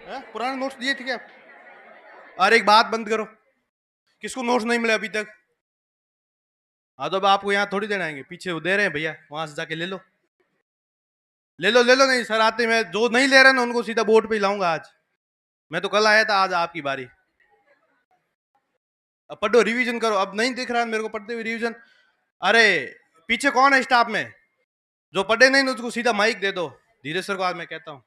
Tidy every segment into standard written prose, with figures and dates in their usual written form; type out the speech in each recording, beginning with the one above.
पुराने नोट्स दिए थे क्या? अरे एक बात बंद करो, किसको नोट्स नहीं मिले अभी तक? हाँ तो अब आपको यहाँ थोड़ी देना आएंगे, पीछे वो दे रहे हैं भैया, वहां से जाके ले लो। ले लो ले लो, नहीं सर आते, मैं जो नहीं ले रहे ना उनको सीधा बोर्ड पे ही लाऊंगा आज। मैं तो कल आया था, आज आपकी बारी। अब पढ़ो, रिवीजन करो। अब नहीं दिख रहा है मेरे को पढ़ते हुए रिवीजन। अरे पीछे कौन है स्टाफ में? जो पढ़े नहीं उसको सीधा माइक दे दो। धीरे सर को आज मैं कहता हूँ।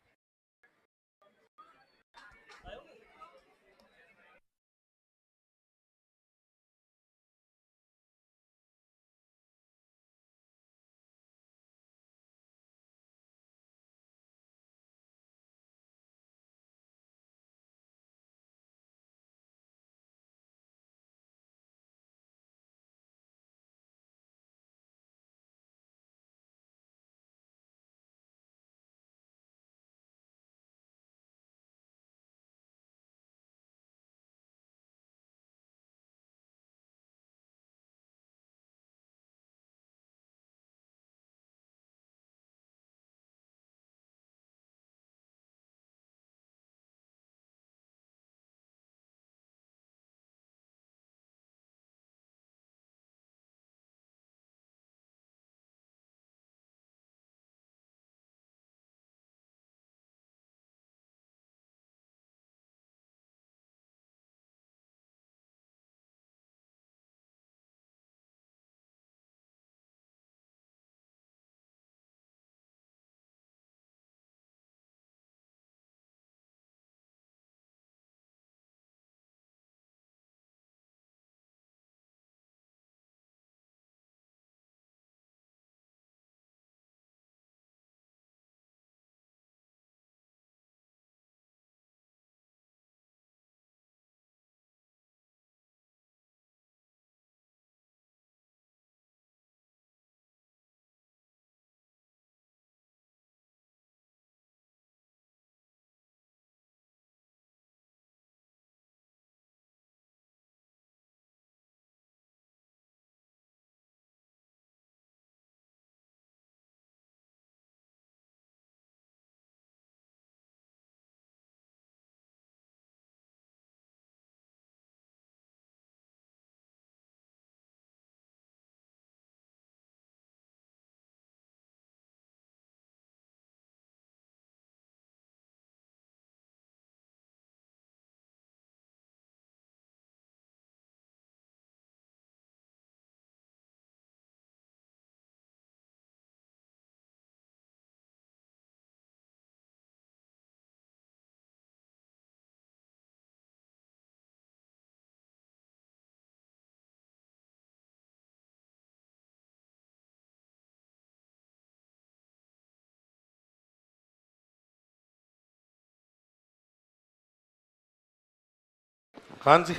हाँ जी,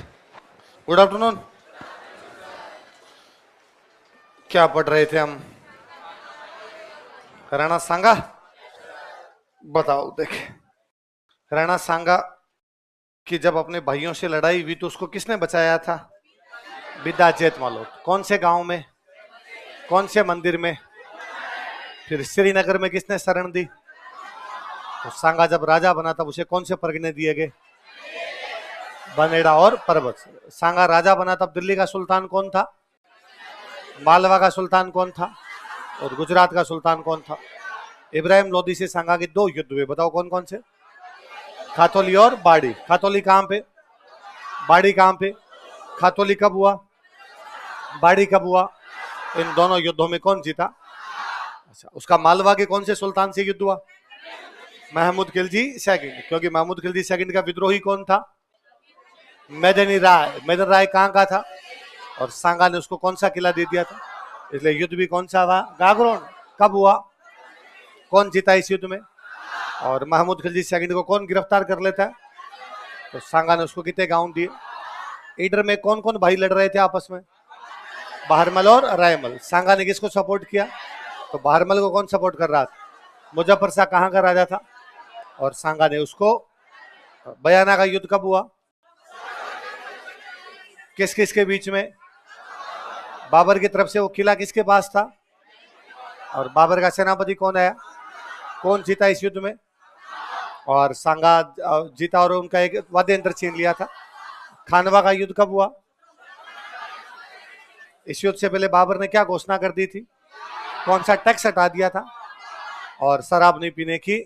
गुड आफ्टरनून। क्या पढ़ रहे थे हम? राणा सांगा। बताओ देखे, राणा सांगा कि जब अपने भाइयों से लड़ाई हुई तो उसको किसने बचाया था? विद्याचेत मालोत। कौन से गांव में, कौन से मंदिर में? फिर श्रीनगर में किसने शरण दी? तो सांगा जब राजा बना तब उसे कौन से परगने दिए गए? बनेड़ा और परबत। सांगा राजा बना तब दिल्ली का सुल्तान कौन था? मालवा का सुल्तान कौन था? और गुजरात का सुल्तान कौन था? इब्राहिम लोदी से सांगा के 2 युद्ध हुए, बताओ कौन कौन से? खातौली और बाड़ी। खातौली कहां पे, बाड़ी कहां पे? खातौली कब हुआ, बाड़ी कब हुआ? इन दोनों युद्धों में कौन जीता? अच्छा, उसका मालवा के कौन से सुल्तान से युद्ध हुआ? महमूद खिलजी सेकंड, क्योंकि महमूद खिलजी सेकंड का विद्रोही कौन था? मेदनी राय। मेदन राय कहां का था? और सांगा ने उसको कौन सा किला दे दिया था? इसलिए युद्ध भी कौन सा हुआ? गागरोन। कब हुआ? कौन जीता इस युद्ध में? और महमूद खिलजी सेकंड को कौन गिरफ्तार कर लेता है? तो सांगा ने उसको कितने गांव दिए? ईडर में कौन कौन भाई लड़ रहे थे आपस में? बहरमल और रायमल। सांगा ने किसको सपोर्ट किया? तो बहरमल को कौन सपोर्ट कर रहा था? मुजफ्फर शाह कहां का राजा था? और सांगा ने उसको। बयाना का युद्ध कब हुआ? किस किस के बीच में? बाबर की तरफ से वो किला किसके पास था? और बाबर का सेनापति कौन आया? कौन जीता इस युद्ध में? और सांगा जीता और उनका एक वाद्य यंत्र छीन लिया था। खानवा का युद्ध कब हुआ? इस युद्ध से पहले बाबर ने क्या घोषणा कर दी थी? कौन सा टैक्स हटा दिया था? और शराब नहीं पीने की।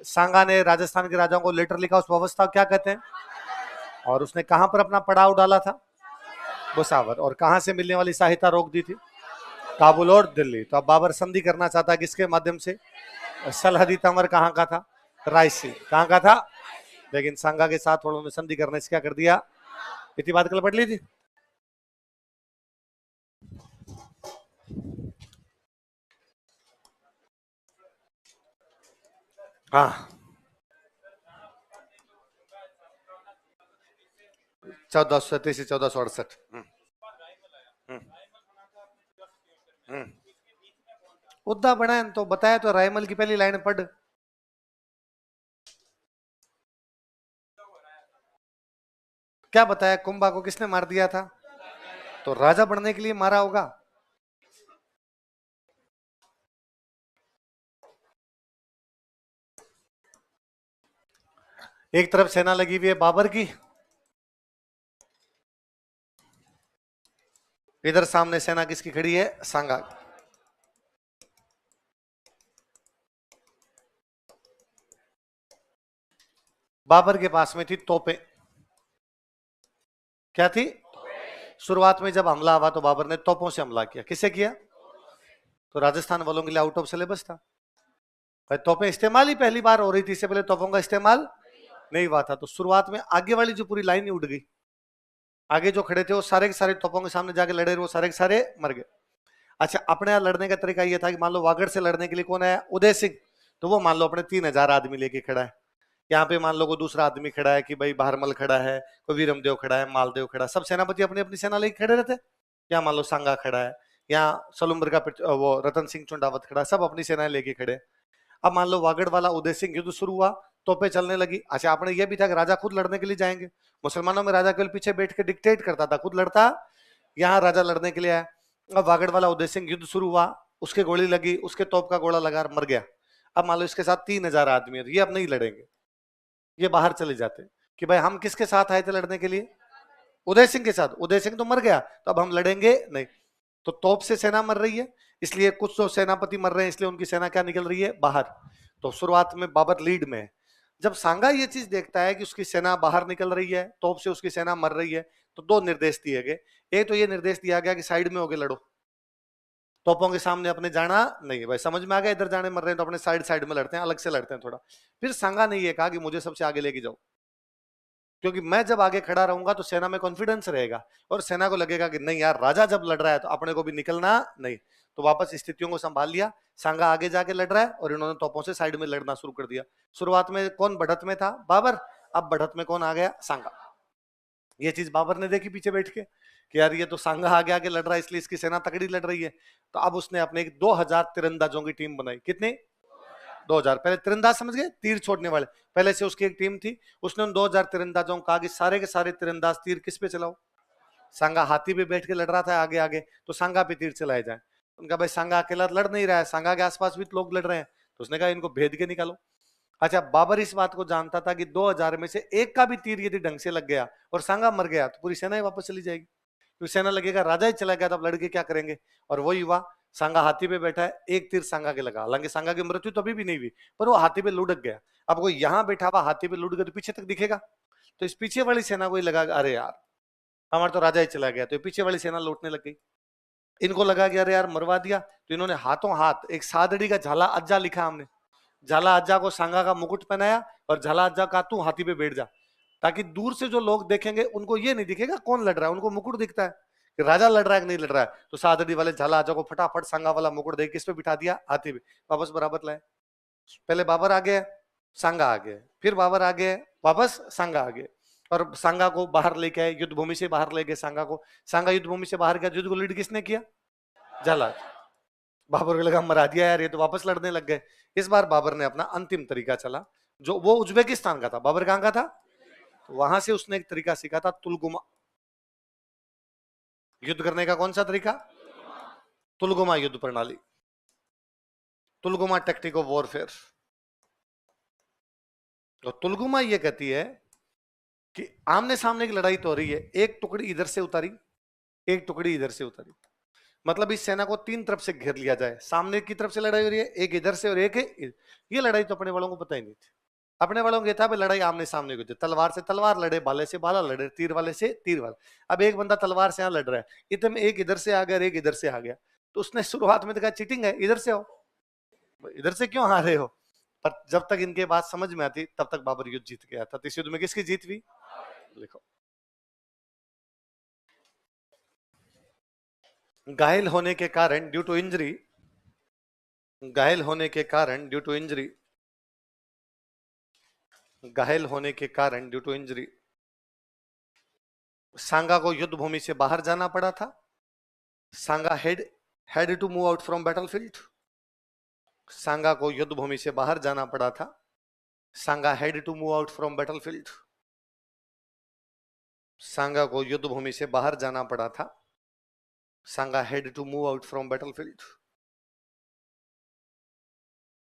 सांगा ने राजस्थान के राजाओं को लेटर लिखा, उस व्यवस्था क्या कहते हैं? और उसने कहां पर अपना पड़ाव डाला था? बुसावर। और कहां से मिलने वाली सहायता रोक दी थी? काबुल और दिल्ली। तो अब बाबर संधि करना चाहता है किसके माध्यम से? सलहदी तंवर कहां का था? रायसी। कहां का था? लेकिन सांगा के साथ उन्होंने संधि करने से क्या कर दिया? इतनी बात कल पढ़ ली थी। हाँ, 1437 से 1468। उद्दा बना तो बताया तो रायमल की पहली लाइन पढ़। क्या बताया? कुंभा को किसने मार दिया था? तो राजा बनने के लिए मारा होगा। एक तरफ सेना लगी हुई है बाबर की, इधर सामने सेना किसकी खड़ी है? सांगा। बाबर के पास में थी तोपें। क्या थी? शुरुआत में जब हमला हुआ तो बाबर ने तोपों से हमला किया। किससे किया? तो राजस्थान वालों के लिए आउट ऑफ सिलेबस था भाई। तोपें इस्तेमाल ही पहली बार हो रही थी, इससे पहले तोपों का इस्तेमाल नहीं हुआ था। तो शुरुआत में आगे वाली जो पूरी लाइन ही उड़ गई। आगे जो खड़े थे वो सारे के सारे तोपों के सामने जाके लड़े, वो सारे के सारे मर गए। अच्छा, अपने यहाँ लड़ने का तरीका ये था कि मान लो वागड़ से लड़ने के लिए कौन है? उदय सिंह। तो वो मान लो अपने 3000 आदमी लेके खड़ा है। यहाँ पे मान लो कोई दूसरा आदमी खड़ा है कि भाई बहरमल खड़ा है, कोई वीरमदेव खड़ा है, मालदेव खड़ा है, सब सेनापति अपनी अपनी सेना लेके खड़े रहते। यहाँ मान लो सांगा खड़ा है, यहाँ सलुम्बर का वो रतन सिंह चुंडावत खड़ा है, सब अपनी सेनाएं लेके खड़े। अब मान लो वागड़ वाला उदय सिंह युद्ध शुरू हुआ, तोपे चलने लगी। अच्छा, आपने ये भी था कि राजा खुद लड़ने के लिए जाएंगे। मुसलमानों में राजा केवल पीछे बैठ के डिक्टेट करता था, खुद लड़ता। यहाँ राजा लड़ने के लिए आया। अब वागड़ वाला उदय सिंह युद्ध शुरू हुआ, उसके गोली लगी, उसके तोप का गोला लगा, मर गया। अब मान लो इसके साथ 3000 आदमी है, ये अब नहीं लड़ेंगे, ये बाहर चले जाते कि भाई हम किसके साथ आए थे लड़ने के लिए? उदय सिंह के साथ। उदय सिंह तो मर गया, तो अब हम लड़ेंगे नहीं। तो तोप से सेना मर रही है, इसलिए कुछ तो सेनापति मर रहे हैं, इसलिए उनकी सेना क्या निकल रही है? बाहर। तो शुरुआत में बाबर लीड में है। जब सांगा ये चीज देखता है कि उसकी सेना बाहर निकल रही है, तोप से उसकी सेना मर रही है, तो दो निर्देश दिए गए। एक तो ये निर्देश दिया गया कि साइड में होके लड़ो, तोपों के सामने अपने जाना नहीं। भाई समझ में आ गया, इधर जाने मर रहे हैं तो अपने साइड साइड में लड़ते हैं, अलग से लड़ते हैं थोड़ा। फिर सांगा ने ये कहा कि मुझे सबसे आगे लेके जाओ, क्योंकि मैं जब आगे खड़ा रहूंगा तो सेना में कॉन्फिडेंस रहेगा और सेना को लगेगा कि नहीं यार, राजा जब लड़ रहा है तो अपने को भी निकलना नहीं। तो वापस स्थितियों को संभाल लिया, सांगा आगे जाके लड़ रहा है और इन्होंने तोपों से साइड में लड़ना शुरू कर दिया। शुरुआत में कौन बढ़त में था? बाबर। अब बढ़त में कौन आ गया? सांगा। ये चीज बाबर ने देखी पीछे बैठ के कि यार ये तो सांगा आगे आगे लड़ रहा है, इसलिए इसकी सेना तकड़ी लड़ रही है। तो अब उसने अपने एक 2000 तीरंदाजों की टीम बनाई। कितने? 2000। पहले तीरंदाज समझ गए, तीर छोड़ने वाले। पहले से उसकी एक टीम थी, उसने उन 2000 तीरंदाजों को कहा कि सारे के सारे तीरंदाज तीर किस पे चलाओ? सांगा हाथी पे बैठ के लड़ रहा था आगे आगे, तो सांगा पे तीर चलाए जाए। उनका भाई सांगा अकेला लड़ नहीं रहा है, सांगा के आसपास भी लोग लड़ रहे हैं, तो उसने कहा इनको भेद के निकालो। अच्छा, बाबर इस बात को जानता था कि 2000 में से एक का भी तीर यदि ढंग से लग गया और सांगा मर गया तो पूरी सेना ही वापस चली जाएगी। क्योंकि सेना लगेगा राजा ही चला गया, तब लड़के क्या करेंगे? और वही हुआ। सांगा हाथी पे बैठा है, एक तीर सांगा के लगा, हालांकि सांगा की मृत्यु तो अभी भी नहीं हुई, पर वो हाथी पे लुढ़क गया। अब कोई यहाँ बैठा हुआ हाथी पे लुढ़क गया तो पीछे तक दिखेगा। तो इस पीछे वाली सेना को ही लगा, अरे यार हमारा तो राजा ही चला गया, तो पीछे वाली सेना लौटने लग गई। इनको लगा कि अरे यार मरवा दिया, तो इन्होंने हाथों हाथ एक सादड़ी का झाला अज्जा लिखा हमने, झाला अज्जा को सांगा का मुकुट पहनाया और झाला अज्जा का तू हाथी पे बैठ जा, ताकि दूर से जो लोग देखेंगे उनको ये नहीं दिखेगा कौन लड़ रहा है, उनको मुकुट दिखता है कि राजा लड़ रहा है कि नहीं लड़ रहा है। तो सादड़ी वाले झाला अज्जा को फटाफट सांगा वाला मुकुट दे किस पे बिठा दिया? हाथी पे। वापस बराबर लाए। पहले बाबर आ गया, सांगा आ गया, फिर बाबर आ गया, वापस सांगा आ गया, और सांगा को बाहर लेके आए, युद्ध भूमि से बाहर ले गए सांगा को। सांगा युद्ध भूमि से बाहर गया, युद्ध को लीड किसने किया? झाला। बाबर को लगा मरा दिया यार, ये तो वापस लड़ने लग गए। इस बार बाबर ने अपना अंतिम तरीका चला, जो वो उज्बेकिस्तान का था। बाबर कहां का था? वहां से उसने एक तरीका सीखा था, तुलगुमा। युद्ध करने का कौन सा तरीका? तुलगुमा युद्ध प्रणाली, तुलगुमा टेक्टिक ऑफ वॉरफेयर। तो तुलगुमा ये कहती है कि आमने सामने की लड़ाई तो हो रही है, एक टुकड़ी इधर से उतारी, एक टुकड़ी इधर से उतारी, मतलब इस सेना को तीन तरफ से घेर लिया जाए, सामने की तरफ से लड़ाई हो रही है, एक इधर से और एक ये लड़ाई तो अपने वालों को पता ही नहीं थी। अपने वालों को ये था भाई लड़ाई आमने सामने की होती है, तलवार से तलवार लड़े, भाले से भाला लड़े, तीर वाले से तीर वाला। अब एक बंदा तलवार से यहां लड़ रहा है, इतने में एक इधर से आ गया, एक इधर से आ गया, तो उसने शुरुआत में तो कहा चीटिंग है, इधर से आओ, इधर से क्यों आ रहे हो। पर जब तक इनके बात समझ में आती तब तक बाबर युद्ध जीत गया था। तो इस युद्ध में किसकी जीत हुई, लिखो। घायल होने के कारण, ड्यू टू इंजरी, घायल होने के कारण, ड्यू टू इंजरी, घायल होने के कारण, ड्यू टू इंजरी, सांगा को युद्ध भूमि से बाहर जाना पड़ा था। Sanga had to move out from battlefield. Sanga को युद्ध भूमि से बाहर जाना पड़ा था। Sanga had to move out from battlefield. Sanga को युद्ध भूमि से बाहर जाना पड़ा था। Sanga had to move out from battlefield.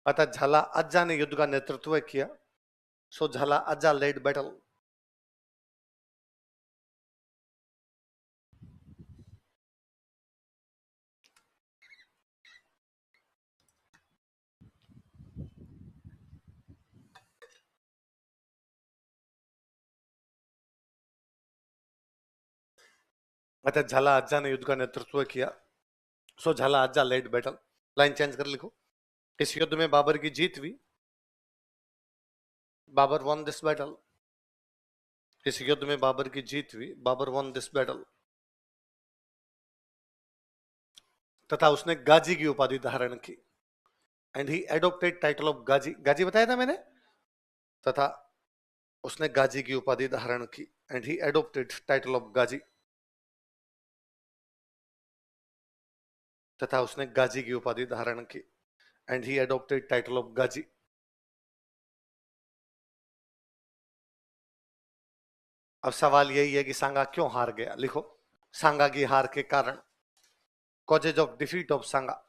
अतः झाला अज्जा ने युद्ध का नेतृत्व किया। सो झाला अज्जा लेड बैटल। अतः झाला अज्जा ने युद्ध का नेतृत्व किया। सो झाला अज्जा लेड बैटल। लाइन चेंज कर लिखो। इस युद्ध में बाबर की जीत हुई। Babur won this battle. इस युद्ध में बाबर की जीत हुई। Babur won this battle. तथा उसने गाजी की उपाधि धारण की। And he adopted title of Ghazi. गाजी बताया था मैंने। तथा उसने गाजी की उपाधि धारण की। And he adopted title of Ghazi. तथा उसने गाजी की उपाधि धारण की। And he adopted title of Ghazi. अब सवाल यही है कि सांगा क्यों हार गया, लिखो। सांगा की हार के कारण, कॉजेज ऑफ डिफीट ऑफ सांगा।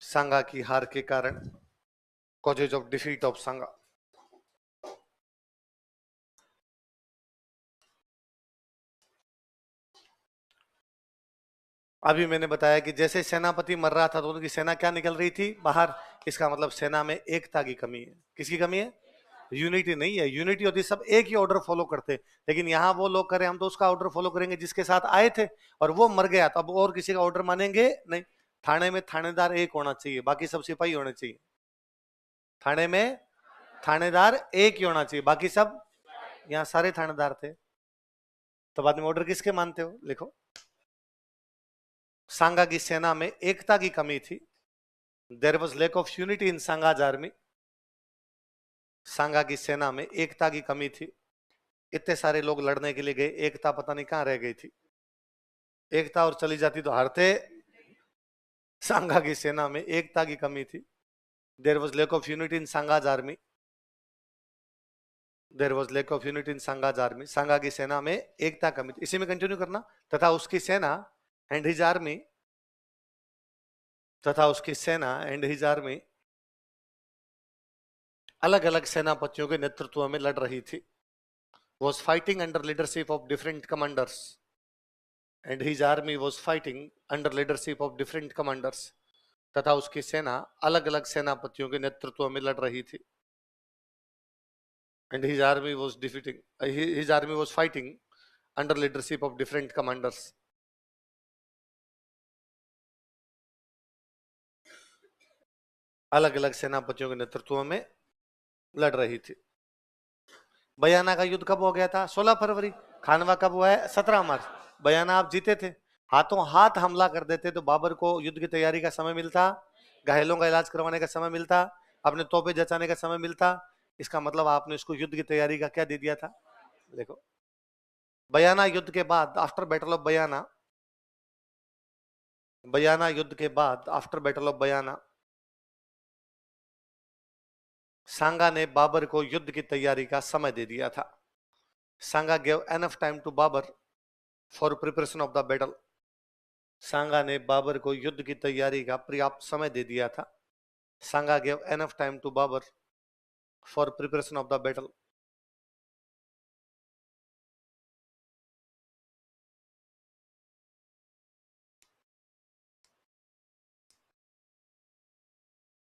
सांगा की हार के कारण, कॉजेज ऑफ डिफीट ऑफ सांगा। अभी मैंने बताया कि जैसे सेनापति मर रहा था तो उनकी सेना क्या निकल रही थी बाहर। इसका मतलब सेना में एकता की कमी है। किसकी कमी है, यूनिटी नहीं है। यूनिटी होती सब एक ही ऑर्डर फॉलो करते, लेकिन यहाँ वो लोग करें, हम तो उसका ऑर्डर फॉलो करेंगे जिसके साथ आए थे, और वो मर गया तो अब और किसी का ऑर्डर मानेंगे नहीं। थाने में थानेदार एक होना चाहिए, बाकी सब सिपाही होने चाहिए। थाने में थानेदार एक ही होना चाहिए, बाकी सब, यहाँ सारे थानेदार थे। तो बाद में ऑर्डर किसके मानते हो, लिखो। सांगा की सेना में एकता की कमी थी। There was lack of unity in Sanga's army. Sanga की सेना में एकता की कमी थी। इतने सारे लोग लड़ने के लिए गए, एकता पता नहीं कहां रह गई थी। एकता और चली जाती तो हारते। सांगा की सेना में एकता की कमी थी। There was lack of unity in Sanga's army. There was lack of unity in Sanga's army. Sanga की सेना में एकता कमी थी। इसी में कंटिन्यू करना। तथा उसकी सेना एंड हिज आर्मी, तथा उसकी सेना एंड हिज आर्मी अलग अलग सेनापतियों के नेतृत्व में लड़ रही थी। was fighting under leadership of different commanders. And his army was fighting under leadership of different commanders. तथा उसकी सेना अलग अलग सेनापतियों के नेतृत्व में लड़ रही थी। And his army was defeating, his army was fighting under leadership of different commanders. अलग अलग सेनापतियों के नेतृत्व में लड़ रही थी। बयाना का युद्ध कब हो गया था, 16 फरवरी। खानवा कब हुआ है, 17 मार्च। बयाना आप जीते थे, हाथों हाथ हमला कर देते तो बाबर को युद्ध की तैयारी का समय मिलता, घायलों का इलाज करवाने का समय मिलता, अपने तोपे जचाने का समय मिलता। इसका मतलब आपने इसको युद्ध की तैयारी का क्या दे दिया था, देखो। बयाना युद्ध के बाद, आफ्टर बैटल ऑफ बयाना, बयाना युद्ध के बाद, आफ्टर बैटल ऑफ बयाना, सांगा ने बाबर को युद्ध की तैयारी का समय दे दिया था। Sanga gave enough time to Babur for preparation of the battle. Sanga ने बाबर को युद्ध की तैयारी का पर्याप्त समय दे दिया था। Sanga gave enough time to Babur for preparation of the battle.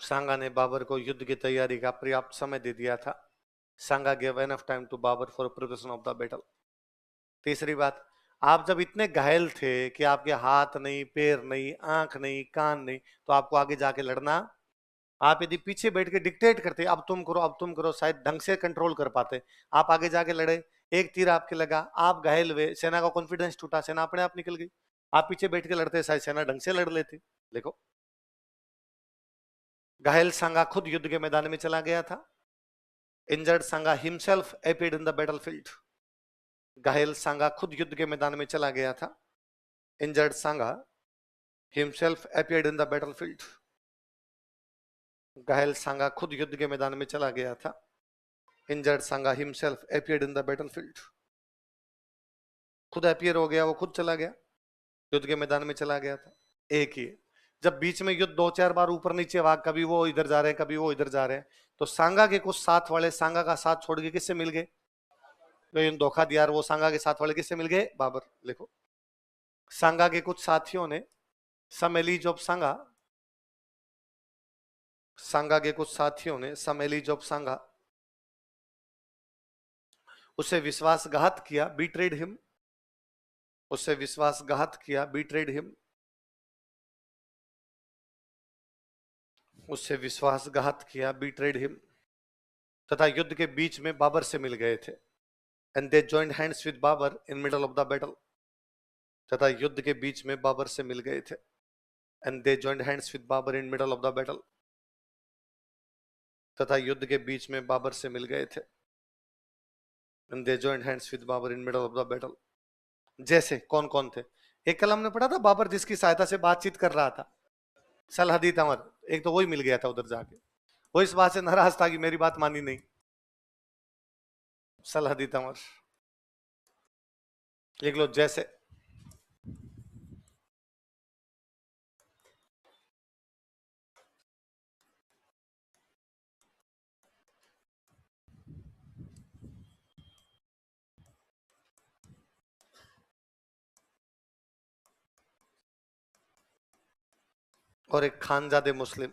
Sanga ने बाबर को युद्ध की तैयारी का पर्याप्त समय दे दिया था। Sanga gave enough time to Babur for preparation of the battle. तीसरी बात, आप जब इतने घायल थे कि आपके हाथ नहीं, पैर नहीं, आंख नहीं, कान नहीं, तो आपको आगे जाके लड़ना, आप यदि पीछे बैठ के डिक्टेट करते अब तुम करो अब तुम करो, शायद ढंग से कंट्रोल कर पाते। आप आगे जाके लड़े, एक तीर आपके लगा, आप घायल हुए, सेना का कॉन्फिडेंस टूटा, सेना अपने आप निकल गई। आप पीछे बैठ के लड़ते, शायद सेना ढंग से लड़ लेती। देखो, घायल सांगा खुद युद्ध के मैदान में चला गया था। Injured Sanga himself appeared in the battlefield. घायल सांगा खुद युद्ध के मैदान में चला गया था। Injured Sanga himself appeared in the battlefield. घायल सांगा खुद युद्ध के मैदान में चला गया था। Injured Sanga himself appeared in the battlefield. खुद अपीयर हो गया, वो खुद चला गया, युद्ध के मैदान में चला गया था। एक ही जब बीच में युद्ध 2-4 बार ऊपर नीचे भाग, कभी वो इधर जा रहे हैं, कभी वो इधर जा रहे हैं, तो सांगा के कुछ साथ वाले सांगा का साथ छोड़ के किससे मिल गए? तो इन धोखा दिया, वो सांगा के साथ वाले किससे मिल गए? बाबर। लिखो, सांगा के कुछ साथियों ने समेली जोब सांगा, सांगा के कुछ साथियों ने समेली जोब सांगा उसे विश्वासघात किया, बीट्रेड हिम, उससे विश्वासघात किया, बीट्रेड हिम, उससे विश्वासघात किया, बीट्रेड हिम, तथा युद्ध के बीच में बाबर से मिल गए थे। And they joined hands with Babur in middle of the battle, तथा युद्ध के बीच में बाबर से मिल गए थे। And they joined hands with Babur in middle of the battle, तथा युद्ध के बीच में बाबर से मिल गए थे। And they joined hands with Babur in middle of the battle. जैसे कौन कौन थे? एक कल हमने पढ़ा था, बाबर जिसकी सहायता से बातचीत कर रहा था, सलहदी तंवर, एक तो वही मिल गया था उधर जाके, वो इस बात से नाराज था कि मेरी बात मानी नहीं। सलहदी तंवर लिख लो, जैसे और एक खानजादे मुस्लिम।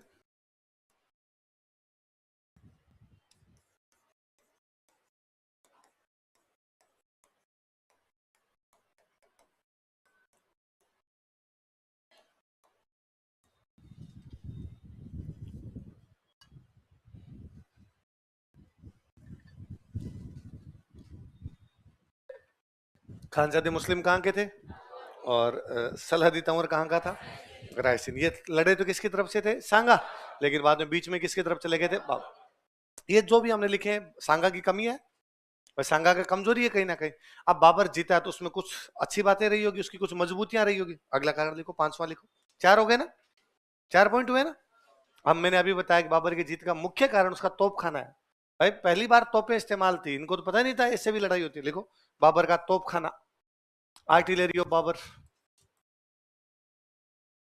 खानजादे मुस्लिम कहाँ के थे? और सलहदी तंवर कहाँ का था? रायसीन। ये लड़े तो किसकी तरफ से थे? सांगा। लेकिन बाद में बीच में किसकी तरफ चले गए थे? बाबर। ये जो भी हमने लिखे हैं, सांगा की कमी है और सांगा का कमजोरी है कहीं ना कहीं। अब बाबर जीता है तो उसमें कुछ अच्छी बातें रही होगी, उसकी कुछ मजबूतियां रही होगी। अगला कारण लिखो, 5वां लिखो। 4 हो गए ना? 4 पॉइंट हुए ना? अब मैंने अभी बताया कि बाबर की जीत का मुख्य कारण उसका तोप खाना है। भाई पहली बार तोपें इस्तेमाल थी, इनको तो पता नहीं था इससे भी लड़ाई होती है। लिखो, बाबर का तोप खाना, आर्टिलरी ऑफ बाबर,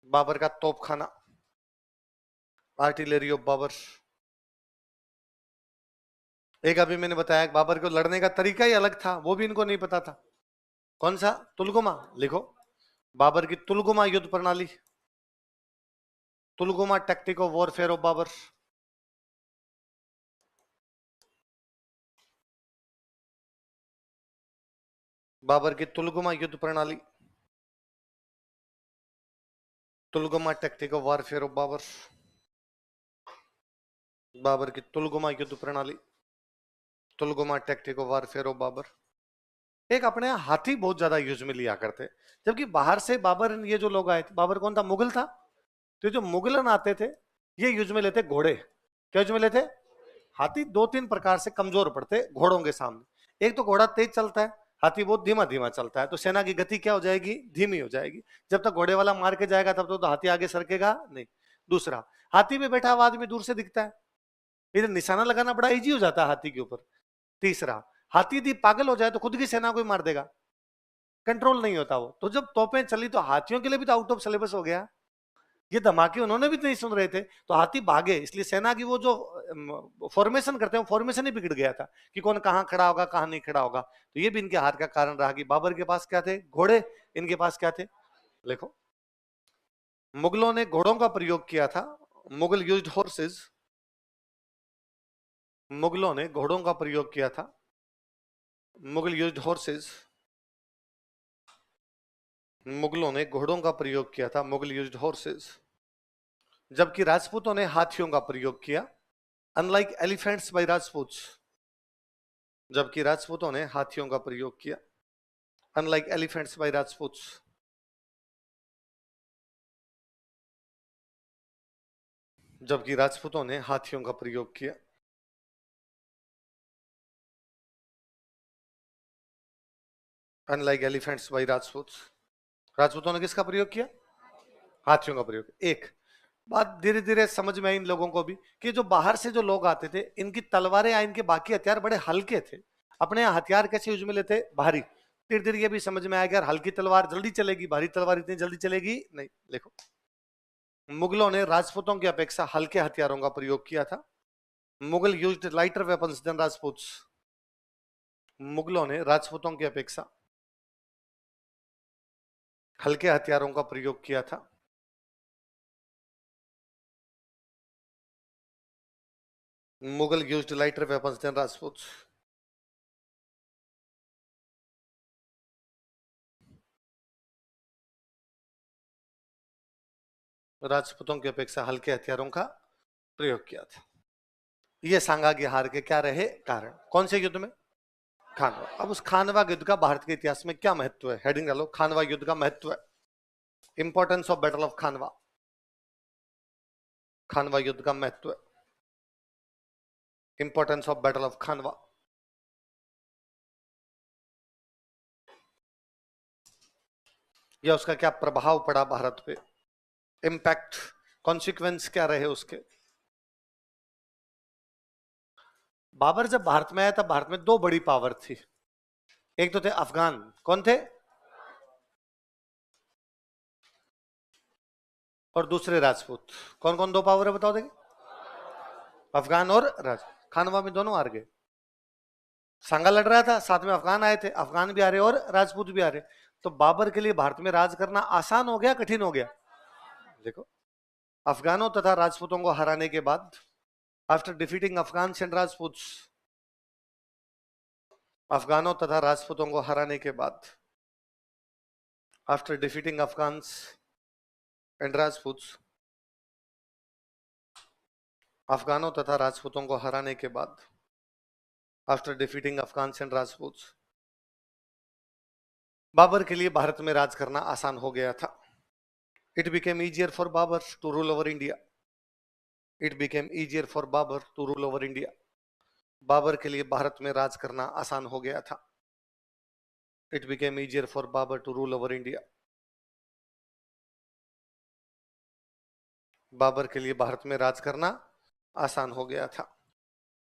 बाबर का तोप खाना, आर्टिलरी ऑफ बाबर। एक अभी मैंने बताया कि बाबर को लड़ने का तरीका ही अलग था, वो भी इनको नहीं पता था। कौन सा? तुलगुमा। लिखो, बाबर की तुलगुमा युद्ध प्रणाली, Tulughma tactic of warfare of Babur. Babur की तुलगुमा युद्ध प्रणाली, Tulughma tactic of warfare of Babur, Babur की तुलगुमा युद्ध प्रणाली, Tulughma tactic of warfare of Babur. एक अपने यहाँ हाथी बहुत ज्यादा यूज में लिया करते, जबकि बाहर से बाबर, ये जो लोग आए थे, बाबर कौन था? मुगल था। तो जो मुगलन आते थे ये यूज में लेते घोड़े। क्या यूज में लेते? हाथी 2-3 प्रकार से कमजोर पड़ते घोड़ों के सामने। एक तो घोड़ा तेज चलता है, हाथी बहुत धीमा धीमा चलता है, तो सेना की गति क्या हो जाएगी? धीमी हो जाएगी। जब तक घोड़े वाला मार के जाएगा तब तो हाथी आगे सरकेगा नहीं। दूसरा, हाथी पे बैठा हुआ आदमी दूर से दिखता है, इधर निशाना लगाना बड़ा इजी हो जाता है हाथी के ऊपर। तीसरा, हाथी यदि पागल हो जाए तो खुद की सेना को ही मार देगा, कंट्रोल नहीं होता वो। तो जब तोपें चली तो हाथियों के लिए भी तो आउट ऑफ सिलेबस हो गया। ये धमाके उन्होंने भी नहीं सुन रहे थे, तो हाथी भागे, इसलिए सेना की वो जो फॉर्मेशन करते हैं, फॉर्मेशन ही बिगड़ गया था कि कौन कहाँ खड़ा होगा कहाँ नहीं खड़ा होगा। तो ये भी इनके हार का कारण रहा कि बाबर के पास क्या थे, घोड़े, इनके पास क्या थे। देखो, मुगलों ने घोड़ों का प्रयोग किया था, मुगल यूज्ड हॉर्सेस, मुगलों ने घोड़ों का प्रयोग किया था, मुगल यूज्ड हॉर्सेस, मुगलों ने घोड़ों का प्रयोग किया था, मुगल यूज्ड हॉर्सेस, जबकि राजपूतों ने हाथियों का प्रयोग किया, अनलाइक एलिफेंट्स बाय राजपूत्स, जबकि राजपूतों ने हाथियों का प्रयोग किया, अनलाइक एलिफेंट्स बाय राजपूत्स। जबकि राजपूतों ने हाथियों का प्रयोग किया। अनलाइक एलिफेंट्स बाय राजपूत्स, राजपूतों ने किसका प्रयोग किया, हाथियों का प्रयोग। एक बात धीरे धीरे समझ में आई इन लोगों को भी कि जो बाहर से जो लोग आते थे, इनकी तलवारें या इनके बाकी हथियार बड़े हल्के थे, अपने यहाँ हथियार कैसे यूज में लेते, भारी। धीरे धीरे ये भी समझ में आया यार हल्की तलवार जल्दी चलेगी, भारी तलवार इतनी जल्दी चलेगी नहीं। देखो, मुगलों ने राजपूतों की अपेक्षा हल्के हथियारों का प्रयोग किया था, Mughal used lighter weapons than Rajputs, मुगलों ने राजपूतों की अपेक्षा हल्के हथियारों का प्रयोग किया था, Mughal used lighter weapons than Rajputs. राजपूतों की अपेक्षा हल्के हथियारों का प्रयोग किया था। ये सांगा की हार के क्या रहे कारण, कौन से युद्ध में, खानवा। अब उस खानवा युद्ध का भारत के इतिहास में क्या महत्व है, हेडिंग डालो, खानवा युद्ध का महत्व है, इंपॉर्टेंस ऑफ बैटल ऑफ खानवा, खानवा युद्ध का महत्व है, इंपॉर्टेंस ऑफ बैटल ऑफ खानवा। या उसका क्या प्रभाव पड़ा भारत पे, इंपैक्ट, कॉन्सिक्वेंस क्या रहे उसके। बाबर जब भारत में आया तब भारत में दो बड़ी पावर थी, एक तो थे अफगान, कौन थे, और दूसरे राजपूत। कौन कौन दो पावर है बताओ देंगे, अफगान और राज। खानवा में दोनों हार गए, सांगा लड़ रहा था, साथ में अफगान आए थे, अफगान भी आ रहे और राजपूत भी आ रहे। तो बाबर के लिए भारत में राज करना आसान हो गया कठिन हो गया। देखो, अफगानों तथा राजपूतों को हराने के बाद, after defeating Afghan and Rajputs, अफगानों तथा राजपूतों को हराने के बाद, after defeating Afghan and Rajputs, अफगानों तथा राजपूतों को हराने के बाद, after defeating Afghan and Rajputs, Babur के लिए भारत में राज करना आसान हो गया था। It became easier for Babur to rule over India, it became easier for Babur to rule over India, Babur के लिए भारत में राज करना आसान हो गया था। It became easier for Babur to rule over India, Babur के लिए भारत में राज करना आसान हो गया था।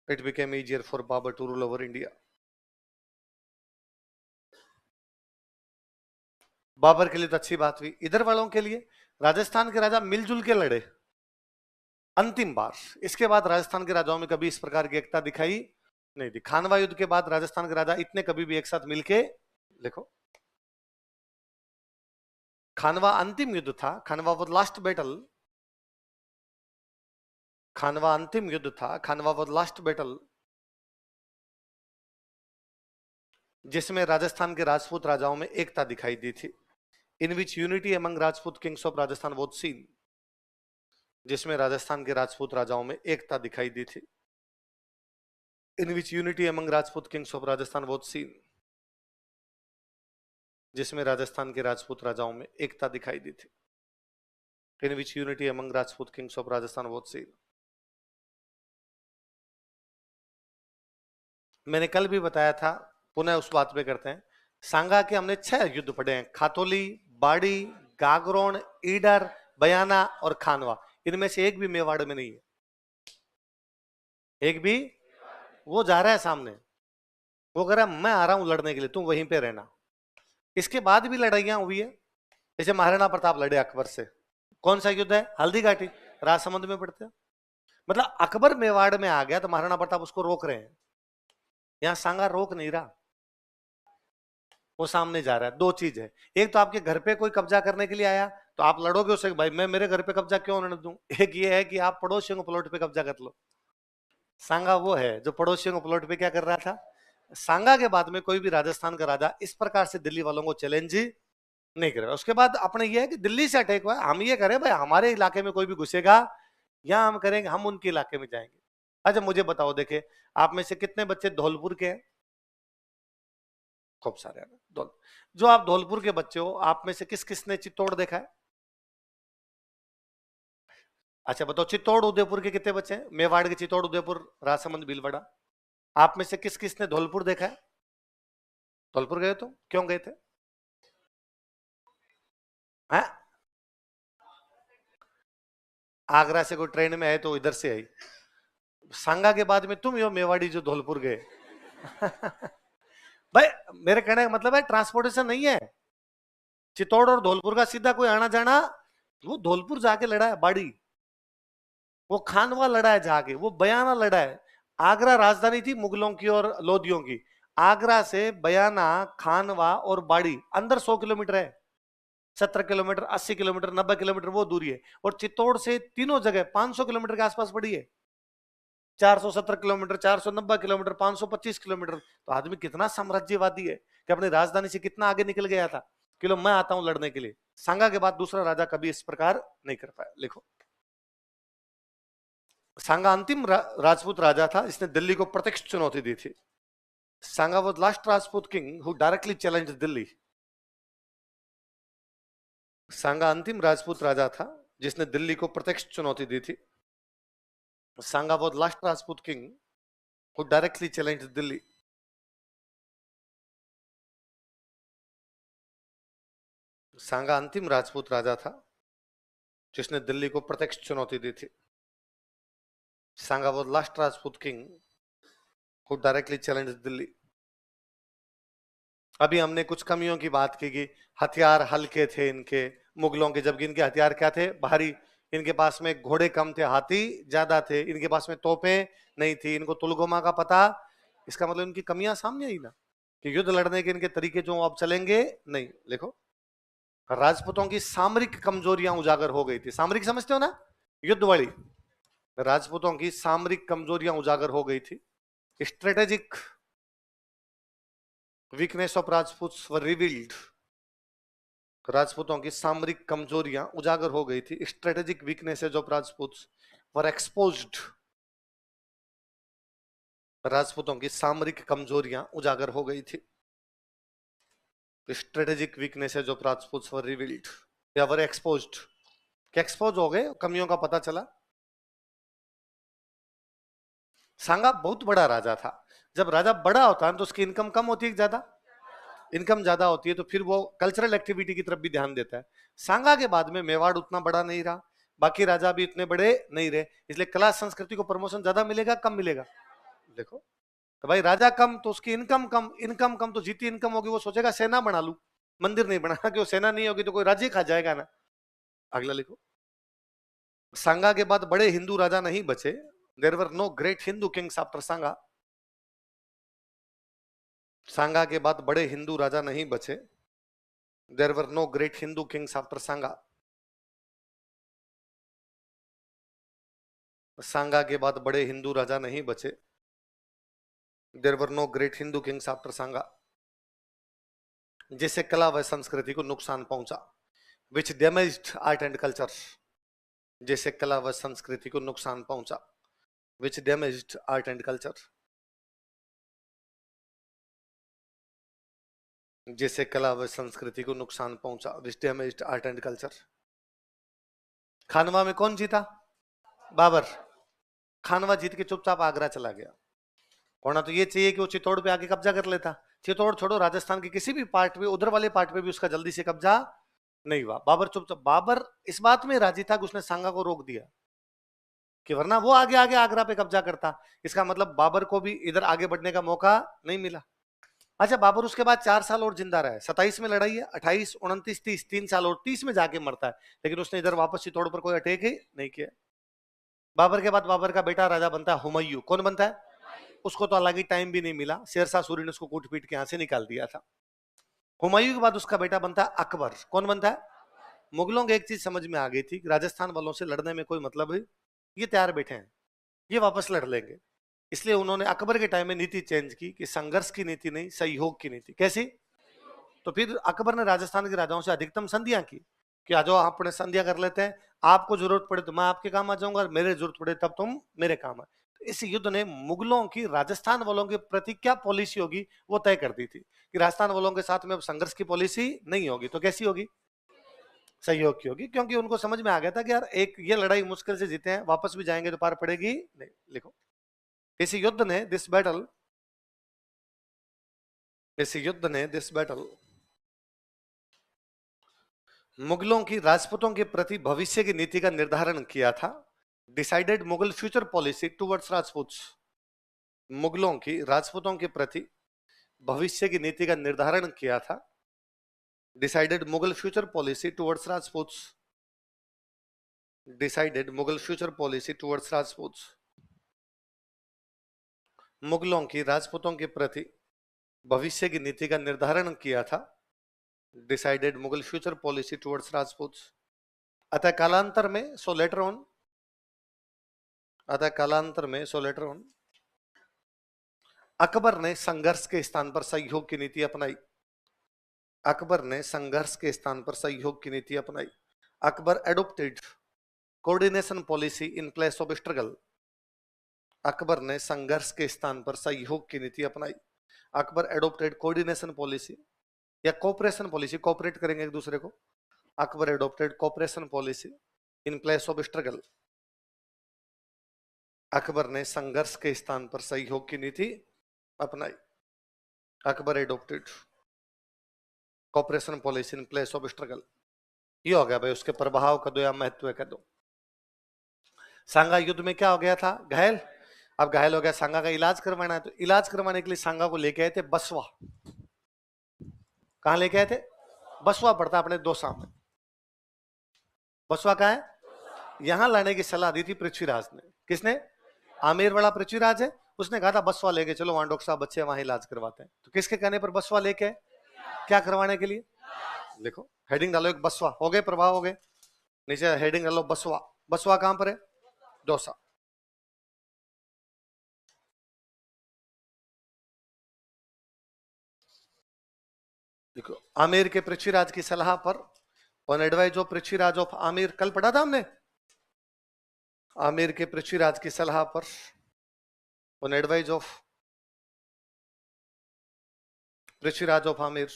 It became easier for Babur to rule over India, Babur के लिए तो अच्छी बात हुई। इधर वालों के लिए राजस्थान के राजा मिलजुल के लड़े अंतिम बार, इसके बाद राजस्थान के राजाओं में कभी इस प्रकार की एकता दिखाई नहीं दी। खानवा युद्ध के बाद राजस्थान के राजा इतने कभी भी एक साथ मिलके, देखो, खानवा अंतिम युद्ध था, खानवा वॉज लास्ट बैटल, खानवा अंतिम युद्ध था, खानवा वॉज लास्ट बैटल, जिसमें राजस्थान के राजपूत राजाओं में एकता दिखाई दी थी, in which unity among Rajput kings of Rajasthan was seen, जिसमें राजस्थान के राजपूत राजाओं में एकता दिखाई दी थी, in which unity among Rajput kings of Rajasthan was seen, जिसमें राजस्थान के राजपूत राजाओं में एकता दिखाई दी थी, in which unity among Rajput kings of Rajasthan was seen. मैंने कल भी बताया था, पुनः उस बात पे करते हैं। सांगा के हमने 6 युद्ध पढ़े हैं, खातोली, बाड़ी, गागरोन, ईडर, बयाना और खानवा। इनमें से एक भी मेवाड़ में नहीं है, एक भी। वो जा रहा है सामने, वो कह रहा है मैं आ रहा हूं लड़ने के लिए, तुम वहीं पे रहना। इसके बाद भी लड़ाइयां हुई है, जैसे महाराणा प्रताप लड़े अकबर से। कौन सा युद्ध है, हल्दी घाटी, राजसमंद में पड़ते हैं। मतलब अकबर मेवाड़ में आ गया तो महाराणा प्रताप उसको रोक रहे हैं, यहां सांगा रोक नहीं रहा, वो सामने जा रहा है। दो चीज है, एक तो आपके घर पे कोई कब्जा करने के लिए आया तो आप लड़ोगे उससे, भाई मैं मेरे घर पे कब्जा क्यों होने दूं। एक ये है कि आप पड़ोसियों को प्लॉट पे कब्जा कर लो। सांगा वो है जो पड़ोसियों को प्लॉट पे क्या कर रहा था। सांगा के बाद में कोई भी राजस्थान का राजा इस प्रकार से दिल्ली वालों को चैलेंज नहीं करेगा। उसके बाद अपने ये है कि दिल्ली से अटैक हुआ, हम ये करें भाई हमारे इलाके में कोई भी घुसेगा या हम करेंगे, हम उनके इलाके में जाएंगे। अच्छा मुझे बताओ, देखे आप में से कितने बच्चे धौलपुर के हैं? खूब सारे हैं ना। जो आप धौलपुर के बच्चे हो, आप में से किस किस ने चित्तौड़ देखा है? अच्छा बताओ, चित्तौड़ उदयपुर के कितने बच्चे हैं? मेवाड़ के चित्तौड़ उदयपुर राजसमंद भीलवाड़ा। आप में से किस किस ने धौलपुर देखा है? धौलपुर गए तो क्यों गए थे? हैं? आगरा से कोई ट्रेन में आए तो इधर से आई। सांगा के बाद में तुम ही हो मेवाड़ी जो धौलपुर गए। भाई मेरे कहने का मतलब है ट्रांसपोर्टेशन नहीं है। चित्तौड़ और धौलपुर का सीधा कोई आना जाना, वो धौलपुर जाके लड़ा है बाड़ी, वो खानवा लड़ा है जाके, वो बयाना लड़ा है। आगरा राजधानी थी मुगलों की और लोधियों की। आगरा से बयाना, खानवा और बाड़ी अंदर 100 किलोमीटर है, 70 किलोमीटर, 80 किलोमीटर, 90 किलोमीटर वो दूरी है। और चित्तौड़ से तीनों जगह 500 किलोमीटर के आसपास पड़ी है। 470 किलोमीटर, 490 किलोमीटर, 525 किलोमीटर। तो आदमी कितना साम्राज्यवादी है कि अपनी राजधानी से कितना आगे निकल गया था कि लो मैं आता हूं लड़ने के लिए। सांगा के बाद दूसरा राजा कभी इस प्रकार नहीं कर पाया। लिखो, सांगा अंतिम राजपूत राजा था जिसने दिल्ली को प्रत्यक्ष चुनौती दी थी। Sanga was last Rajput king who directly challenge Delhi. Sanga अंतिम राजपूत राजा था जिसने दिल्ली को प्रत्यक्ष चुनौती दी थी। Sanga was last Rajput king who directly challenge Delhi. Sanga अंतिम राजपूत राजा था जिसने दिल्ली को प्रत्यक्ष चुनौती दी थी। Sanga was last Rajput king who directly challenge Delhi. अभी हमने कुछ कमियों की बात की कि हथियार हल्के थे इनके मुगलों के, जबकि इनके हथियार क्या थे? भारी। इनके पास में घोड़े कम थे, हाथी ज्यादा थे। इनके पास में तोपें नहीं थी, इनको तुलगोमा का पता। इसका मतलब इनकी कमियां सामने आई ना, कि युद्ध लड़ने के इनके तरीके जो अब चलेंगे नहीं। देखो, राजपूतों की सामरिक कमजोरियां उजागर हो गई थी। सामरिक समझते हो ना, युद्ध वाली। राजपूतों की सामरिक कमजोरियां उजागर हो गई थी। Strategic weakness of Rajput were revealed. राजपूतों की सामरिक कमजोरियां उजागर हो गई थी। Strategic weaknesses of Rajput were exposed. राजपूतों की सामरिक कमजोरियां उजागर हो गई थी। Strategic weaknesses of Rajput were revealed या वर एक्सपोज्ड। क्या एक्सपोज हो गए, कमियों का पता चला। सांगा बहुत बड़ा राजा था। जब राजा बड़ा होता है तो उसकी इनकम कम होती है, ज्यादा इनकम ज्यादा होती है, तो फिर वो कल्चरल एक्टिविटी की तरफ भी ध्यान देता है। सांगा के बाद में मेवाड़ उतना बड़ा नहीं रहा, बाकी राजा भी इतने बड़े नहीं रहे, इसलिए कला संस्कृति को प्रमोशन ज्यादा मिलेगा कम मिलेगा? देखो, तो भाई राजा कम तो उसकी इनकम कम, इनकम कम तो जीती इनकम होगी, वो सोचेगा सेना बना लू, मंदिर नहीं बनाना, कि वो सेना नहीं होगी तो कोई राज्य खा जाएगा ना। अगला लिखो, सांगा के बाद बड़े हिंदू राजा नहीं बचे। There were no great Hindu kings after Sanga. Sanga के बाद बड़े हिंदू राजा नहीं बचे। There were no great Hindu kings after Sanga. Sanga के बाद बड़े हिंदू राजा नहीं बचे। There were no great Hindu kings after Sanga. जिससे कला व संस्कृति को नुकसान पहुंचा, which damaged art and culture. जिससे कला व संस्कृति को नुकसान पहुंचा, which damaged art and culture. जिससे कला व संस्कृति को नुकसान पहुंचा, which damaged art and culture. खानवा में कौन जीता? बाबर। खानवा जीत के चुपचाप आगरा चला गया। होना तो ये चाहिए कि वो चित्तौड़ पे आके कब्जा कर लेता। चित्तौड़ छोड़ो, राजस्थान के किसी भी पार्ट पे, उधर वाले पार्ट पे भी उसका जल्दी से कब्जा नहीं हुआ। बाबर चुपचाप, बाबर इस बात में राजी था कि उसने सांगा को रोक दिया, कि वरना वो आगे आगे आगरा पे कब्जा करता। इसका मतलब बाबर को भी इधर आगे बढ़ने का मौका नहीं मिला। अच्छा, बाबर उसके बाद 4 साल और जिंदा रहा है। 27 में लड़ाई है, 28, 29, 30, 3 साल और 30 में जाके मरता है। लेकिन उसने इधर वापस चित्तौड़ पर कोई अटैक ही नहीं किया। बाबर के बाद बाबर का बेटा राजा बनता है हुमायूं। कौन बनता है? उसको तो हालांकि टाइम भी नहीं मिला, शेरशाह सूरी ने उसको कूट पीट के यहां से निकाल दिया था। हुमायूं के बाद उसका बेटा बनता है अकबर। कौन बनता है? मुगलों को एक चीज समझ में आ गई थी, राजस्थान वालों से लड़ने में कोई मतलब है, ये तैयार बैठे हैं, ये वापस लड़ लेंगे। इसलिए उन्होंने अकबर के टाइम में नीति चेंज की कि संघर्ष की नीति नहीं, सहयोग की नीति। कैसी? तो फिर अकबर ने राजस्थान के राजाओं से अधिकतम संधियां की कि आ जाओ, अपने संधियां कर लेते हैं, आपको जरूरत पड़े तो मैं आपके काम आ जाऊंगा, और मेरे जरूरत पड़े तब तुम मेरे काम आए। तो इस युद्ध ने मुगलों की राजस्थान वालों के प्रति क्या पॉलिसी होगी वो तय कर दी थी कि राजस्थान वालों के साथ में अब संघर्ष की पॉलिसी नहीं होगी, तो कैसी होगी? सहयोग की होगी। क्योंकि उनको समझ में आ गया था कि यार एक ये लड़ाई मुश्किल से जीते हैं, वापस भी जाएंगे तो पार पड़ेगी नहीं। लिखो, इस युद्ध ने दिस बैटल मुगलों की राजपूतों के प्रति भविष्य की नीति का निर्धारण किया था। Decided Mughal future policy towards Rajput. मुगलों की राजपूतों के प्रति भविष्य की नीति का निर्धारण किया था। Decided Mughal future policy towards Rajput. Decided Mughal future policy towards Rajput. मुगलों की राजपूतों के प्रति भविष्य की नीति का निर्धारण किया था। Decided Mughal future policy towards Rajput. अतः कालांतर में सो लेटर ऑन अकबर ने संघर्ष के स्थान पर सहयोग की नीति अपनाई। अकबर ने संघर्ष के स्थान पर सहयोग की नीति अपनाई। Akbar adopted coordination policy in place of struggle. Akbar ने संघर्ष के स्थान पर सहयोग की नीति अपनाई। अकबर एडोप्टेड कोऑर्डिनेशन पॉलिसी या कोऑपरेशन पॉलिसी, कोऑपरेट करेंगे एक दूसरे को। Akbar adopted cooperation policy in place of struggle. Akbar ने संघर्ष के स्थान पर सहयोग की नीति अपनाई। Akbar adopted cooperation policy in place of struggle. ये हो गया भाई उसके प्रभाव का दो या महत्व का दो। सांगा युद्ध में क्या हो गया था? घायल। अब घायल हो गया, सांगा का इलाज करवाना है, तो इलाज करवाने के लिए सांगा को लेके आए थे बसवा। कहां लेके आए थे? बसवा पड़ता अपने दौसा में। बसवा कहां है? यहां लाने की सलाह दी थी पृथ्वीराज ने। किसने? आमेर वाला पृथ्वीराज है, उसने कहा था बसवा लेके चलो, वहां डॉक्टर साहब बच्चे वहां इलाज करवाते हैं। तो किसके कहने पर बसवा लेके आए? क्या करवाने के लिए? लिखो, हेडिंग डालो एक, बसवा। हो गए, प्रभाव हो गए। नीचे हेडिंग डालो बसवा। बसवा कहां पर है? दौसा। देखो, आमेर के पृथ्वीराज की सलाह पर, on advice of Prithviraj of Amer, कल पढ़ा था हमने। आमेर के पृथ्वीराज की सलाह पर, on advice of Prithviraj of Amer,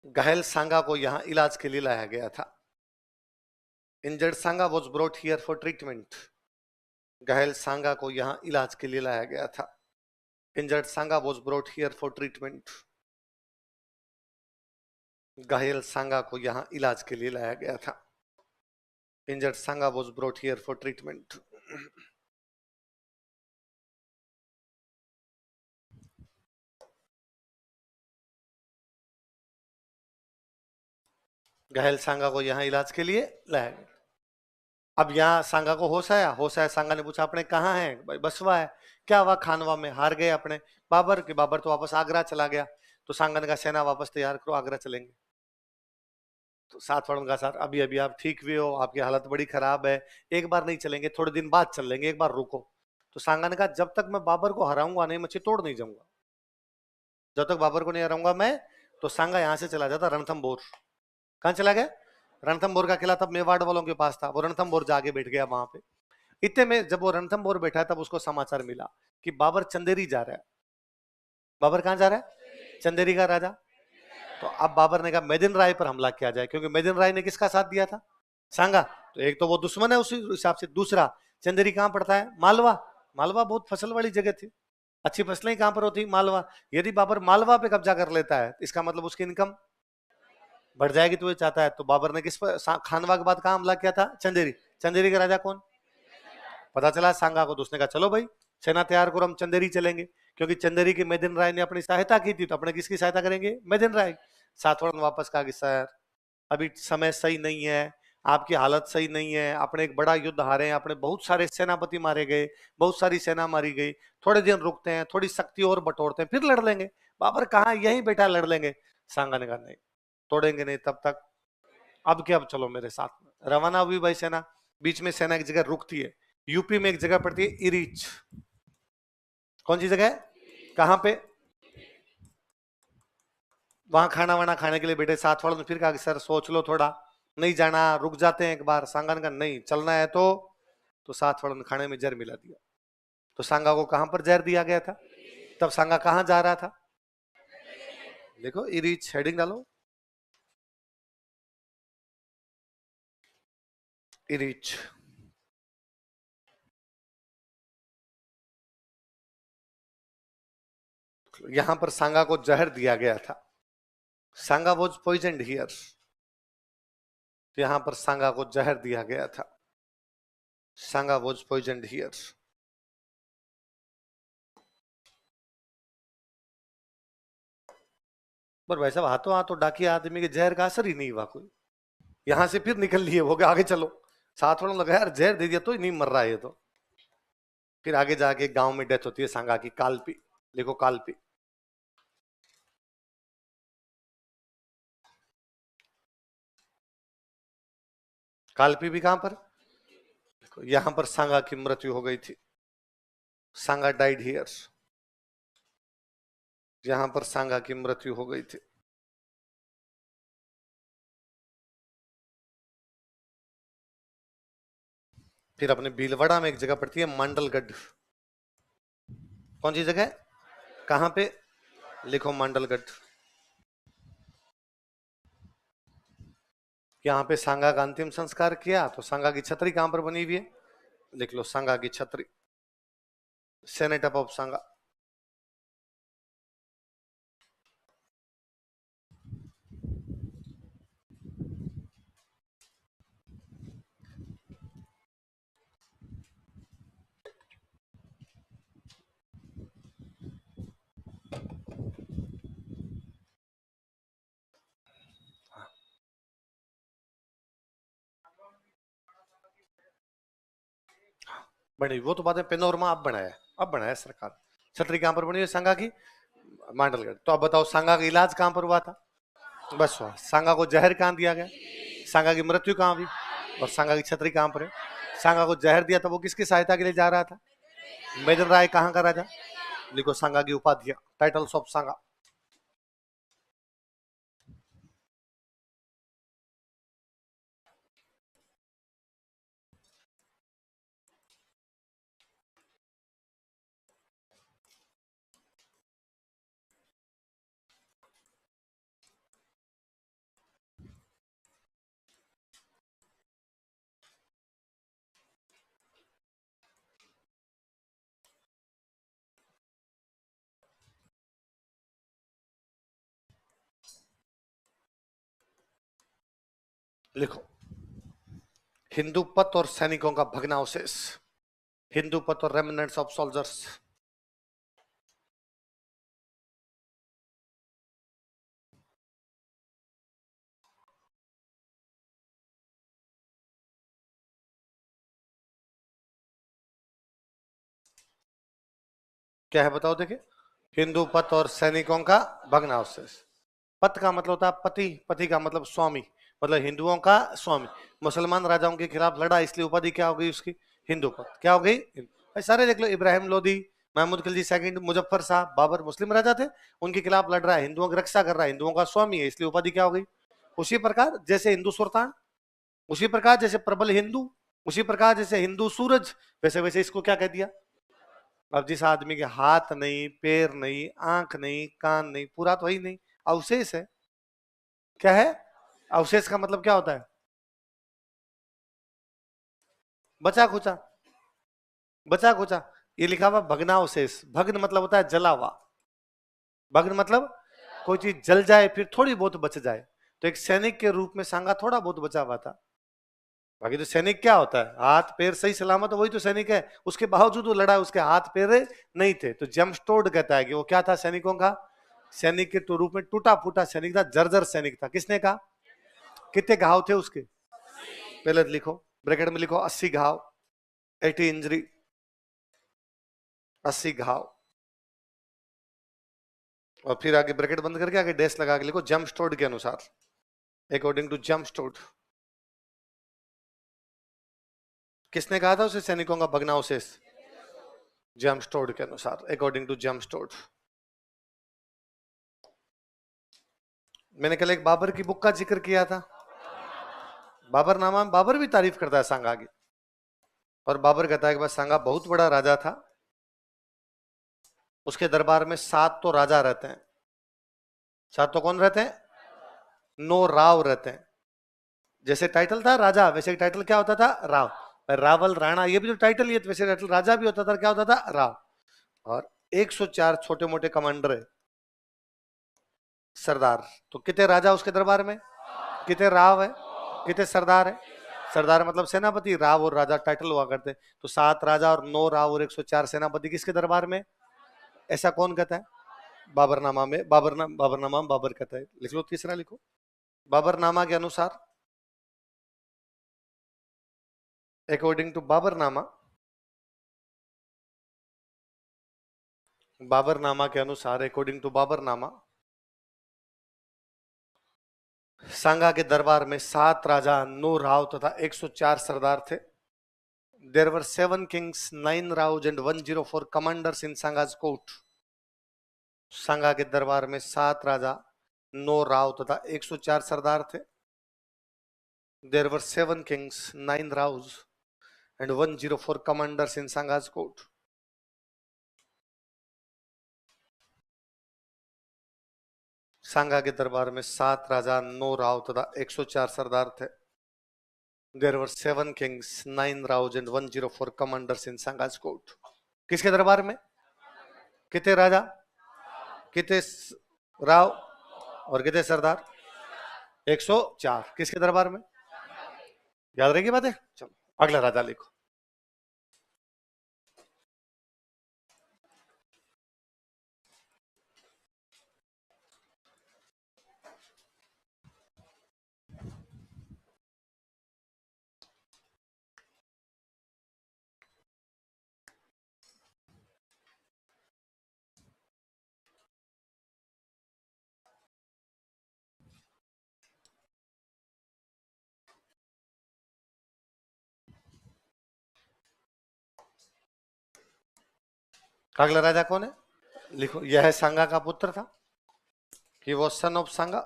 घायल सांगा को यहां इलाज के लिए लाया गया था। Injured Sanga was brought here for treatment. घायल सांगा को यहां इलाज के लिए लाया गया था। Injured Sanga was brought here for treatment. घायल सांगा को यहां इलाज के लिए लाया गया था। Injured Sanga was brought here for treatment. घायल सांगा को यहां इलाज के लिए लाया गया। अब यहाँ सांगा को होश आया। सांगा ने पूछा अपने कहाँ है? भाई बसवा है। क्या हुआ? खानवा में हार गए अपने बाबर के। बाबर तो वापस आगरा चला गया। तो सांगा ने कहा सेना वापस तैयार करो, आगरा चलेंगे। तो साथ वालों का साथ, अभी अभी आप ठीक भी हो, आपकी हालत बड़ी खराब है, एक बार नहीं चलेंगे, थोड़े दिन बाद चल लेंगे, एक बार रुको। तो सांगा ने कहा जब तक मैं बाबर को हराऊंगा नहीं, मैं चित्तौड़ नहीं जाऊंगा। जब तक बाबर को नहीं हराऊंगा मैं। तो सांगा यहां से चला जाता रणथंभौर। कहां चला गया? रणथंभौर का किला तब मेवाड़ वालों के पास था, वो रणथंभौर जाके बैठ गया वहां पे। इतने में जब वो रणथंभौर बैठा तब उसको समाचार मिला कि बाबर चंदेरी जा रहा है। बाबर कहां जा रहा है? चंदेरी का राजा। तो अब बाबर ने कहा मेदिन राय पर हमला किया जाए, क्योंकि मेदिन राय ने किसका साथ दिया था? सांगा। तो एक तो वो दुश्मन है उसी हिसाब से, दूसरा चंदेरी कहां पड़ता है? मालवा। मालवा बहुत फसल वाली जगह थी, अच्छी फसलें कहां पर होती? मालवा। यदि बाबर मालवा पे कब्जा कर लेता है, इसका मतलब उसकी इनकम बढ़ जाएगी, तो ये चाहता है। तो बाबर ने किस पर, खानवा के बाद कहां हमला किया था? चंदेरी। चंदेरी का राजा कौन? पता चला सांगा को। तो उसने कहा चलो भाई सेना तैयार करो, हम चंदेरी चलेंगे। क्योंकि चंदेरी की मेदिन राय ने अपनी सहायता की थी, तो अपने किसकी सहायता करेंगे? मेदिन राय। सातवाड़न वापस कहा कि सर अभी समय सही नहीं है, आपकी हालत सही नहीं है, आपने एक बड़ा युद्ध हारे हैं, आपने बहुत सारे सेनापति मारे गए, बहुत सारी सेना मारी गई, थोड़े दिन रुकते हैं, थोड़ी शक्ति और बटोरते हैं, फिर लड़ लेंगे। बाबर कहा यही बेटा लड़ लेंगे। सांगा ने कहा नहीं, तोड़ेंगे नहीं तब तक। अब क्या, अब चलो मेरे साथ में। रवाना हुई भाई सेना। बीच में सेना एक जगह रुकती है, यूपी में एक जगह पड़ती है इरीच। कौन सी जगह है, कहां पे? वहां खाना वाना खाने के लिए बैठे, साथ वालों ने फिर कहा कि सर सोच लो थोड़ा, नहीं जाना, रुक जाते हैं एक बार। सांगा ने कहा नहीं चलना है तो साथ वालों ने खाने में जहर मिला दिया। तो सांगा को कहां पर जहर दिया गया था? तब सांगा कहां जा रहा था? देखो इरीच, हेडिंग डालो, इरीच। यहां पर सांगा को जहर दिया गया था। सांगा वॉज पॉइजन्ड हियर। यहां पर सांगा को जहर दिया गया था। सांगा वॉज पॉइजन्ड हियर। पर भाई साहब हाथों हाथों डाकिया आदमी के जहर का असर ही नहीं हुआ कोई। यहां से फिर निकल लिए, हो गया आगे चलो। साथ वालों लगा यार जहर दे दिया तो ही नहीं मर रहा है ये तो। फिर आगे जाके गांव में डेथ होती है सांगा की, कालपी। लिखो कालपी। कालपी भी कहां पर? यहां पर सांगा की मृत्यु हो गई थी। सांगा डाइड हियर। यहां पर सांगा की मृत्यु हो गई थी। फिर अपने भीलवाड़ा में एक जगह पड़ती है मांडलगढ़। कौन सी जगह, कहां पे? लिखो मांडलगढ़। यहां पे सांगा का अंतिम संस्कार किया। तो सांगा की छतरी कहां पर बनी हुई है? लिख लो सांगा की छतरी, सेनेटअप ऑफ सांगा। बनी वो तो बाद में पेनोरमा अब बनाया, अब बनाया सरकार। छतरी कहां पर बनी है सांगा की? मांडलगढ़। तो अब बताओ सांगा का इलाज कहां पर हुआ था? बस हुआ। सांगा को जहर कहां दिया गया? सांगा की मृत्यु कहां हुई? और सांगा की छतरी कहां पर है? सांगा को जहर दिया था वो किसकी सहायता के लिए जा रहा था? मेदन राय कहां का राजा? लिखो सांगा की उपाधियां, टाइटल्स ऑफ सांगा। लिखो हिंदू पथ और सैनिकों का भग्नावशेष। हिंदू पथ और रेमिनेंट्स ऑफ सोल्जर्स। क्या है बताओ देखिए? हिंदू पथ और सैनिकों का भग्नावशेष। पथ का मतलब होता है पति, पति का मतलब स्वामी, मतलब हिंदुओं का स्वामी। मुसलमान राजाओं के खिलाफ लड़ा, इसलिए उपाधि क्या हो गई उसकी? हिंदू पथ। क्या हो गई? भाई सारे देख लो, इब्राहिम लोदी, महमूद खिलजी सेकंड, मुजफ्फर शाह, बाबर मुस्लिम राजा थे, उनके खिलाफ लड़ रहा है, हिंदुओं की रक्षा कर रहा है, हिंदुओं का स्वामी है, इसलिए उपाधि क्या हो गई? उसी प्रकार जैसे हिंदू सुल्तान, उसी प्रकार जैसे प्रबल हिंदू, उसी प्रकार जैसे हिंदू सूरज, वैसे वैसे इसको क्या कह दिया? अब जिस आदमी के हाथ नहीं, पैर नहीं, आंख नहीं, कान नहीं, पूरा तो ही नहीं, अवशेष है। क्या है? अवशेष का मतलब क्या होता है? बचा खुचा, बचा खुचा। ये लिखा हुआ भग्नावशेष। भग्न मतलब होता है जला हुआ। भग्न मतलब कोई चीज जल जाए फिर थोड़ी बहुत बच जाए। तो एक सैनिक के रूप में सांगा थोड़ा बहुत बचा हुआ था। बाकी तो सैनिक क्या होता है? हाथ पैर सही सलामत, वही तो सैनिक है। उसके बावजूद वो लड़ा, उसके हाथ पैर नहीं थे, तो जेम्स टोड कहता है कि वो क्या था सैनिकों का? सैनिक के तो रूप में टूटा फूटा सैनिक था, जर्जर सैनिक था। किसने कहा? कितने घाव थे उसके? पहले लिखो, ब्रैकेट में लिखो 80 घाव, 80 इंजरी, 80 घाव, और फिर आगे ब्रैकेट बंद करके आगे डैश लगा के लिखो जम्प स्टोर्ड के अनुसार, अकॉर्डिंग टू जम्प स्टोर्ड। किसने कहा था उसे सैनिकों का भग्नावशेष? जम्प स्टोर्ड के अनुसार, अकॉर्डिंग टू जम्प स्टोर्ड। मैंने कल एक बाबर की बुक का जिक्र किया था, बाबरनामा। बाबर भी तारीफ करता है सांगा की, और बाबर कहता है कि बस सांगा बहुत बड़ा राजा था, उसके दरबार में 7 तो राजा रहते हैं। 7 तो कौन रहते हैं? 9 राव रहते हैं। जैसे टाइटल था राजा, वैसे टाइटल क्या होता था? राव। रावल, राणा, ये भी जो टाइटल, ये वैसे टाइटल राजा भी होता था, क्या होता था? राव। और 104 छोटे मोटे कमांडर है, सरदार। तो कितने राजा उसके दरबार में? कितने राव है? कितने सरदार है? सरदार मतलब सेनापति, राव और राजा टाइटल हुआ करते। तो 7 राजा और 9 राव और 104 सेनापति किसके दरबार में? ऐसा कौन कहता है? बाबरनामा में। बाबरनामा में बाबर कहता है। लिख लो, तीसरा लिखो। बाबरनामा के अनुसार, अकॉर्डिंग टू बाबरनामा, बाबरनामा के अनुसार, अकॉर्डिंग टू बाबरनामा, सांगा के दरबार में 7 राजा, 9 राव तथा 104 सरदार थे। There were 7 kings, 9 Rao and 104 commanders in सांगा's court. सांगा के दरबार में 7 राजा, 9 राव तथा 104 सरदार थे। There were 7 kings, 9 राव्स and 104 commanders in सांगा's court. सांगा के दरबार में 7 राजा, 9 राव तथा 104 सरदार थे। There were 7 kings, 9 राव्स and 104 commanders in सांगा's court. किसके दरबार में? कितने राजा, कितने राव और कितने सरदार? 104। किसके दरबार में? याद रहेगी बातें? चलो अगला राजा लिखो। अगला राजा कौन है? लिखो। यह सांगा का पुत्र था, कि वो सन ऑफ सांगा।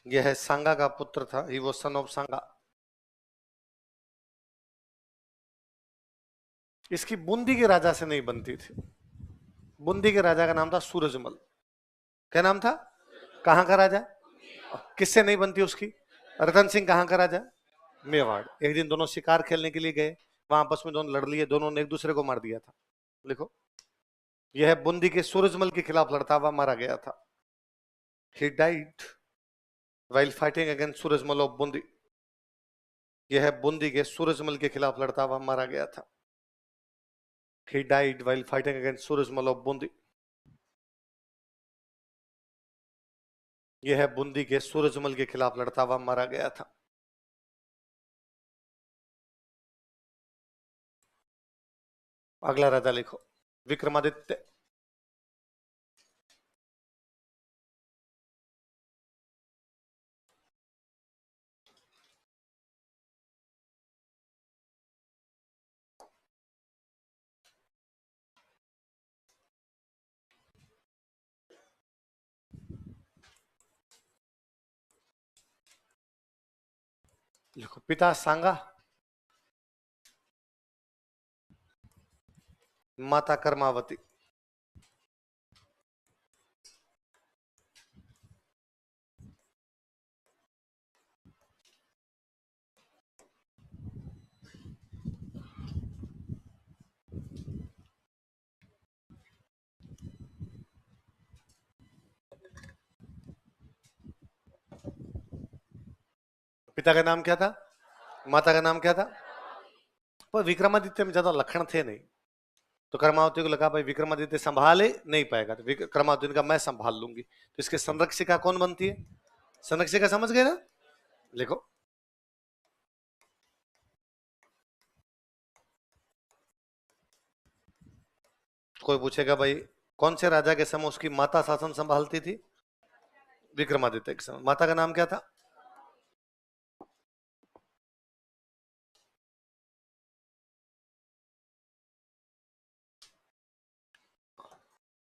यह सांगा का पुत्र था, ही वो सन ऑफ सांगा। इसकी बूंदी के राजा से नहीं बनती थी। बूंदी के राजा का नाम था सूरजमल। क्या नाम था? कहां का राजा? किससे नहीं बनती उसकी? रतन सिंह कहां का राजा? मेवाड़। एक दिन दोनों शिकार खेलने के लिए गए, वहां आपस में दोनों लड़ लिए, दोनों ने एक दूसरे को मार दिया था। लिखो। यह बूंदी के सूरजमल के खिलाफ लड़ता हुआ मारा गया था। He died while fighting against Surajmal of Bundi. यह बूंदी के सूरजमल के खिलाफ लड़ता हुआ मारा गया था। He died while fighting against Surajmal of Bundi. यह बूंदी के सूरजमल के खिलाफ लड़ता हुआ मारा गया था। अगला राजा लिखो। विक्रमादित्य। लिखो। पिता सांगा, माता कर्मावती। पिता का नाम क्या था? माता का नाम क्या था? पर विक्रमादित्य में ज्यादा लक्षण थे नहीं, तो कर्मावती को लगा भाई विक्रमादित्य संभाले नहीं पाएगा, तो कर्मावती ने कहा मैं संभाल लूंगी। तो इसके संरक्षिका कौन बनती है? सनक का समझ गए ना? लिखो। कोई पूछेगा भाई कौन से राजा के समय उसकी माता शासन संभालती थी? विक्रमादित्य के समय। माता का नाम क्या था?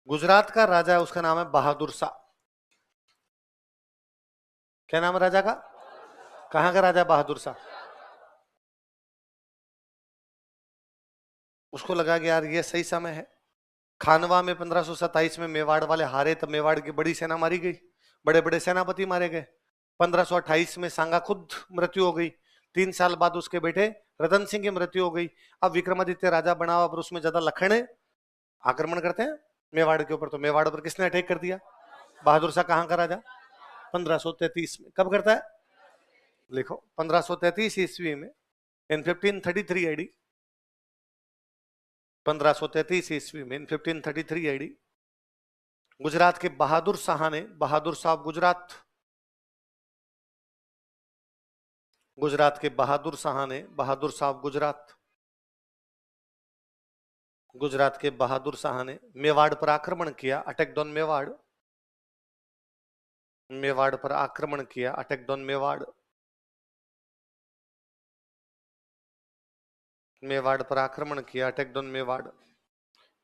गुजरात का राजा है, उसका नाम है बहादुर शाह। क्या नाम है राजा का? कहां का राजा बहादुर शाह? उसको लगा कि यार ये सही समय है। खानवा में 1527 में मेवाड़ वाले हारे, तब मेवाड़ की बड़ी सेना मारी गई, बड़े बड़े सेनापति मारे गए। 1528 में सांगा खुद मृत्यु हो गई। 3 साल बाद उसके बेटे रतन सिंह की मृत्यु हो गई। अब विक्रमादित्य राजा बना हुआ, पर उसमें ज्यादा लखन है, आक्रमण करते हैं मेवाड़ के ऊपर। तो मेवाड़ पर किसने अटैक कर दिया? बहादुर शाह कहां का राजा? 1533 में। कब करता है? लिखो 1533 ईस्वी में, इन 1533 एडी। 1533 ईस्वी में, इन 1533 एडी, गुजरात के बहादुर शाह ने, बहादुर साहब गुजरात, गुजरात के बहादुर शाह ने, बहादुर साहब गुजरात, गुजरात के बहादुर शाह ने मेवाड़ पर आक्रमण किया, अटैक ऑन मेवाड़। मेवाड़ पर आक्रमण किया, अटैक ऑन मेवाड़। मेवाड़ पर आक्रमण किया, अटैक ऑन मेवाड़।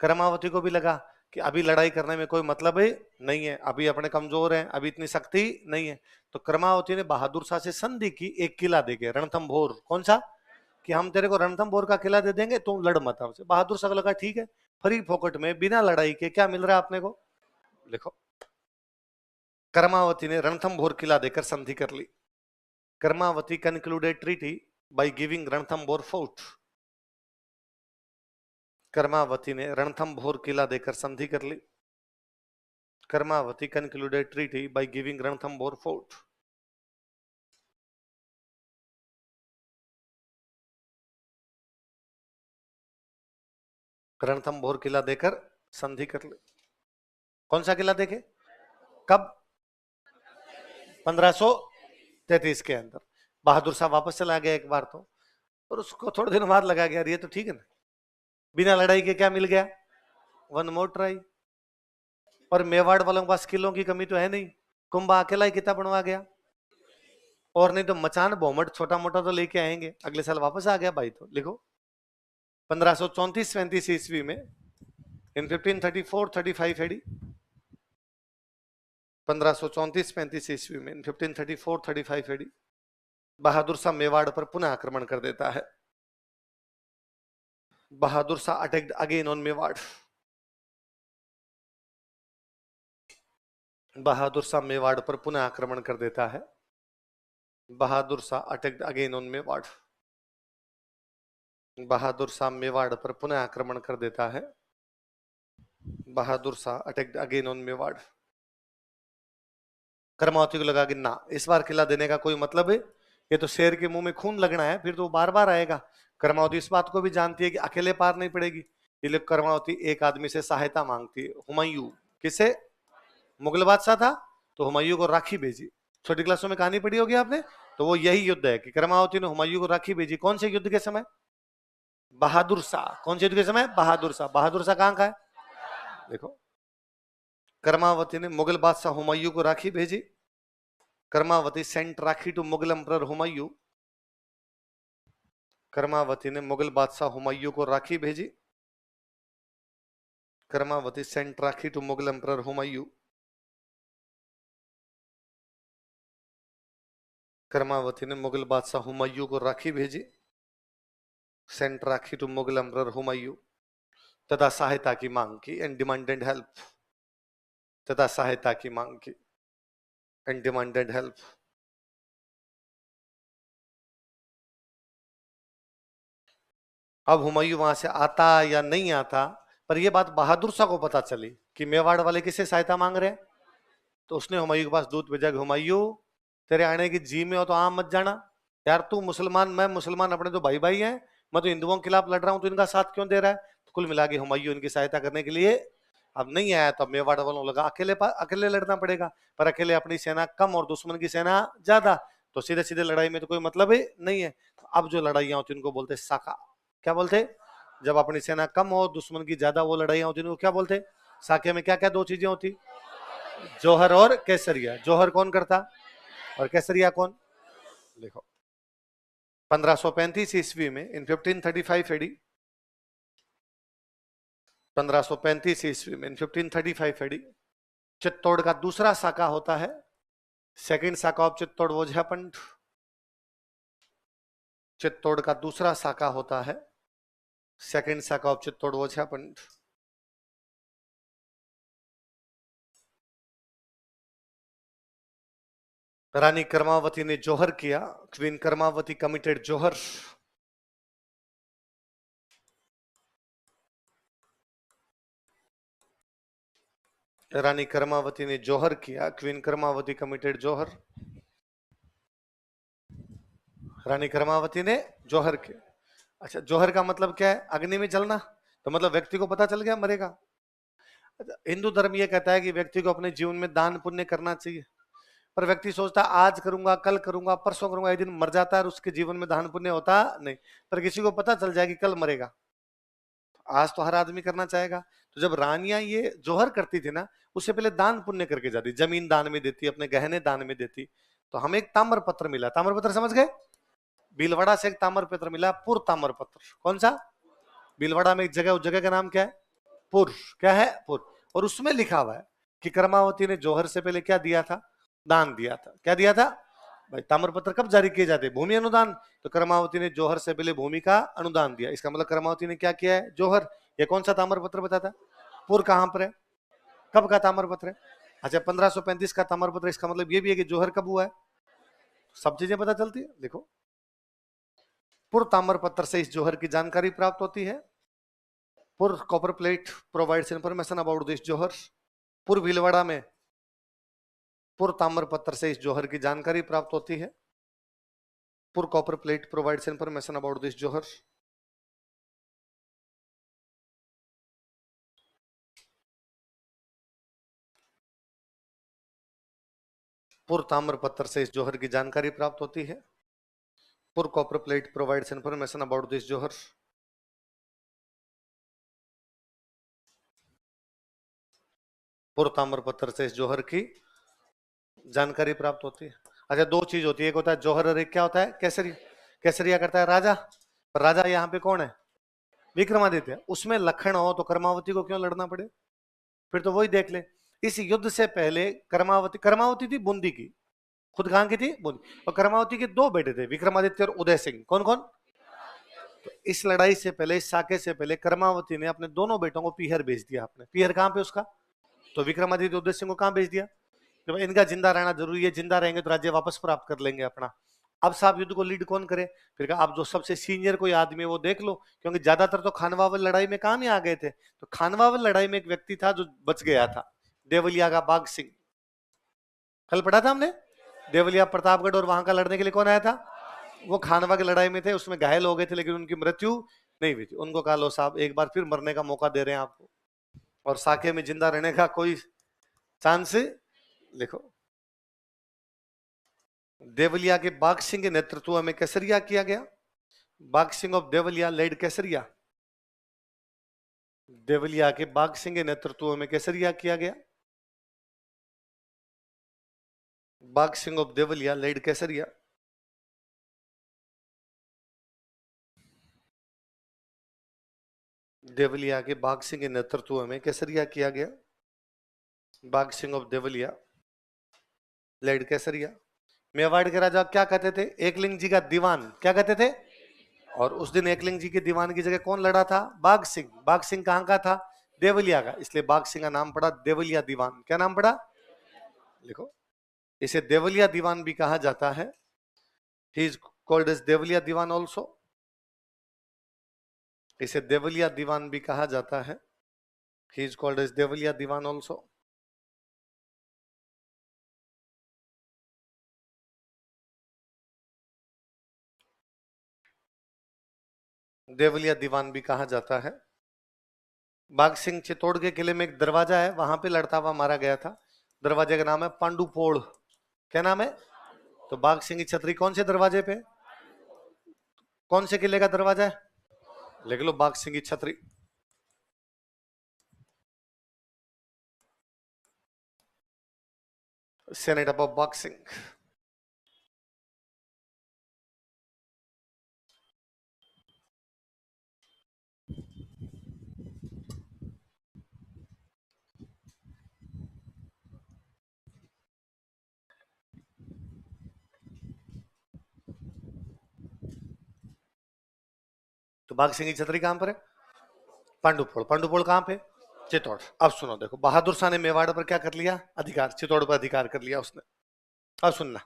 कर्मावती को भी लगा कि अभी लड़ाई करने में कोई मतलब है नहीं है, अभी अपने कमजोर हैं, अभी इतनी शक्ति नहीं है। तो कर्मावती ने बहादुर शाह से संधि की, एक किला देके, रणथंभोर। कौन सा? कि हम तेरे को रणथंभोर का किला दे देंगे, तुम लड़ मत हमसे। बहादुर शाह को लगा ठीक है, फ्री फोकट में बिना लड़ाई के क्या मिल रहा है अपने को? लिखो। कर्मावती ने रणथंभोर किला देकर संधि कर ली। Karmavati concluded treaty by giving Ranthambore fort. Karmavati ने रणथंभोर किला देकर संधि कर ली। Karmavati concluded treaty by giving Ranthambore fort. Ranthambore किला देकर संधि कर ली। कौन सा किला देके? कब? 1533 के अंदर। बहादुर शाह वापस चला गया एक बार तो, और उसको थोड़े दिन बाद लगा गया ये तो ठीक है ना, बिना लड़ाई के क्या मिल गया? One more try. और मेवाड़ वालों के पास किलों की कमी तो है नहीं, कुंभा अकेला ही कितना बनवा गया। और नहीं तो मचान बोमट छोटा मोटा तो लेके आएंगे, अगले साल वापस आ गया भाई। तो लिखो 1534-35 ईस्वी में, इन 1534-35 एडी, 1534-35 ईस्वी में, इन 1534-35 एडी, बहादुर शाह मेवाड़ पर पुनः आक्रमण कर देता है। Bahadur Shah attacked again on Mewar. Bahadur Shah Mewar पर पुनः आक्रमण कर देता है। Bahadur Shah attacked again on Mewar. Bahadur Shah Mewar पर पुनः आक्रमण कर देता है। Bahadur Shah attacked again on Mewar. Karmavati को लगा कि ना, इस बार किला देने का कोई मतलब है, ये तो शेर के मुंह में खून लगना है, फिर तो बार बार आएगा। कर्मावती इस बात को भी जानती है कि अकेले पार नहीं पड़ेगी, इसलिए कर्मावती एक आदमी से सहायता मांगती है, हुमायूं। किसे? मुगल बादशाह था, तो हुमायूं को राखी भेजी। छोटी क्लासों में कहानी पढ़ी होगी आपने, तो वो यही युद्ध है कि कर्मावती ने हुमायूं को राखी भेजी। कौन से युद्ध के समय? बहादुर शाह। कौन से युद्ध के समय? बहादुर शाह। बहादुर शाह कहां का है? देखो, कर्मावती ने मुगल बादशाह हुमायूं को राखी भेजी। Karmavati sent rakhi to Mughal emperor Humayun. Karmavati ने मुगल बादशाह हुमायूं को राखी भेजी। Karmavati sent rakhi to Mughal emperor Humayun. Karmavati ने मुगल बादशाह हुमायूं को राखी भेजी, sent rakhi to Mughal emperor Humayun, तथा सहायता की मांग की, एंड डिमांडेड हेल्प। तथा सहायता की मांग की, एंड डिमांडेड हेल्प। अब हुमायूं वहां से आता या नहीं आता, पर यह बात बहादुर शाह को पता चली कि मेवाड़ वाले किससे सहायता मांग रहे हैं। तो उसने हुमायूं के पास दूत भेजा कि हुमायूं, तेरे आने की जी में हो तो आम मत जाना यार, तू मुसलमान मैं मुसलमान, अपने तो भाई भाई हैं, मैं तो हिंदुओं के खिलाफ लड़ रहा हूं, तो इनका साथ क्यों दे रहा है? तो कुल मिला के हुमायूं इनकी सहायता करने के लिए अब नहीं आया तो अब मेवाड़ वालों लगा अकेले लड़ना पड़ेगा, पर अकेले अपनी सेना कम और दुश्मन की सेना ज्यादा, तो सीधे सीधे लड़ाई में तो कोई मतलब ही नहीं है। अब जो लड़ाइयां होती उनको बोलते साका। क्या बोलते? जब अपनी सेना कम हो दुश्मन की ज्यादा वो लड़ाइयां होती उनको क्या बोलते? साके में क्या क्या दो चीजें होती? जौहर और केसरिया। जौहर कौन करता और केसरिया कौन? देखो 1535 ईस्वी में, इन 1535 एडी, 1535 ईस्वी में, इन 1535 एडी, चित्तौड़ का दूसरा साका होता है। सेकंड साका ऑफ चित्तौड़ वो हैपेंड, चित्तौड़ का दूसरा साका होता है, सेकंड साका ऑफ चित्तौड़ वो हैपेंड। रानी कर्मावती ने जौहर किया, क्वीन कर्मावती कमिटेड जौहर। रानी कर्मावती ने जौहर किया, क्वीन कर्मावती कमिटेड जौहर। रानी कर्मावती ने जौहर किया। अच्छा, जौहर का मतलब क्या है? अग्नि में जलना। तो मतलब व्यक्ति को पता चल गया मरेगा। अच्छा, हिंदू धर्म यह कहता है कि व्यक्ति को अपने जीवन में दान पुण्य करना चाहिए, पर व्यक्ति सोचता आज करूंगा, कल करूंगा, परसों करूंगा, एक दिन मर जाता है और उसके जीवन में दान पुण्य होता नहीं। पर किसी को पता चल जाए कि कल मरेगा, आज तो हर आदमी करना चाहेगा। तो जब रानियां ये जौहर करती थी ना, उससे पहले दान पुण्य करके जाती, जमीन दान में देती, अपने गहने दान में देती। तो हमें एक ताम्र पत्र मिला, ताम्र पत्र समझ गए? भीलवाड़ा से एक ताम्र पत्र मिला, पुर ताम्र पत्र। कौन सा? भीलवाड़ा में एक जगह, उस जगह का नाम क्या है? पुर। क्या है? पुर। और उसमें लिखा हुआ है कि कर्मावती ने जौहर से पहले क्या दिया था? दान दिया था। क्या दिया था भाई? ताम्रपत्र कब जारी किए जाते? भूमि अनुदान। तो कर्मावती ने जौहर से पहले भूमि का अनुदान दिया, इसका मतलब कर्मावती ने क्या किया है? जौहर। ये कौन सा ताम्रपत्र बताता? पुर कहां पर है? कब का ताम्रपत्र है? अच्छा, 1535 का ताम्रपत्र। इसका मतलब ये भी है कि जौहर कब हुआ है? सब चीजें पता चलती है। देखो, पुर ताम्रपत्र से इस जौहर की जानकारी प्राप्त होती है। Pur copper plate provides information about this jauhar. Pur Bhilwara में पुर ताम्रपत्र से इस जौहर की जानकारी प्राप्त होती है। Pur copper plate provides information about this jauhar. Pur ताम्रपत्र से इस जौहर की जानकारी प्राप्त होती है। Pur copper plate provides information about this jauhar. Pur ताम्रपत्र से इस जौहर की जानकारी प्राप्त होती है। अच्छा, दो चीज होती है, एक होता है जौहर और एक क्या होता है? केसरिया। केसरिया करता है राजा, पर राजा यहाँ पे कौन है? विक्रमादित्य। उसमें लखन हो तो कर्मावती को क्यों लड़ना पड़े? फिर तो वही देख ले। इस युद्ध से पहले कर्मावती, कर्मावती थी बूंदी की, खुद कहां की थी? बूंदी। और कर्मावती के दो बेटे थे, विक्रमादित्य और उदय सिंह। कौन कौन? तो इस लड़ाई से पहले, इस साके से पहले, कर्मावती ने अपने दोनों बेटों को पीहर भेज दिया। आपने पीहर कहां पे उसका? तो विक्रमादित्य उदय सिंह को कहां भेज दिया? तो इनका जिंदा रहना जरूरी है, जिंदा रहेंगे तो राज्य वापस प्राप्त कर लेंगे अपना। अब साहब युद्ध को लीड कौन करे? फिर कहा आप जो सबसे सीनियर कोई आदमी है वो देख लो, क्योंकि ज्यादातर तो खानवावल लड़ाई में काम ही आ गए थे। तो खानवावल लड़ाई में एक व्यक्ति था जो बच गया था, देवलिया का बाघ सिंह। कल पढ़ा था हमने, देवलिया प्रतापगढ़, और वहां का लड़ने के लिए कौन आया था? वो खानवा की लड़ाई में थे, उसमें घायल हो गए थे, लेकिन उनकी मृत्यु नहीं हुई थी। उनको कहा लो साहब एक बार फिर मरने का मौका दे रहे हैं आपको, और साके में जिंदा रहने का कोई चांस। लिखो, देवलिया के बाघ सिंह के नेतृत्व में केसरिया किया गया। बाघ सिंह ऑफ देवलिया लेड केसरिया। देवलिया के बाघ सिंह के नेतृत्व में केसरिया किया गया। बाघ सिंह ऑफ देवलिया लेड केसरिया। देवलिया के बाघ सिंह के नेतृत्व में केसरिया किया गया। बाघ सिंह ऑफ देवलिया लेड केसरिया। मेवाड़ के राजा क्या कहते थे? एकलिंग जी का दीवान। क्या कहते थे? और उस दिन एकलिंग जी के दीवान की जगह कौन लड़ा था? बाघ सिंह। बाघ सिंह कहां का था? देवलिया का, इसलिए बाघ सिंह का नाम पड़ा देवलिया दीवान। क्या नाम पड़ा? लिखो, इसे देवलिया दीवान भी कहा जाता है। He is called as Deolia Diwan also. इसे देवलिया दीवान भी कहा जाता है। He is called as Deolia Diwan also. Deolia Diwan भी कहा जाता है। बाघ सिंह चित्तौड़ के किले में एक दरवाजा है, वहां पे लड़ता हुआ मारा गया था। दरवाजे का नाम है पांडुपोड़। क्या नाम है? तो बाघ सिंह की छतरी कौन से दरवाजे पे? कौन से किले का दरवाजा है? लिख लो, बाघ सिंह की छतरी। सेनेट ऑफ बाघ सिंह। तो बाघ सिंह की छतरी कहां पर है? पांडुपोड़। पांडुपोड़ कहां पे? चित्तौड़। अब सुनो, देखो बहादुर शाह ने मेवाड़ पर क्या कर लिया? अधिकार। चित्तौड़ पर अधिकार कर लिया उसने। अब सुनना,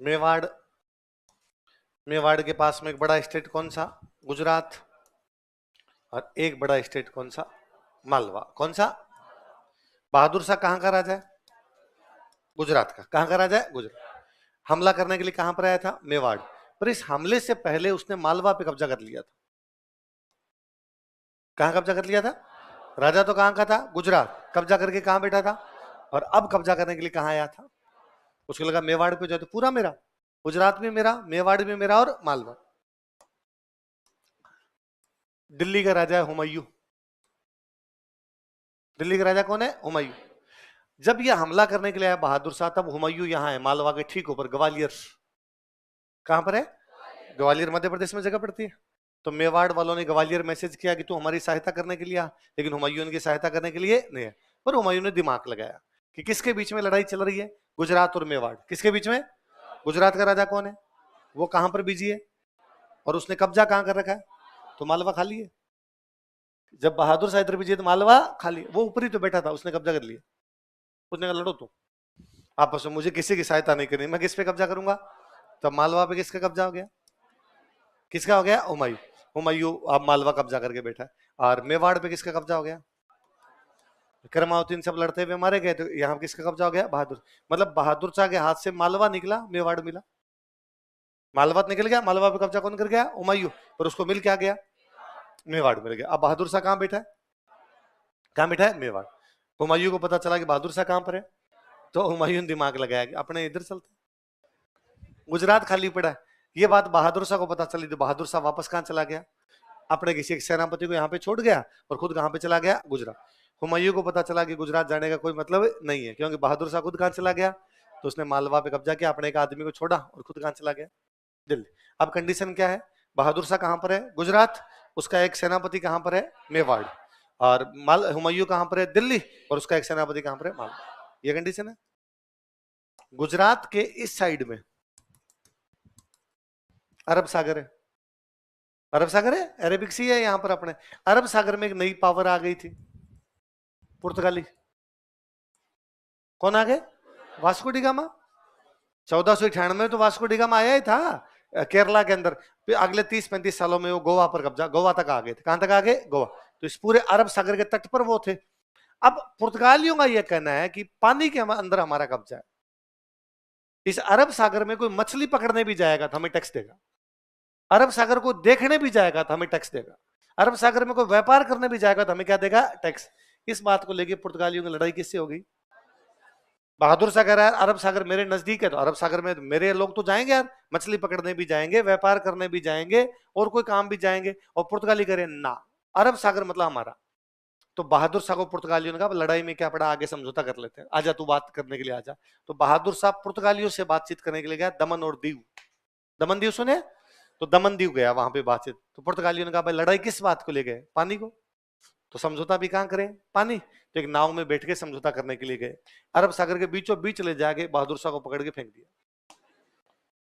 मेवाड़, मेवाड़ के पास में एक बड़ा स्टेट कौन सा? गुजरात। और एक बड़ा स्टेट कौन सा? मालवा। कौन सा? बहादुर शाह कहां का राजा है? गुजरात का। कहां का राजा है? गुजरात। हमला करने के लिए कहां पर आया था? मेवाड़। पर इस हमले से पहले उसने मालवा पे कब्जा कर लिया था। कहां कब्जा कर लिया था? राजा तो कहां का था? गुजरात। कब्जा करके कहां बैठा था? और अब कब्जा करने के लिए कहां आया था? उसको लगा मेवाड़ पे जाए तो पूरा मेरा, गुजरात भी मेरा, मेवाड़ भी मेरा और मालवा। दिल्ली का राजा है हुमायूं। दिल्ली का राजा कौन है? हुमायूं। जब यह हमला करने के लिए आया बहादुर शाह, तब हुमायूं यहां है मालवा के ठीक ऊपर, ग्वालियर। कहां पर है? ग्वालियर मध्य प्रदेश में जगह पड़ती है। तो मेवाड़ वालों ने ग्वालियर मैसेज किया कि तू हमारी सहायता करने के लिए आ, लेकिन हुमायूं की सहायता करने के लिए नहीं है। पर हुमायूं ने दिमाग लगाया कि किसके बीच में लड़ाई चल रही है? गुजरात और मेवाड़। किसके बीच में? गुजरात का राजा कौन है? वो कहां पर बिजी है? और उसने कब्जा कहां कर रखा है? तो मालवा खाली है। जब बहादुर शाह इधर बिजी है तो मालवा खाली। वो ऊपर ही तो बैठा था, उसने कब्जा कर लिया। उसने कहा लड़ो तो आपस में, मुझे किसी की सहायता नहीं करनी, मैं किस पे कब्जा करूंगा? तब मालवा पे किसका कब्जा हो गया? किसका हो गया? हुमायूं। हुमायूं अब मालवा कब्जा करके बैठा है। और मेवाड़ पे किसका कब्जा हो गया? करमाउद्दीन सब लड़ते हुए मारे गए, तो यहाँ किसका कब्जा हो गया? बहादुर। मतलब बहादुर शाह के हाथ से मालवा निकला, मेवाड़ मिला। मालवा निकल गया, मालवा पे कब्जा कौन कर गया? हुमायूं। पर उसको मिल क्या गया? मेवाड़ मिल गया। अब बहादुर शाह कहां बैठा है? कहां बैठा है? मेवाड़। हुमायूं को पता चला कि बहादुर शाह कहां पर है, तो हुमायूं दिमाग लगाया कि अपने इधर चलते, गुजरात खाली पड़ा है। ये बात बहादुर शाह को पता चली, तो बहादुर शाह वापस कहां चला गया? अपने किसी एक सेनापति को यहाँ पे छोड़ गया और खुद कहां पे चला गया? गुजरात। हुमायूं को पता चला कि गुजरात जाने का कोई मतलब नहीं है, क्योंकि बहादुर शाह खुद कहां चला गया? तो उसने मालवा पे कब्जा किया, अपने एक आदमी को छोड़ा और खुद कहां चला गया? दिल्ली। अब कंडीशन क्या है? बहादुर शाह कहां पर है? गुजरात। उसका एक सेनापति कहां पर है? मेवाड़। और हुमायूं कहां पर है? दिल्ली। और उसका एक सेनापति कहां पर है? मालवा। ये कंडीशन है। गुजरात के इस साइड में अरब सागर है। अरब सागर है, अरेबिक सी है यहां पर अपने। अरब सागर में एक नई पावर आ गई थी, पुर्तगाली। कौन आ गए? Vasco da Gama. 1498 में तो वास्को डिगामा आया ही था केरला के अंदर। फिर अगले 30-35 सालों में वो गोवा पर कब्जा, गोवा तक आ गए थे। कहां तक आ गए? गोवा। तो इस पूरे अरब सागर के तट पर वो थे। अब पुर्तगालियों का यह कहना है कि पानी के अंदर हमारा कब्जा है, इस अरब सागर में कोई मछली पकड़ने भी जाएगा तो हमें टैक्स देगा, अरब सागर को देखने भी जाएगा तो हमें टैक्स देगा, अरब सागर में कोई व्यापार करने भी जाएगा तो हमें क्या देगा? टैक्स। इस बात को लेकर पुर्तगालियों की लड़ाई किससे हो गई? बहादुर शाह कह रहा है अरब सागर मेरे नजदीक है, तो अरब सागर में मेरे लोग तो जाएंगे यार, मछली पकड़ने भी जाएंगे, व्यापार करने भी जाएंगे, और कोई काम भी जाएंगे। और पुर्तगाली कह रहे ना, अरब सागर मतलब हमारा। तो बहादुर शाह को पुर्तगालियों ने कहा लड़ाई में क्या पड़ा, आगे समझौता कर लेते हैं, आजा तू बात करने के लिए आजा। तो बहादुर शाह पुर्तगालियों से बातचीत करने के लिए गया दमन और दीव। दमन दीव सुने? तो दमन दीव गया, वहां पे बातचीत। तो पुर्तगालियों ने कहा भाई लड़ाई किस बात को ले गए? पानी को। तो समझौता भी कहां करें? पानी। तो एक नाव में बैठ के समझौता करने के लिए गए, अरब सागर के बीचों बीच ले जाके बहादुर शाह को पकड़ के फेंक दिया।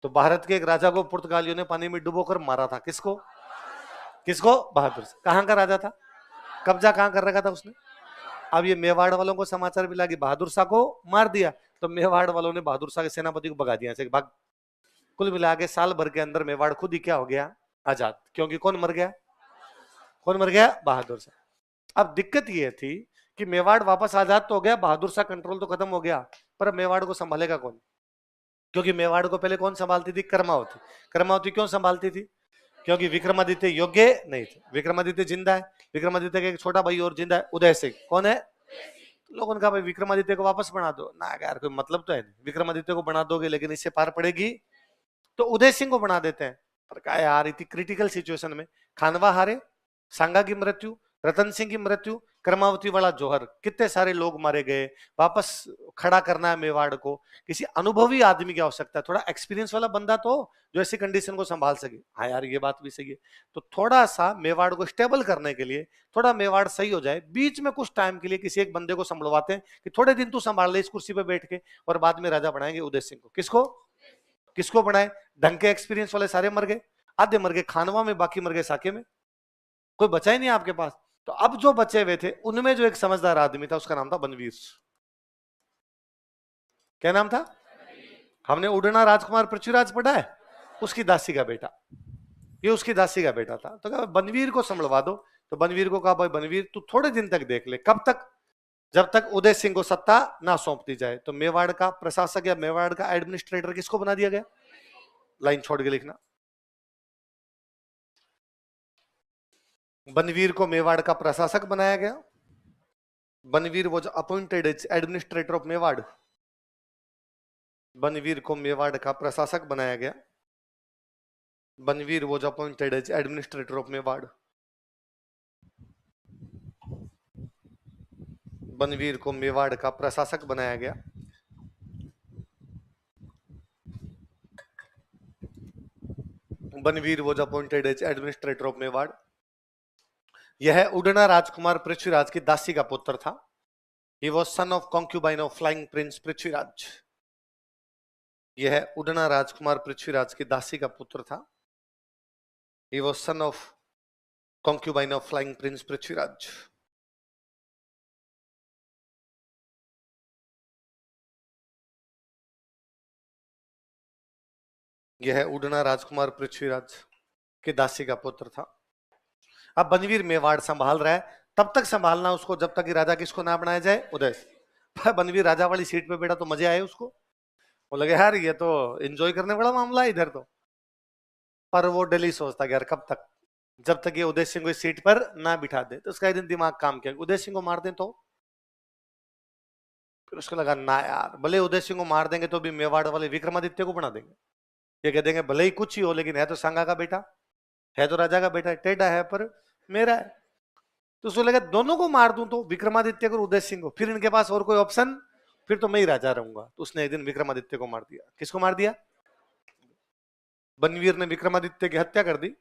तो भारत के एक राजा को पुर्तगालियों ने पानी में डुबोकर मारा था। किसको? किसको? बहादुर शाह। कहां का राजा था? कब्जा कहां कर रखा था उसने? अब ये मेवाड़ वालों को समाचार मिला कि बहादुर शाह को मार दिया, तो मेवाड़ वालों ने बहादुर शाह के सेनापति को भगा दिया से भाग। कुल मिला के साल भर के अंदर मेवाड़ खुद ही क्या हो गया? आजाद। क्योंकि कौन मर गया? कौन मर गया? बहादुर शाह। अब दिक्कत ये थी कि मेवाड़ वापस आजाद तो हो गया, बहादुर शाह कंट्रोल तो खत्म हो गया, पर मेवाड़ को संभालेगा कौन? क्योंकि मेवाड़ को पहले कौन संभालती थी? करमावती। करमावती क्यों संभालती थी? क्योंकि विक्रमादित्य योग्य नहीं थे। विक्रमादित्य जिंदा है, विक्रमादित्य का एक छोटा भाई और जिंदा है, उदय सिंह। कौन है? लोगों ने कहा भाई विक्रमादित्य को वापस बना दो ना यार, कोई मतलब तो है नहीं, विक्रमादित्य को बना दोगे लेकिन इससे पार पड़ेगी, तो उदय सिंह को बना देते हैं। पर कहा यार इतनी क्रिटिकल सिचुएशन में खानवा हारे, सांगा की मृत्यु, रतन सिंह की मृत्यु, कर्मावती वाला जौहर, कितने सारे लोग मारे गए, वापस खड़ा करना है मेवाड़ को, किसी अनुभवी आदमी की आवश्यकता है, थोड़ा एक्सपीरियंस वाला बंदा तो जो ऐसी कंडीशन को संभाल सके। हाँ यार ये बात भी सही है। तो थोड़ा सा मेवाड़ को स्टेबल करने के लिए, थोड़ा मेवाड़ सही हो जाए, बीच में कुछ टाइम के लिए किसी एक बंदे को संभलवाते हैं कि थोड़े दिन तू संभाल ले इस कुर्सी पे बैठ के, और बाद में राजा बनाएंगे उदय सिंह को। किसको किसको बनाए? ढंग के एक्सपीरियंस वाले सारे मर गए, आधे मर गए खानवा में, बाकी मर गए साके में, कोई बचा ही नहीं आपके पास। तो अब जो बचे हुए थे उनमें जो एक समझदार आदमी था उसका नाम था बनवीर। क्या नाम था? हमने उड़ना राजकुमार पृथ्वीराज पढ़ा है, उसकी दासी का बेटा, ये उसकी दासी का बेटा था। तो कहा बनवीर को संभलवा दो। तो बनवीर को कहा भाई बनवीर तू थोड़े दिन तक देख ले। कब तक? जब तक उदय सिंह को सत्ता ना सौंप दी जाए। तो मेवाड़ का प्रशासक या मेवाड़ का एडमिनिस्ट्रेटर किसको बना दिया गया? लाइन छोड़ के लिखना। बनवीर को मेवाड़ का प्रशासक बनाया गया। Banvir was appointed as administrator of Mewar. Banvir को मेवाड़ का प्रशासक बनाया गया। Banvir was appointed as administrator of Mewar. Banvir को मेवाड़ का प्रशासक बनाया गया। Banvir was appointed as administrator of Mewar. यह उड़ना राजकुमार पृथ्वीराज की दासी का पुत्र था। He was son of concubine of flying prince Prithviraj. यह उड़ना राजकुमार पृथ्वीराज की दासी का पुत्र था। He was son of concubine of flying prince Prithviraj. यह उड़ना राजकुमार पृथ्वीराज की दासी का पुत्र था। अब बनवीर मेवाड़ संभाल रहा है, तब तक संभालना उसको जब तक कि राजा किसको ना बनाया जाए? उदय। बनवीर राजा वाली सीट पे बैठा तो मजे आए उसको, वो लगे यार ये तो एंजॉय करने वाला मामला है इधर तो। पर वो डेली सोचता कि यार कब तक, जब तक ये उदय सिंह को इस सीट पर ना बिठा दे। तो उसका एक दिन दिमाग काम किया, उदय सिंह को मार दें तो? फिर उसको लगा ना यार, भले उदय सिंह को मार देंगे तो भी मेवाड़ वाले विक्रमादित्य को बना देंगे। ये कह देंगे भले ही कुछ ही हो लेकिन है तो सांगा का बेटा, है तो राजा का बेटा, टेढ़ा है पर मेरा है। तो उसको लगा दोनों को मार दूं तो विक्रमादित्य को और उदय सिंह को, फिर इनके पास और कोई ऑप्शन, फिर तो मैं ही राजा रहूंगा। तो उसने एक दिन विक्रमादित्य को मार दिया। किसको मार दिया? बनवीर ने विक्रमादित्य की हत्या कर दी।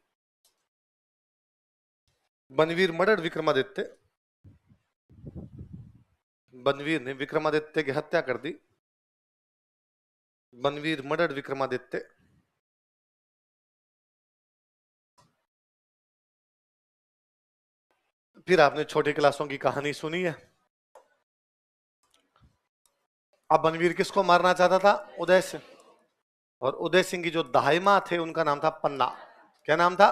बनवीर मर्डर विक्रमादित्य। बनवीर ने विक्रमादित्य की हत्या कर दी। बनवीर मर्डर विक्रमादित्य। फिर आपने छोटी क्लासों की कहानी सुनी है। अब बनवीर किसको मारना चाहता था? उदय सिंह। और उदय सिंह की जो दाहिमा थे उनका नाम था पन्ना। क्या नाम था?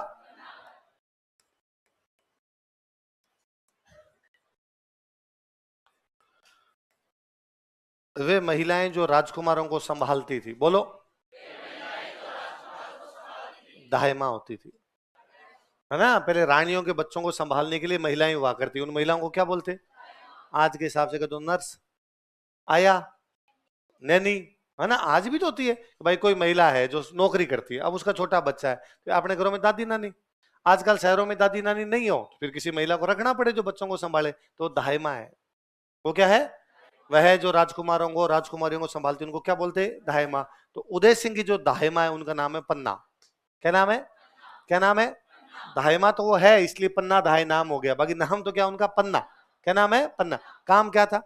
वे महिलाएं जो राजकुमारों को संभालती थी, बोलो, दाहिमा होती थी, है ना। पहले रानियों के बच्चों को संभालने के लिए महिलाएं हुआ करती, उन महिलाओं को क्या बोलते? आज के हिसाब से कहते नर्स, आया, नैनी, है ना। आज भी तो होती है भाई, कोई महिला है जो नौकरी करती है, अब उसका छोटा बच्चा है तो अपने घरों में दादी नानी। आजकल शहरों में दादी नानी नहीं हो तो फिर किसी महिला को रखना पड़े जो बच्चों को संभाले, तो दाहिमा है। वो क्या है? वह जो राजकुमारों को राजकुमारियों को संभालती उनको क्या बोलते? दाहिमा। तो उदय सिंह की जो दाहिमा है उनका नाम है पन्ना। क्या नाम है? क्या नाम है? दाहिमा तो वो है इसलिए पन्ना दाही नाम हो गया, बाकी नाम तो क्या उनका? पन्ना। क्या नाम है? पन्ना। काम क्या था?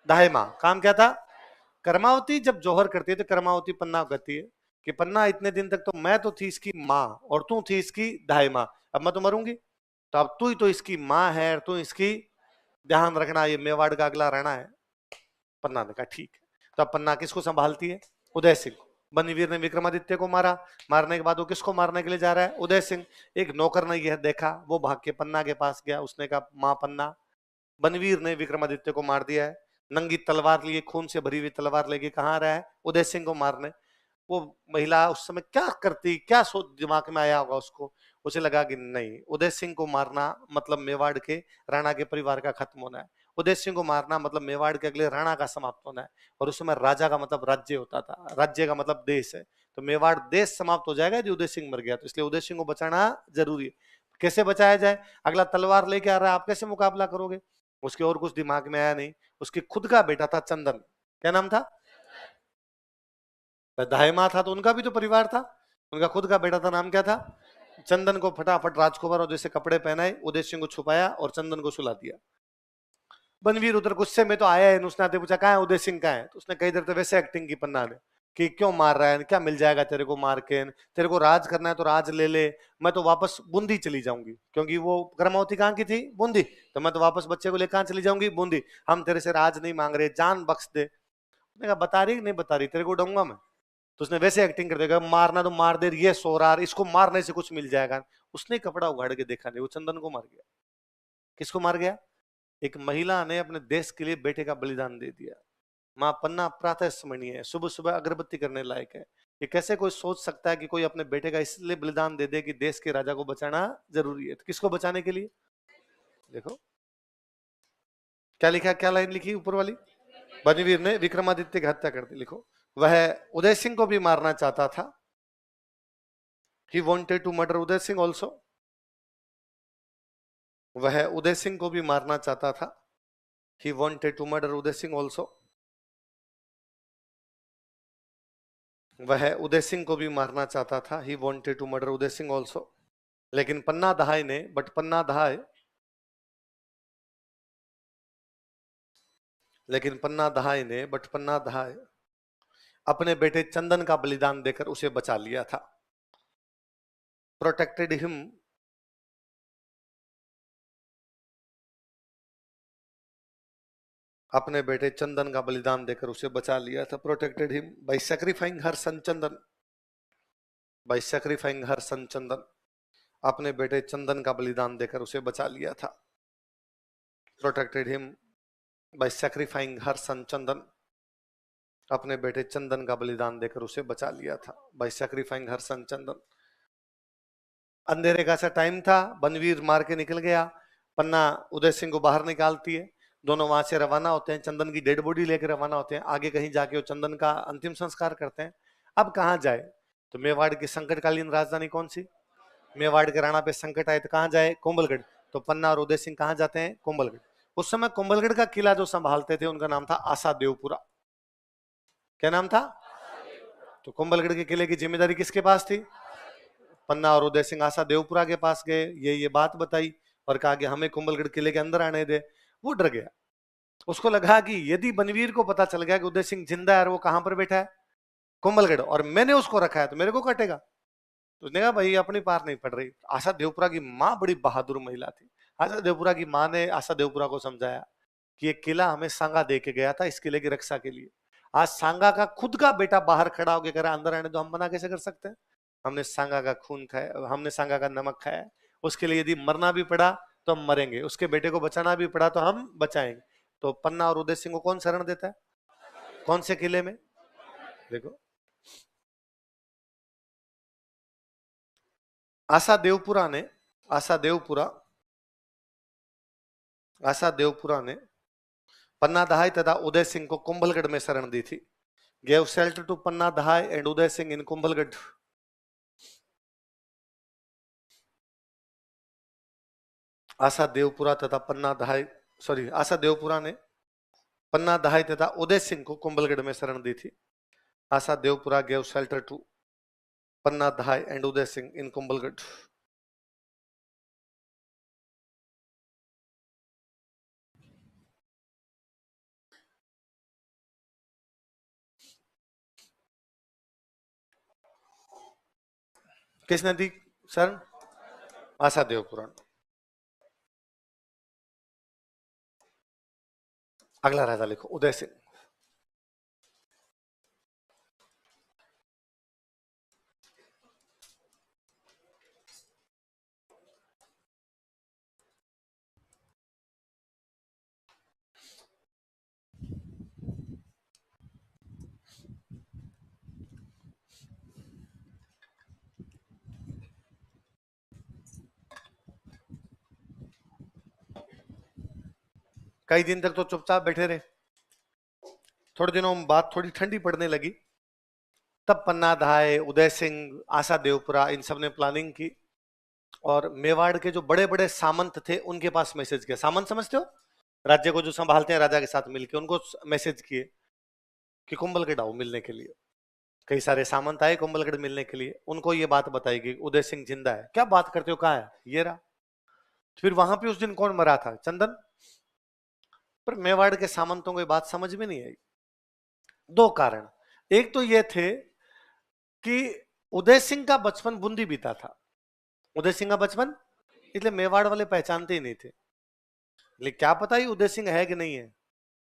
दाहिमा। काम क्या था? कर्मावती जब जौहर करती है तो कर्मावती पन्ना कहती है कि पन्ना इतने दिन तक तो मैं तो थी इसकी माँ और तू थी इसकी दाहिमा, अब मैं तो मरूंगी तो अब तू ही तो इसकी माँ है और तू इसकी ध्यान रखना, ये मेवाड़ का अगला रहना है। पन्ना ने कहा ठीक है। तो अब पन्ना किसको संभालती है? उदय सिंह। बनवीर ने विक्रमादित्य को मारा, मारने के बाद वो किसको मारने के लिए जा रहा है? उदय सिंह। एक नौकर ने यह देखा, वो भाग के पन्ना के पास गया, उसने कहा माँ पन्ना, बनवीर ने विक्रमादित्य को मार दिया है। नंगी तलवार लिए, खून से भरी हुई तलवार लेके कहाँ आ रहा है? उदय सिंह को मारने। वो महिला उस समय क्या करती, क्या सोच दिमाग में आया होगा उसको? उसे लगा कि नहीं, उदय सिंह को मारना मतलब मेवाड़ के राणा के परिवार का खत्म होना है, उदय सिंह को मारना मतलब मेवाड़ के अगले राणा का समाप्त होना है। और उस समय राजा का मतलब राज्य होता था, राज्य का मतलब देश है, तो मेवाड़ देश समाप्त हो जाएगा यदि उदय सिंह मर गया, तो इसलिए उदय सिंह को बचाना जरूरी है। कैसे बचाया जाए? अगला तलवार लेके आ रहा है, आप कैसे मुकाबला करोगे? उसके और कुछ दिमाग में आया नहीं। उसके खुद का बेटा था चंदन, क्या नाम था? दाहिमा था तो उनका भी तो परिवार था, उनका खुद का बेटा था, नाम क्या था? चंदन को फटाफट राजकुमार और जैसे कपड़े पहनाए, उदय सिंह को छुपाया और चंदन को सुला दिया। बनवीर उधर गुस्से में तो आया है, उसने आते पूछा कहाँ है उदय सिंह, कहाँ है? तो उसने कई देर तक वैसे एक्टिंग की पन्ना ने कि क्यों मार रहा है, क्या मिल जाएगा तेरे को मार के, तेरे को राज करना है तो राज ले ले, मैं तो वापस बूंदी चली जाऊंगी, क्योंकि वो कर्मावती कहाँ की थी? बूंदी, तो मैं तो वापस बच्चे को लेकर कहाँ चली जाऊंगी? बूंदी। हम तेरे से राज नहीं मांग रहे, जान बख्श दे। उसने कहा बता रही नहीं बता रही, तेरे को डूंगा मैं। तो उसने वैसे एक्टिंग कर देगा, मारना तो मार दे, ये सो रहा, इसको मारने से कुछ मिल जाएगा। उसने कपड़ा उघाड़ के देखा नहीं, वो चंदन को मार गया। किसको मार गया? एक महिला ने अपने देश के लिए बेटे का बलिदान दे दिया। मां पन्ना प्रातः स्मरणीय है, सुबह सुबह अगरबत्ती करने लायक है। ये कैसे कोई सोच सकता है कि कोई अपने बेटे का इसलिए बलिदान दे दे कि देश के राजा को बचाना जरूरी है? तो किसको बचाने के लिए? देखो क्या लिखा, क्या लाइन लिखी ऊपर वाली? बनीवीर ने विक्रमादित्य की हत्या कर दी। लिखो, वह उदय सिंह को भी मारना चाहता था। He wanted to murder Uday Singh also. वह उदय सिंह को भी मारना चाहता था। He wanted to murder Uday Singh also. वह उदय सिंह को भी मारना चाहता था। He wanted to murder Uday Singh also. लेकिन पन्ना दहाई ने, बट पन्ना दहाई, लेकिन पन्ना दहाई ने, बट पन्ना दहाई अपने बेटे चंदन का बलिदान देकर उसे बचा लिया था। प्रोटेक्टेड हिम, अपने बेटे चंदन का बलिदान देकर उसे बचा लिया था। Protected him by sacrificing her son Chandan, by sacrificing her son Chandan, अपने बेटे चंदन का बलिदान देकर उसे बचा लिया था। Protected him by sacrificing her son Chandan, अपने बेटे चंदन का बलिदान देकर उसे बचा लिया था। बाय सैक्रिफाइंग हर सन चंदन। अंधेरे का सा टाइम था, बनवीर मार के निकल गया, पन्ना उदय सिंह को बाहर निकालती है, दोनों वहां से रवाना होते हैं, चंदन की डेड बॉडी लेकर रवाना होते हैं, आगे कहीं जाके वो चंदन का अंतिम संस्कार करते हैं। अब कहाँ जाए? तो मेवाड़ की संकटकालीन राजधानी कौन सी? मेवाड़ के राणा पे संकट आए तो कहाँ जाए? कुंभलगढ़। तो पन्ना और उदय सिंह कहाँ जाते हैं? कुंभलगढ़। उस समय कुंभलगढ़ का किला जो संभालते थे उनका नाम था आशा देवपुरा। क्या नाम था? तो कुंभलगढ़ के किले की जिम्मेदारी किसके पास थी? पन्ना और उदय सिंह आशा देवपुरा के पास गए, ये बात बताई और कहा कि हमें कुंभलगढ़ किले के अंदर आने दे। वो डर गया, उसको लगा कि यदि बनवीर को पता चल गया कि उदय सिंह जिंदा है और वो कहां पर बैठा है? कुंभलगढ़, और मैंने उसको रखा है तो मेरे को कटेगा। तो उसने कहा भाई अपनी पार नहीं पड़ रही। आशा देवपुरा की माँ बड़ी बहादुर महिला थी। आशा देवपुरा की माँ ने आशा देवपुरा को समझाया कि ये किला हमें सांगा दे के गया था इस किले की रक्षा के लिए। आज सांगा का खुद का बेटा बाहर खड़ा होकर कह रहा अंदर आने, तो हम मना कैसे कर सकते हैं? हमने सांगा का खून खाया, हमने सांगा का नमक खाया, उसके लिए यदि मरना भी पड़ा तो हम मरेंगे, उसके बेटे को बचाना भी पड़ा तो हम बचाएंगे। तो पन्ना और उदय सिंह को कौन शरण देता है? कौन से किले में? देखो, आशा देवपुरा ने, आशा देवपुरा, आशा देवपुरा ने पन्ना दहाई तथा उदय सिंह को कुंभलगढ़ में शरण दी थी। गेव शेल्टर टू पन्ना दहाई एंड उदय सिंह इन कुंभलगढ़। आशा देवपुरा तथा पन्ना दहाई, सॉरी, आशा देवपुरा ने पन्ना दहाई तथा उदय सिंह को कुंभलगढ़ में शरण दी थी। आशा देवपुरा गेव शेल्टर टू पन्ना दहाई एंड उदय सिंह इन कुंभलगढ़। किसने दी शरण? आशा देवपुरा। अगला राजा लिखो, उदय सिंह। कई दिन तक तो चुपचाप बैठे रहे। थोड़े दिनों में बात थोड़ी ठंडी पड़ने लगी, तब पन्ना धाय, उदय सिंह, आशा देवपुरा, इन सब ने प्लानिंग की और मेवाड़ के जो बड़े बड़े सामंत थे उनके पास मैसेज किया। सामंत समझते हो, राज्य को जो संभालते हैं राजा के साथ मिलकर, उनको मैसेज किए कि कुंभलगढ़ आओ मिलने के लिए। कई सारे सामंत आए कुंभलगढ़ मिलने के लिए। उनको ये बात बताई गई उदय सिंह जिंदा है। क्या बात करते हो, कहाँ है? ये रहा। फिर वहां पे उस दिन कौन मरा था? चंदन। पर मेवाड़ के सामंतों को ये बात समझ में नहीं आई। दो कारण। एक तो ये थे कि उदय सिंह का बचपन बूंदी बीता था। उदय सिंह का बचपन, इसलिए मेवाड़ वाले पहचानते ही नहीं थे। लेकिन क्या पता ही उदय सिंह है कि नहीं है।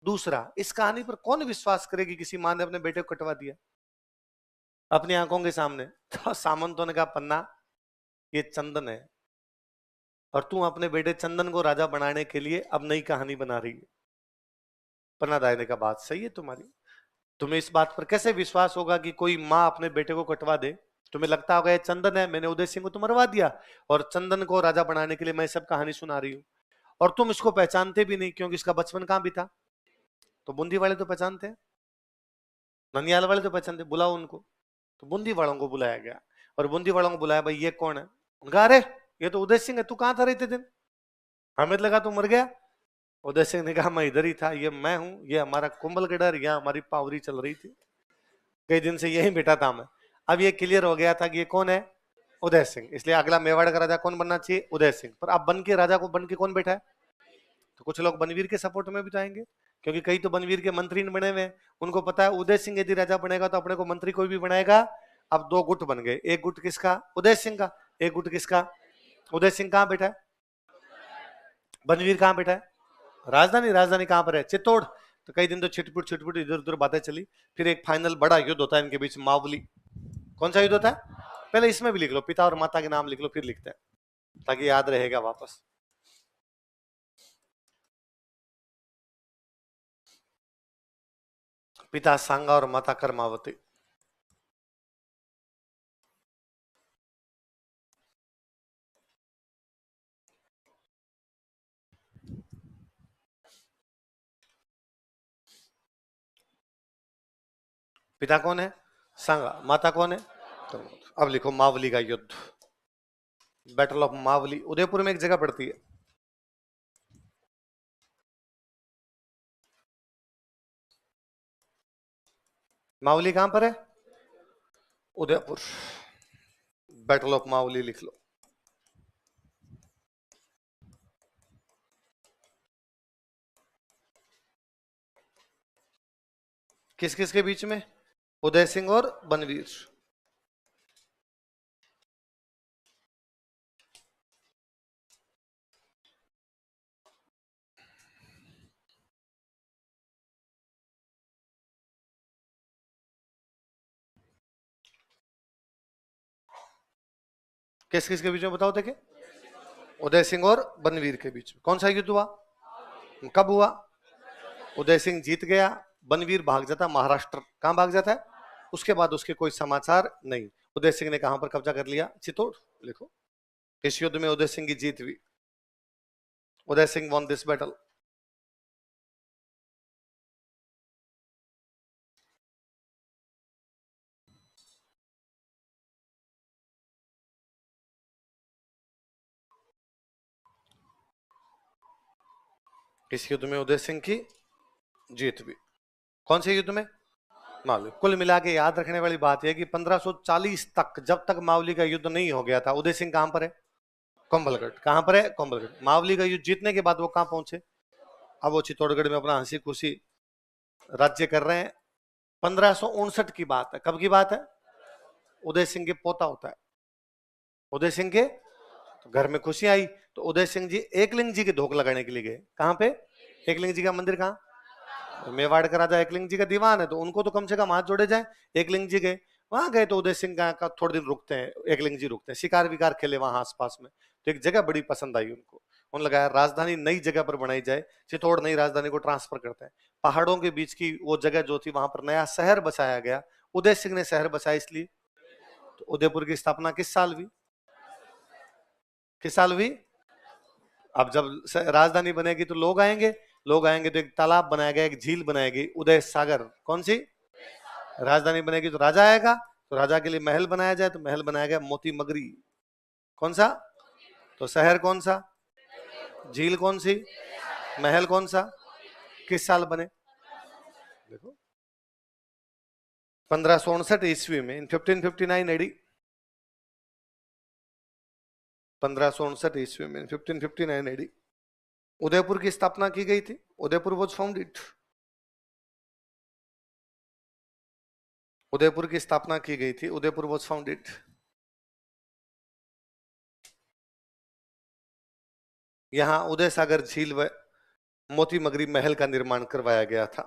दूसरा, इस कहानी पर कौन विश्वास करेगी किसी मां ने अपने बेटे को कटवा दिया अपनी आंखों के सामने। तो सामंतों ने कहा पन्ना, ये चंदन है और तू अपने बेटे चंदन को राजा बनाने के लिए अब नई कहानी बना रही है। पन्ना दाई ने कहा बात सही है तुम्हारी, तुम्हें इस बात पर कैसे विश्वास होगा कि कोई माँ अपने बेटे को कटवा दे? तुम्हें लगता होगा ये चंदन है, मैंने उदय सिंह को तो मरवा दिया और चंदन को राजा बनाने के लिए मैं सब कहानी सुना रही हूँ, और तुम इसको पहचानते भी नहीं क्योंकि इसका बचपन कहाँ बीता। तो बूंदी वाले तो पहचानते हैं, ननियाल वाले तो पहचानते, बुलाओ उनको। तो बूंदी वालों को बुलाया गया और बूंदी वालों को बुलाया, भाई ये कौन है? उनका अरे ये तो उदय सिंह है, तू कहाँ था रहते दिन? हमें लगा तू मर गया। उदय सिंह ने कहा मैं इधर ही था, ये मैं हूं, ये हमारा कुंभलगढ़, यहाँ हमारी पावरी चल रही थी, कई दिन से यही बैठा था मैं। अब ये क्लियर हो गया था कि ये कौन है? उदय सिंह। इसलिए अगला मेवाड़ का राजा कौन बनना चाहिए? उदय सिंह। पर अब बन के राजा को बन के कौन बैठा है? तो कुछ लोग बनवीर के सपोर्ट में भी जाएंगे, क्योंकि कई तो बनवीर के मंत्री बने हुए हैं। उनको पता है उदय सिंह यदि राजा बनेगा तो अपने को मंत्री कोई भी बनाएगा। अब दो गुट बन गए, एक गुट किसका? उदय सिंह का। एक गुट किसका? उदय सिंह कहां बैठा है? बनवीर कहां बैठा है? राजधानी। राजधानी कहां पर है? चित्तौड़। तो कई दिन तो छिटपुट इधर उधर बातें चली। फिर एक फाइनल बड़ा युद्ध होता है इनके बीच, मावली। कौन सा युद्ध होता है? पहले इसमें भी लिख लो, पिता और माता के नाम लिख लो, फिर लिखते हैं ताकि याद रहेगा वापस। पिता सांगा और माता कर्मावती। पिता कौन है? सांगा। माता कौन है? कर्मावती। अब लिखो मावली का युद्ध, बैटल ऑफ मावली। उदयपुर में एक जगह पड़ती है। मावली कहां पर है? उदयपुर। बैटल ऑफ मावली लिख लो। किस किस के बीच में? उदय सिंह और बनवीर। किस किस के बीच में बताओ देखे? उदय सिंह और बनवीर के बीच में। कौन सा युद्ध हुआ? कब हुआ? उदय सिंह जीत गया, बनवीर भाग जाता महाराष्ट्र। कहां भाग जाता है? उसके बाद उसके कोई समाचार नहीं। उदय सिंह ने कहां पर कब्जा कर लिया? चित्तौड़। लिखो, इस युद्ध में उदय सिंह की जीत हुई। Uday Singh von this battle. इस युद्ध में उदय सिंह की जीत हुई। कौन से युद्ध में? मावली। कुल मिला के याद रखने वाली बात यह कि 1540 तक, जब तक मावली का युद्ध नहीं हो गया था, उदय सिंह कहां पर है? कुंभलगढ़। कहां पर है? कुंभलगढ़। मावली का युद्ध जीतने के बाद वो कहां पहुंचे? अब वो चित्तौड़गढ़ में अपना हंसी खुशी राज्य कर रहे हैं। 1559 की बात है। कब की बात है? उदय सिंह के पोता होता है। उदय सिंह के तो घर में खुशी आई, तो उदय सिंह जी एकलिंग जी के धोख लगाने के लिए गए। कहां पे? एकलिंग जी का मंदिर कहां? मेवाड़ का राजा एकलिंग जी का दीवान है, तो उनको तो कम से कम हाथ जोड़े जाए। एकलिंग जी गए, वहां गए तो उदय सिंह का थोड़े दिन रुकते हैं, एकलिंग जी रुकते हैं, शिकार विकार खेले वहां आसपास में। तो एक जगह बड़ी पसंद आई उनको, उन्होंने लगाया राजधानी नई जगह पर बनाई जाए। चित्तौड़ नई राजधानी को ट्रांसफर करते हैं। पहाड़ों के बीच की वो जगह जो थी, वहां पर नया शहर बसाया गया। उदय सिंह ने शहर बसाया इसलिए। तो उदयपुर की स्थापना किस साल हुई? किस साल हुई? अब जब राजधानी बनेगी तो लोग आएंगे, लोग आएंगे तो एक तालाब बनाया गया, एक झील बनाई गई, उदय सागर। कौन सी? राजधानी बनेगी तो राजा आएगा, तो राजा के लिए महल बनाया जाए, तो महल बनाया गया मोती मगरी। कौन सा? तो शहर कौन सा? झील कौन सी? महल कौन सा? किस साल बने? देखो 1559 ईस्वी में, इन 1559 एडी, 1559 ईस्वी में, 1559 एडी उदयपुर की स्थापना की गई थी। उदयपुर वॉज फाउंडेड, उदयपुर की स्थापना की गई थी, उदयपुर वॉज फाउंडेड। यहां उदय सागर झील व मोती मगरी महल का निर्माण करवाया गया था।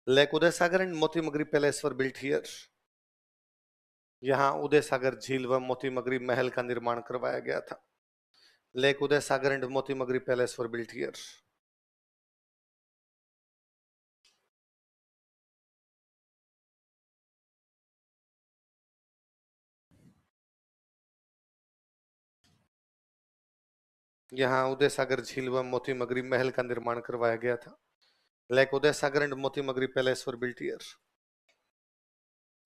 लेक उदय सागर एंड मोती मगरी पैलेस वर बिल्ट हियर। यहां उदय सागर झील व मोती मगरी महल का निर्माण करवाया गया था। लेक उदय सागर एंड मोती मगरी पैलेस वर बिल्ट हियर। यहां उदय सागर झील व मोती मगरी महल का निर्माण करवाया गया था। लेक उदय सागर एंड मोती मगरी पैलेस वर बिल्ट हियर।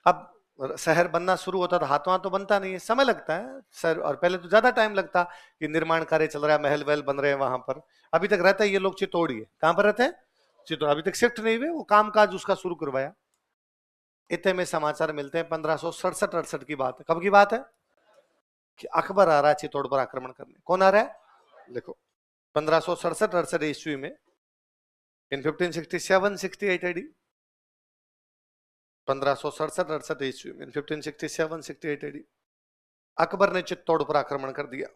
अब शहर बनना शुरू होता था, हाथों हाथ तो बनता नहीं है, समय लगता है सर, और पहले तो ज्यादा टाइम लगता कि निर्माण कार्य चल रहा है, महल वहल बन रहे हैं वहां पर। अभी तक रहता है ये लोग चित्तौड़, कहां पर रहते हैं? चित्तौड़। अभी तक शिफ्ट नहीं हुए, वो काम काज उसका शुरू करवाया। इतने में समाचार मिलते हैं 1567-68 की बात है। कब की बात है? कि अकबर आ रहा है चित्तौड़ पर आक्रमण करने। कौन आ रहा है? देखो 1567-68 ईस्वी में, इन 1567-68 एडी, 1567-68 ईस्वी में, 1567-68 एडी, अकबर ने चित्तौड़ पर आक्रमण कर दिया।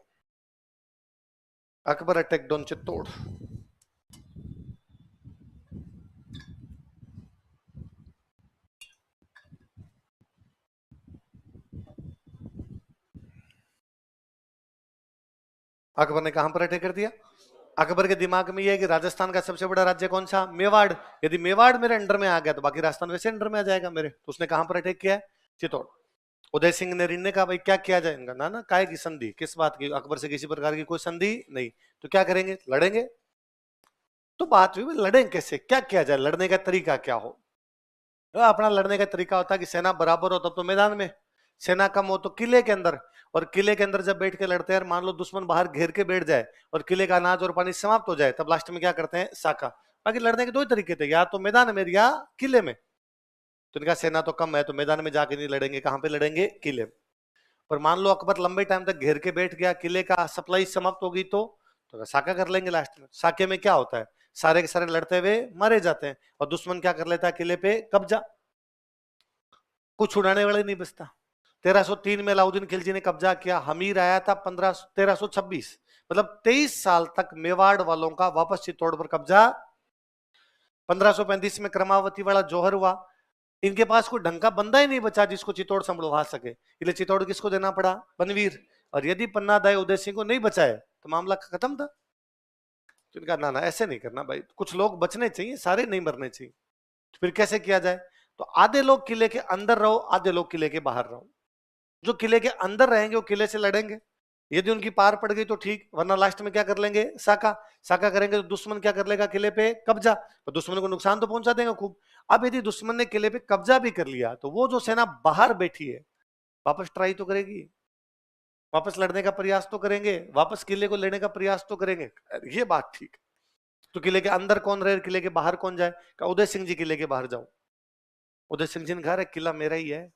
Akbar attacked on Chittor. अकबर ने कहां पर अटैक कर दिया? अकबर के दिमाग में यह है कि राजस्थान का सबसे बड़ा राज्य कौन सा? मेवाड़। यदि मेवाड़ मेरे अंडर में आ गया तो बाकी राजस्थान वैसे अंडर में आ जाएगा मेरे। तो उसने कहां पर अटैक किया है? चित्तौड़। उदय सिंह ने ऋण ने कहा भाई क्या किया जाए? इनका ना ना काय की संधि, किस बात की? अकबर से किसी प्रकार की कोई संधि नहीं, तो क्या करेंगे? लड़ेंगे। तो बात हुई लड़ें कैसे, क्या किया जाए, लड़ने का तरीका क्या हो? तो अपना लड़ने का तरीका होता है कि सेना बराबर हो तब तो मैदान में, सेना कम हो तो किले के अंदर। और किले के अंदर जब बैठ के लड़ते हैं, मान लो दुश्मन बाहर घेर के बैठ जाए और किले का अनाज और पानी समाप्त हो जाए, तब लास्ट में क्या करते हैं? साका। बाकी लड़ने के दो ही तरीके थे, या तो मैदान में या किले में। तो इनका सेना तो कम है तो मैदान में जाके नहीं लड़ेंगे, कहां पे लड़ेंगे? किले में। पर मान लो अकबर लंबे टाइम तक घेर के बैठ गया, किले का सप्लाई समाप्त होगी तो साका कर लेंगे लास्ट में। साके में क्या होता है? सारे के सारे लड़ते हुए मारे जाते हैं और दुश्मन क्या कर लेता है? किले पे कब्जा। कुछ उड़ाने वाले नहीं बचता। 1303 में अलाउद्दीन खिलजी ने कब्जा किया। हमीर आया था 1326, मतलब 23 साल तक मेवाड़ वालों का वापस चित्तौड़ पर कब्जा। 1535 में क्रमावती वाला जौहर हुआ। इनके पास कोई ढंग का बंदा ही नहीं बचा जिसको चित्तौड़ संभलवा सके, इसलिए चित्तौड़ किसको देना पड़ा? बनवीर। और यदि पन्ना दाई उदय सिंह को नहीं बचाए तो मामला खत्म था। तो इनका ना ना ऐसे नहीं करना भाई, कुछ लोग बचने चाहिए, सारे नहीं मरने चाहिए। तो फिर कैसे किया जाए? तो आधे लोग किले के अंदर रहो, आधे लोग किले के बाहर रहो। जो किले के अंदर रहेंगे वो किले से लड़ेंगे, यदि उनकी पार पड़ गई तो ठीक, वरना लास्ट में क्या कर लेंगे? साका। साका करेंगे तो दुश्मन क्या कर लेगा? किले पे कब्जा। तो दुश्मन को नुकसान तो पहुंचा देगा खूब। अब यदि दुश्मन ने किले पे कब्जा भी कर लिया तो वो जो सेना बाहर बैठी है वापस ट्राई तो करेगी, वापस लड़ने का प्रयास तो करेंगे, वापस किले को लेने का प्रयास तो करेंगे। ये बात ठीक। तो किले के अंदर कौन रहे, किले के बाहर कौन जाए? का उदय सिंह जी किले के बाहर जाओ। उदय सिंह जी ने कहा किला मेरा ही है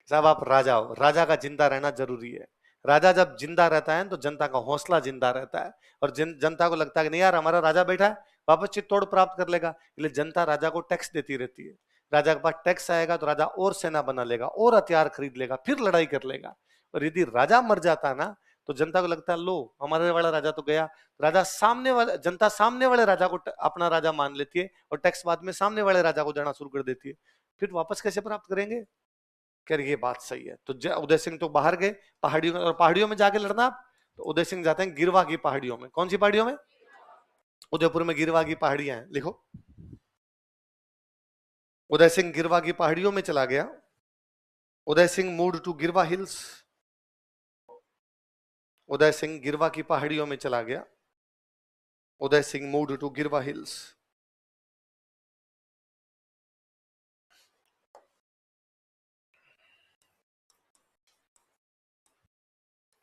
साहब, आप राजा हो, राजा का जिंदा रहना जरूरी है। राजा जब जिंदा रहता है तो जनता का हौसला जिंदा रहता है, और जनता को लगता है कि नहीं यार हमारा राजा बैठा है, वापस चित्तौड़ प्राप्त कर लेगा। इसलिए जनता राजा को टैक्स देती रहती है। राजा के पास टैक्स आएगा तो राजा और सेना बना लेगा, और हथियार खरीद लेगा, फिर लड़ाई कर लेगा। और यदि राजा मर जाता है ना तो जनता को लगता है लो हमारे वाला राजा तो गया। राजा सामने वाले, जनता सामने वाले राजा को अपना राजा मान लेती है और टैक्स बाद में सामने वाले राजा को देना शुरू कर देती है। फिर वापस कैसे प्राप्त करेंगे? कह रही ये बात सही है। तो उदय सिंह तो बाहर गए पहाड़ियों में, और पहाड़ियों में जाके लड़ना आप, तो उदय सिंह जाते हैं गिरवा की पहाड़ियों में। कौन सी पहाड़ियों में? उदयपुर में गिरवा की पहाड़ियां हैं, लिखो। उदय सिंह गिरवा की पहाड़ियों में चला गया। उदय सिंह मूव्ड टू गिरवा हिल्स। उदय सिंह गिरवा की पहाड़ियों में चला गया। उदय सिंह मूव्ड टू गिरवा हिल्स।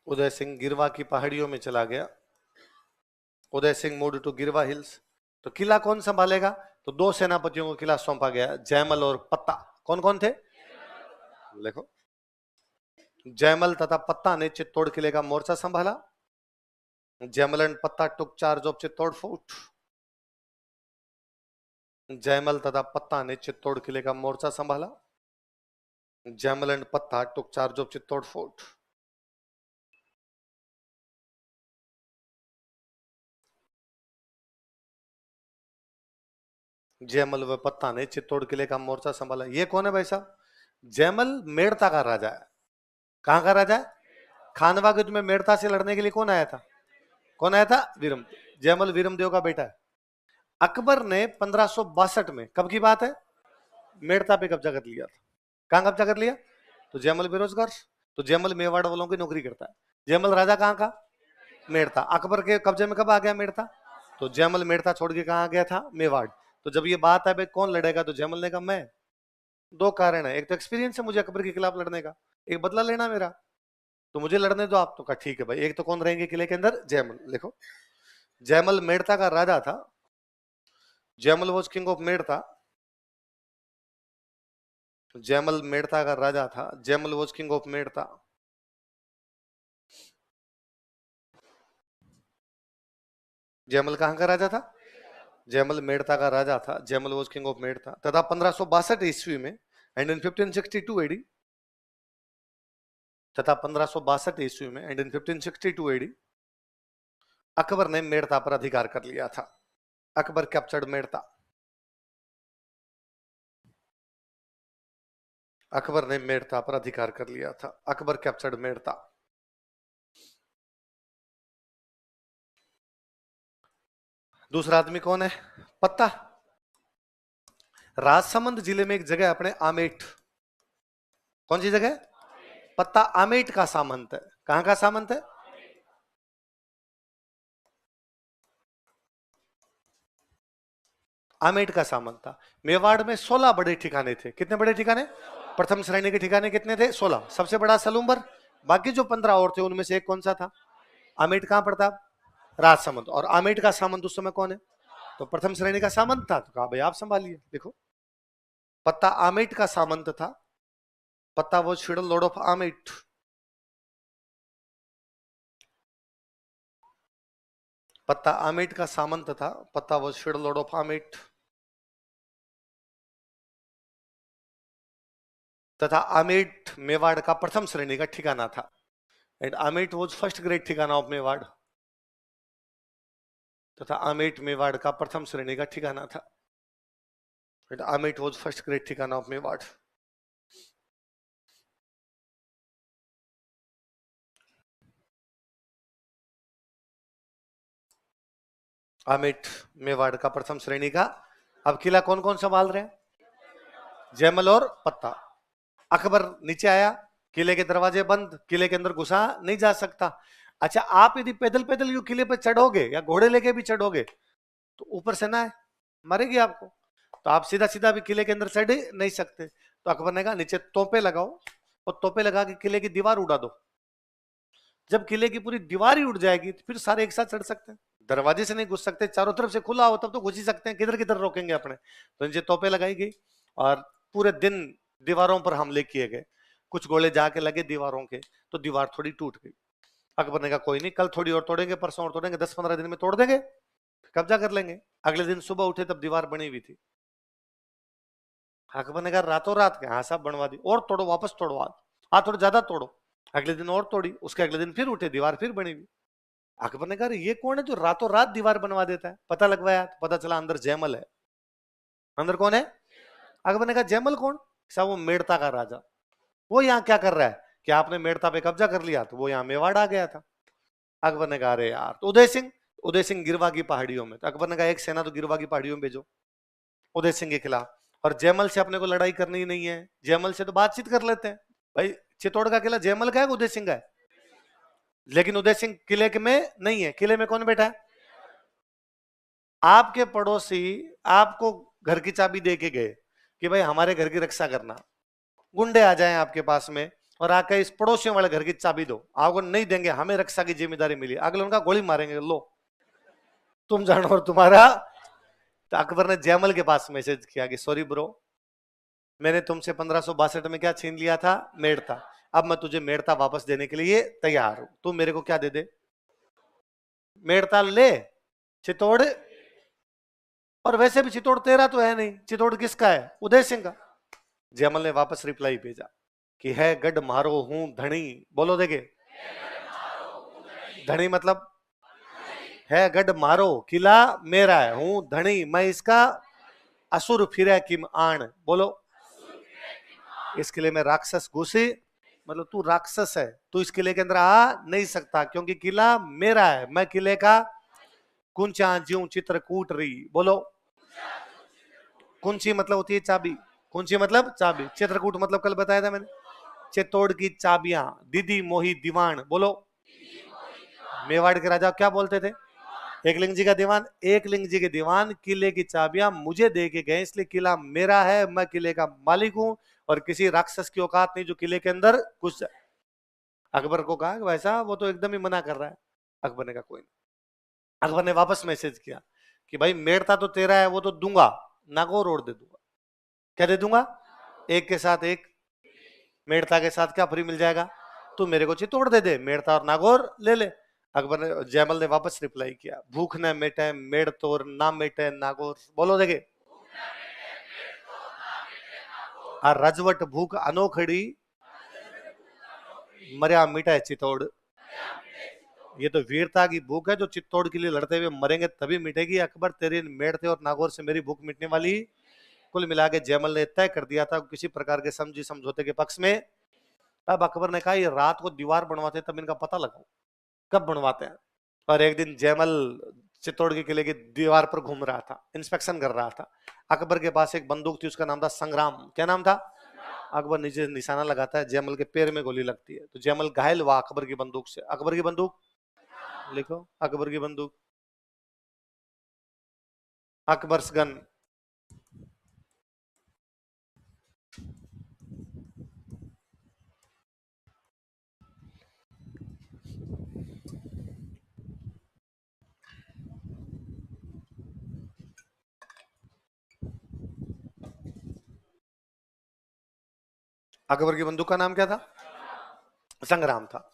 उदय सिंह गिरवा की पहाड़ियों में चला गया। उदय सिंह मूव्ड टू गिरवा हिल्स। तो किला कौन संभालेगा? तो दो सेनापतियों को किला सौंपा गया, जयमल और पत्ता। कौन कौन थे? देखो, जयमल तथा पत्ता ने चित्तौड़ किले का मोर्चा संभाला। Jaimal and Patta took charge of Chittor fort. Jaimal तथा पत्ता ने चित्तौड़ किले का मोर्चा संभाला। Jaimal and Patta took charge of Chittor fort. Jaimal व पत्ता ने चित्तौड़ किले का मोर्चा संभाला। ये कौन है भाई साहब? जयमल मेड़ता का राजा है। कहां का राजा है? खानवा युद्ध में मेड़ता से लड़ने के लिए कौन आया था? कौन आया था? वीरम। जयमल वीरमदेव का बेटा है। अकबर ने 1562 में, कब की बात है, मेड़ता पे कब्जा कर लिया था। कहां कब्जा कर लिया? तो जयमल बेरोजगार, तो जयमल मेवाड़ वालों की नौकरी करता है। जयमल राजा कहां का? मेड़ता। अकबर के कब्जे में कब आ गया मेड़ता? तो जयमल मेड़ता छोड़ के कहां आ गया था? मेवाड़। तो जब ये बात है भाई कौन लड़ेगा, तो जयमल ने कहा मैं। दो कारण है, एक तो एक्सपीरियंस है मुझे अकबर के खिलाफ लड़ने का, एक बदला लेना मेरा, तो मुझे लड़ने दो आप। तो कहा ठीक है भाई। एक तो कौन रहेंगे किले के अंदर? जयमल। देखो, जयमल मेड़ता का राजा था। Jaimal was king of Merta. Jaimal Merta का राजा था। Jaimal was king of Merta. Jaimal कहां का राजा था? जयमल मेड़ता का राजा था। Jaimal was king of Merta. तथा 1562 ईस्वी में एंड इन 1562 एडी, तथा 1562 ईस्वी में एंड इन 1562 एडी, अकबर ने मेड़ता पर अधिकार कर लिया था। अकबर कैप्चर्ड मेड़ता। अकबर ने मेड़ता पर अधिकार कर लिया था। अकबर कैप्चर्ड मेड़ता। दूसरा आदमी कौन है? पत्ता। राजसमंद जिले में एक जगह है अपने आमेट। कौन सी जगह? पत्ता आमेट का सामंत है। कहां का सामंत है? आमेट का सामंत था। मेवाड़ में 16 बड़े ठिकाने थे। कितने बड़े ठिकाने? प्रथम श्रेणी के ठिकाने कितने थे? 16। सबसे बड़ा सलूम्बर। बाकी जो 15 और थे उनमें से एक कौन सा था? आमेट कहां पड़ता? राजसमंद। और आमेट का सामंत उस समय कौन है? तो प्रथम श्रेणी का सामंत था। तो कहा भाई आप संभालिए। देखो, पत्ता आमेट का सामंत था। पत्ता वो शेडल लॉर्ड ऑफ आमेट। पत्ता आमेट का सामंत था। पत्ता वो शेडल लॉर्ड ऑफ आमेट। तथा आमेट मेवाड़ का प्रथम श्रेणी का ठिकाना था। And Amet was first great ठिकाना ऑफ मेवाड़। तथा आमेट मेवाड़ का प्रथम श्रेणी का ठिकाना था। And Amet was first great ठिकाना ऑफ मेवाड़। आमेट मेवाड़ का प्रथम श्रेणी का। अब किला कौन कौन संभाल रहे हैं? जयमल और पत्ता। अकबर नीचे आया, किले के दरवाजे बंद, किले के अंदर घुसा नहीं जा सकता। अच्छा, आप यदि पैदल पैदल यू किले पे चढ़ोगे या घोड़े लेके भी चढ़ोगे तो ऊपर से ना है, मरेगी आपको। तो आप सीधा सीधा भी किले के अंदर चढ़ नहीं सकते। तो अकबर ने कहा नीचे तोपे लगाओ और तोपे लगा के किले की दीवार उड़ा दो। जब किले की पूरी दीवार ही उड़ जाएगी तो फिर सारे एक साथ चढ़ सकते हैं। दरवाजे से नहीं घुस सकते, चारों तरफ से खुला हो तब तो घुस ही सकते हैं, किधर किधर रोकेंगे अपने। तो नीचे तोपे लगाई गई और पूरे दिन दीवारों पर हमले किए गए। कुछ गोले जाके लगे दीवारों के तो दीवार थोड़ी टूट गई। अकबर ने कहा कोई नहीं, कल थोड़ी और तोड़ेंगे, परसों और तोड़ेंगे, 10-15 दिन में तोड़ देंगे, कब्जा कर लेंगे। अगले दिन सुबह उठे तब दीवार बनी हुई थी। अकबर ने कहा रातों रात के? हाँ साहब बनवा दी। और तोड़ो, वापस तोड़ो, हाँ थोड़ा ज्यादा तोड़ो। अगले दिन और तोड़ी, उसके अगले दिन फिर उठे, दीवार फिर बनी हुई। अकबर ने कहा ये कौन है जो रातों रात दीवार बनवा देता है? पता लगवाया तो पता चला अंदर जयमल है। अंदर कौन है? अकबर ने कहा जयमल कौन? साहब वो मेड़ता का राजा। वो यहाँ क्या कर रहा है? कि आपने मेड़ता पे कब्जा कर लिया तो वो यहाँ मेवाड़ आ गया था। अकबर ने कहा अरे यार। तो उदय सिंह गिरवा की पहाड़ियों में। तो अकबर ने कहा एक सेना तो गिरवा की पहाड़ियों में भेजो उदय सिंह के खिलाफ। और जयमल से अपने को लड़ाई करनी ही नहीं है, जयमल से तो बातचीत कर लेते हैं। भाई चित्तौड़ का किला जयमल का है, उदय सिंह का है? लेकिन उदय सिंह किले में नहीं है। किले में कौन बैठा है? आपके पड़ोसी आपको घर की चाबी दे के गए कि भाई हमारे घर की रक्षा करना, गुंडे आ जाएं आपके पास में और आके इस पड़ोसियों वाले घर की चाबी दो, आपको नहीं देंगे, हमें रक्षा की जिम्मेदारी मिली, अगले उनका गोली मारेंगे, लो तुम जानो और तुम्हारा। तो अकबर ने जयमल के पास मैसेज किया कि सॉरी ब्रो, मैंने तुमसे 1562 में क्या छीन लिया था, मेड़ता, अब मैं तुझे मेड़ता वापस देने के लिए तैयार हूं, तू मेरे को क्या दे दे, मेड़ता ले, चित्तौड़, और वैसे भी चित्तौड़ तेरा तो है नहीं, चित्तौड़ किसका है, उदय सिंह का। जयमल ने वापस रिप्लाई भेजा कि है गढ़ मारो हूं धनी, बोलो देखे, धनी मतलब है गढ़ मारो, किला मेरा है, हूं धनी मैं इसका, असुर फिरे किम आण, बोलो, इस किले में राक्षस घुसे, मतलब तू राक्षस है, तू इस किले के अंदर आ नहीं सकता क्योंकि किला मेरा है, मैं किले का कुंचा ज्यों चित्रकूट रही, बोलो, कुंची मतलब होती है चाबी, कुंची मतलब चाबी, चित्रकूट मतलब कल बताया था मैंने, चित्तौड़ की चाबियां, दीदी मोही दीवान, बोलो, मेवाड़ के राजा क्या बोलते थे, एकलिंग जी का दीवान, एकलिंग जी के दीवान किले की चाबियां मुझे दे के गए, इसलिए किला मेरा है, मैं किले का मालिक हूं और किसी राक्षस की औकात नहीं जो किले के अंदर घुस जाए। अकबर को कहा वैसा वो तो एकदम ही मना कर रहा है। अकबर ने कहा कोई नहीं। अकबर ने वापस मैसेज किया कि भाई मेड़ता तो तेरा है, वो तो दूंगा, नागौर और दे दूंगा, क्या दे दूंगा, एक के साथ एक, मेड़ता के साथ क्या फ्री मिल जाएगा, तू मेरे को चित्तौड़ दे दे, मेड़ता और नागौर ले ले। अकबर ने, जयमल ने वापस रिप्लाई किया, भूख न मिटे मेड़ तोर, ना मिटे नागौर, बोलो देखे, आ रजवट भूख अनोखड़ी, मरिया मिटा है चित्तौड़, ये तो वीरता की भूख है, जो चित्तौड़ के लिए लड़ते हुए मरेंगे तभी मिटेगी। अकबर तेरे मेड़ते और नागौर से मेरी भूख मिटने वाली। कुल मिला के जयमल ने तय कर दिया था किसी प्रकार के समझी समझौते के पक्ष में। अब अकबर ने कहा ये रात को दीवार बनवाते तब इनका पता लगाओ कब बनवाते हैं। और एक दिन जयमल चित्तौड़ के किले की दीवार पर घूम रहा था, इंस्पेक्शन कर रहा था। अकबर के पास एक बंदूक थी, उसका नाम था संग्राम। क्या नाम था? अकबर नीचे निशाना लगाता है, जयमल के पैर में गोली लगती है, तो जयमल घायल हुआ अकबर की बंदूक से। अकबर की बंदूक लिखो, अकबर की बंदूक, अकबर्स गन। अकबर की बंदूक का नाम क्या था? संग्राम था।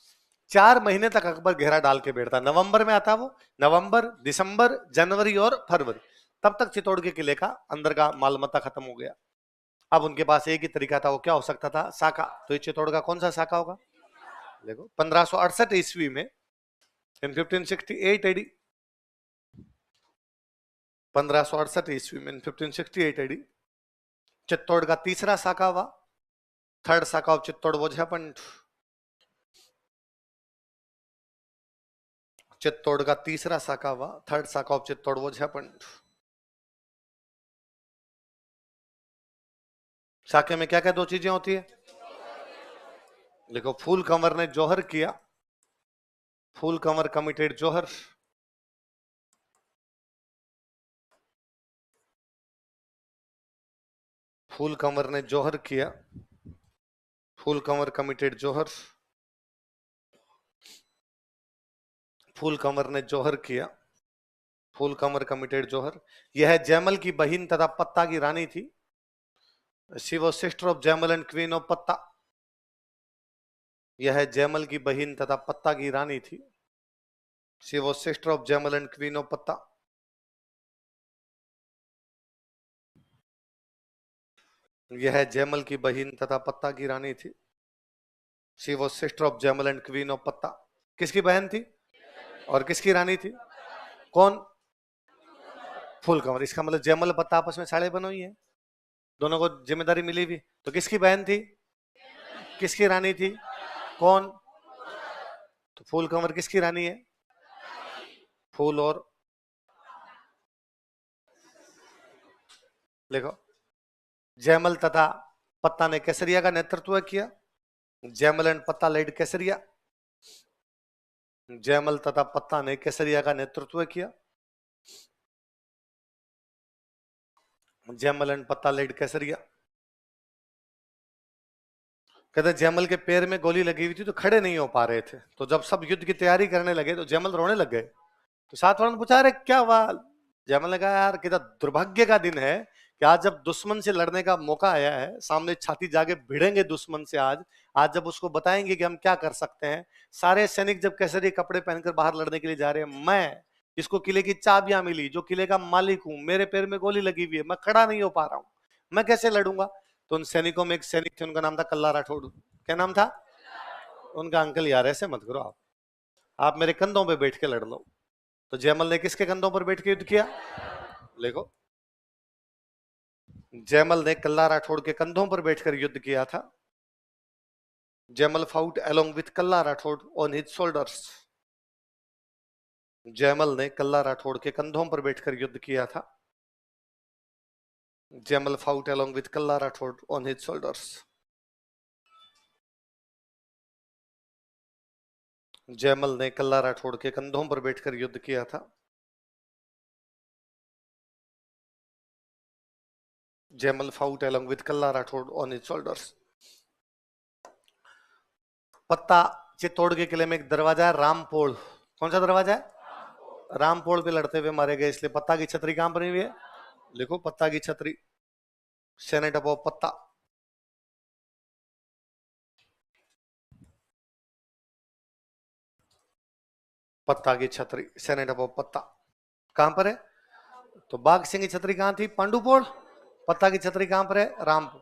4 महीने तक अकबर घेरा डाल के बैठता। नवंबर में आता वो, नवंबर, दिसंबर, जनवरी और फरवरी, तब तक चित्तौड़ के किले का अंदर का माल मत्ता खत्म हो गया। अब उनके पास एक ही तरीका था, वो क्या हो सकता था? साका। तो ये चित्तौड़ का कौन सा साका होगा? देखो 1568 ईस्वी में, इन 1568 एडी, 1568 ईस्वी में, 1568 एडी, चित्तौड़ का तीसरा साका हुआ। Third saka of Chittor was happened. Chittor का तीसरा साका हुआ, third saka of Chittor was happened. साके में क्या क्या दो चीजें होती है? देखो, फूल कंवर ने जौहर किया, फूल कंवर कमिटेड जौहर। फूल कंवर ने जौहर किया, फूल कंवर कमिटेड जौहर। फूल कंवर ने जौहर किया, फूल कंवर कमिटेड जौहर। यह जयमल की बहन तथा पत्ता की रानी थी। She was sister of Jaimal and queen of Patta. यह जयमल की बहन तथा पत्ता की रानी थी। She was sister of Jaimal and queen of Patta. यह जयमल की बहन तथा पत्ता की रानी थी। She was sister of Jaimal and queen of Patta. किसकी बहन थी और किसकी रानी थी? कौन? फूल कंवर। इसका मतलब जयमल पत्ता आपस में साड़े बनो ही है, दोनों को जिम्मेदारी मिली हुई। तो किसकी बहन थी, किसकी रानी थी? कौन? तो फूल कंवर किसकी रानी है? फूल और, देखो, जयमल तथा पत्ता ने केसरिया का नेतृत्व किया। जयमल एंड पत्ता लेड केसरिया। जयमल तथा पत्ता ने केसरिया का नेतृत्व किया। जयमल एंड पत्ता लेड केसरिया। कहते जयमल के पैर में गोली लगी हुई थी तो खड़े नहीं हो पा रहे थे, तो जब सब युद्ध की तैयारी करने लगे तो जयमल रोने लग गए। तो साथ वालों ने पूछा, अरे क्या हुआ? जयमल ने कहा, यार कितना दुर्भाग्य का दिन है कि आज जब दुश्मन से लड़ने का मौका आया है, सामने छाती जाके भिड़ेंगे दुश्मन से। आज आज जब उसको बताएंगे कि हम क्या कर सकते हैं, सारे सैनिक जब केसरी कपड़े पहनकर बाहर लड़ने के लिए जा रहे हैं, मैं इसको किले की चाबियां मिली, जो किले का मालिक हूं, मेरे पैर में गोली लगी हुई है, मैं खड़ा नहीं हो पा रहा हूं, मैं कैसे लड़ूंगा? तो उन सैनिकों में एक सैनिक थे, उनका नाम था कल्ला राठौड़। क्या नाम था उनका? अंकल यार ऐसे मत करो, आप मेरे कंधों पे बैठ के लड़ लो। तो जयमल ने किसके कंधों पर बैठ के युद्ध किया? देखो, जयमल ने कल्ला राठौड़ के कंधों पर बैठकर युद्ध किया था। Jaimal fought along with Kalla Rathore on his shoulders. Jaimal ने कल्ला राठौड़ के कंधों पर बैठकर युद्ध किया था। Jaimal fought along with Kalla Rathore on his shoulders. Jaimal ने कल्ला राठौड़ के कंधों पर बैठकर युद्ध किया था। Jaimal fought along with Kalla Rathore on his shoulders. Patta Chittor के किले में एक दरवाजा है, रामपोल। कौन सा दरवाजा है? रामपोल पे लड़ते हुए मारे गए, इसलिए पत्ता की छतरी कहां बनी हुई है? लिखो, पत्ता की छतरी, सेनेट ऑफ पत्ता। पत्ता की छतरी, सेनेट ऑफ पत्ता कहां पर है? तो बाघ सिंह की छतरी कहां थी? पांडुपोल। पत्ता की छतरी कहां पर है? रामपोल।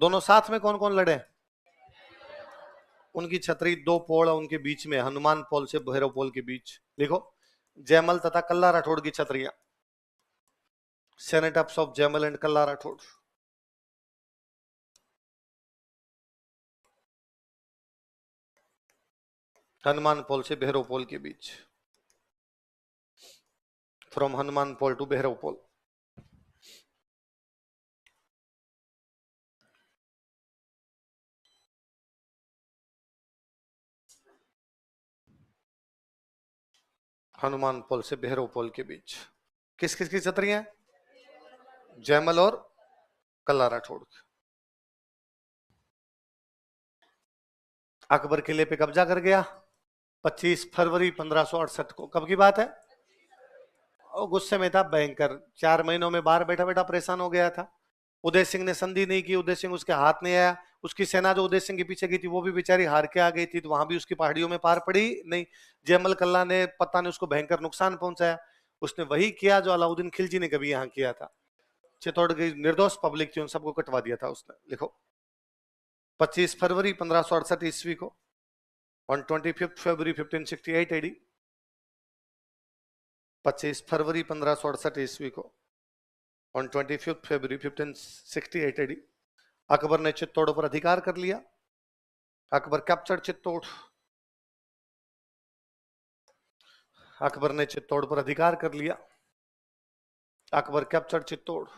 दोनों साथ में कौन कौन लड़े? उनकी छतरी दो पोल है, उनके बीच में हनुमान पोल से भैरव पोल के बीच। लिखो, जयमल तथा कल्ला राठौड़ की छतरियां, cenotaphs of Jaimal and Kalla Rathore. Hanuman Pol से भैरव पोल के बीच, फ्रॉम हनुमान पोल टू भैरव पोल। हनुमान पोल से भैरव पोल के बीच किस किस की छतरियां? जयमल और कल्ला राठौड़। अकबर किले पे कब्जा कर गया 25 फरवरी 1568 को। कब की बात है? और गुस्से में था भयंकर, 4 महीनों में बाहर बैठा बैठा परेशान हो गया था। उदय सिंह ने संधि नहीं की, उदय सिंह उसके हाथ नहीं आया। उसकी सेना जो उदय सिंह के पीछे गई थी वो भी बेचारी हार के आ गई थी, तो वहां भी उसकी पहाड़ियों में पार पड़ी नहीं। जयमल कल्ला ने, पत्ता ने उसको भयंकर नुकसान पहुंचाया। उसने वही किया जो अलाउद्दीन खिलजी ने कभी यहाँ किया था। चित्तौड़ की निर्दोष पब्लिक थी, उन सबको कटवा दिया था उसने। लिखो, 25 फरवरी 1568 ईस्वी को, ऑन 25 फरवरी 1568 एडी, 25 फरवरी 1568 ईस्वी को, ऑन 25 फरवरी 1568 एडी, अकबर ने चित्तौड़ पर अधिकार कर लिया। अकबर कैप्चर्ड चित्तौड़। अकबर ने चित्तौड़ पर अधिकार कर लिया। अकबर कैप्चर्ड चित्तौड़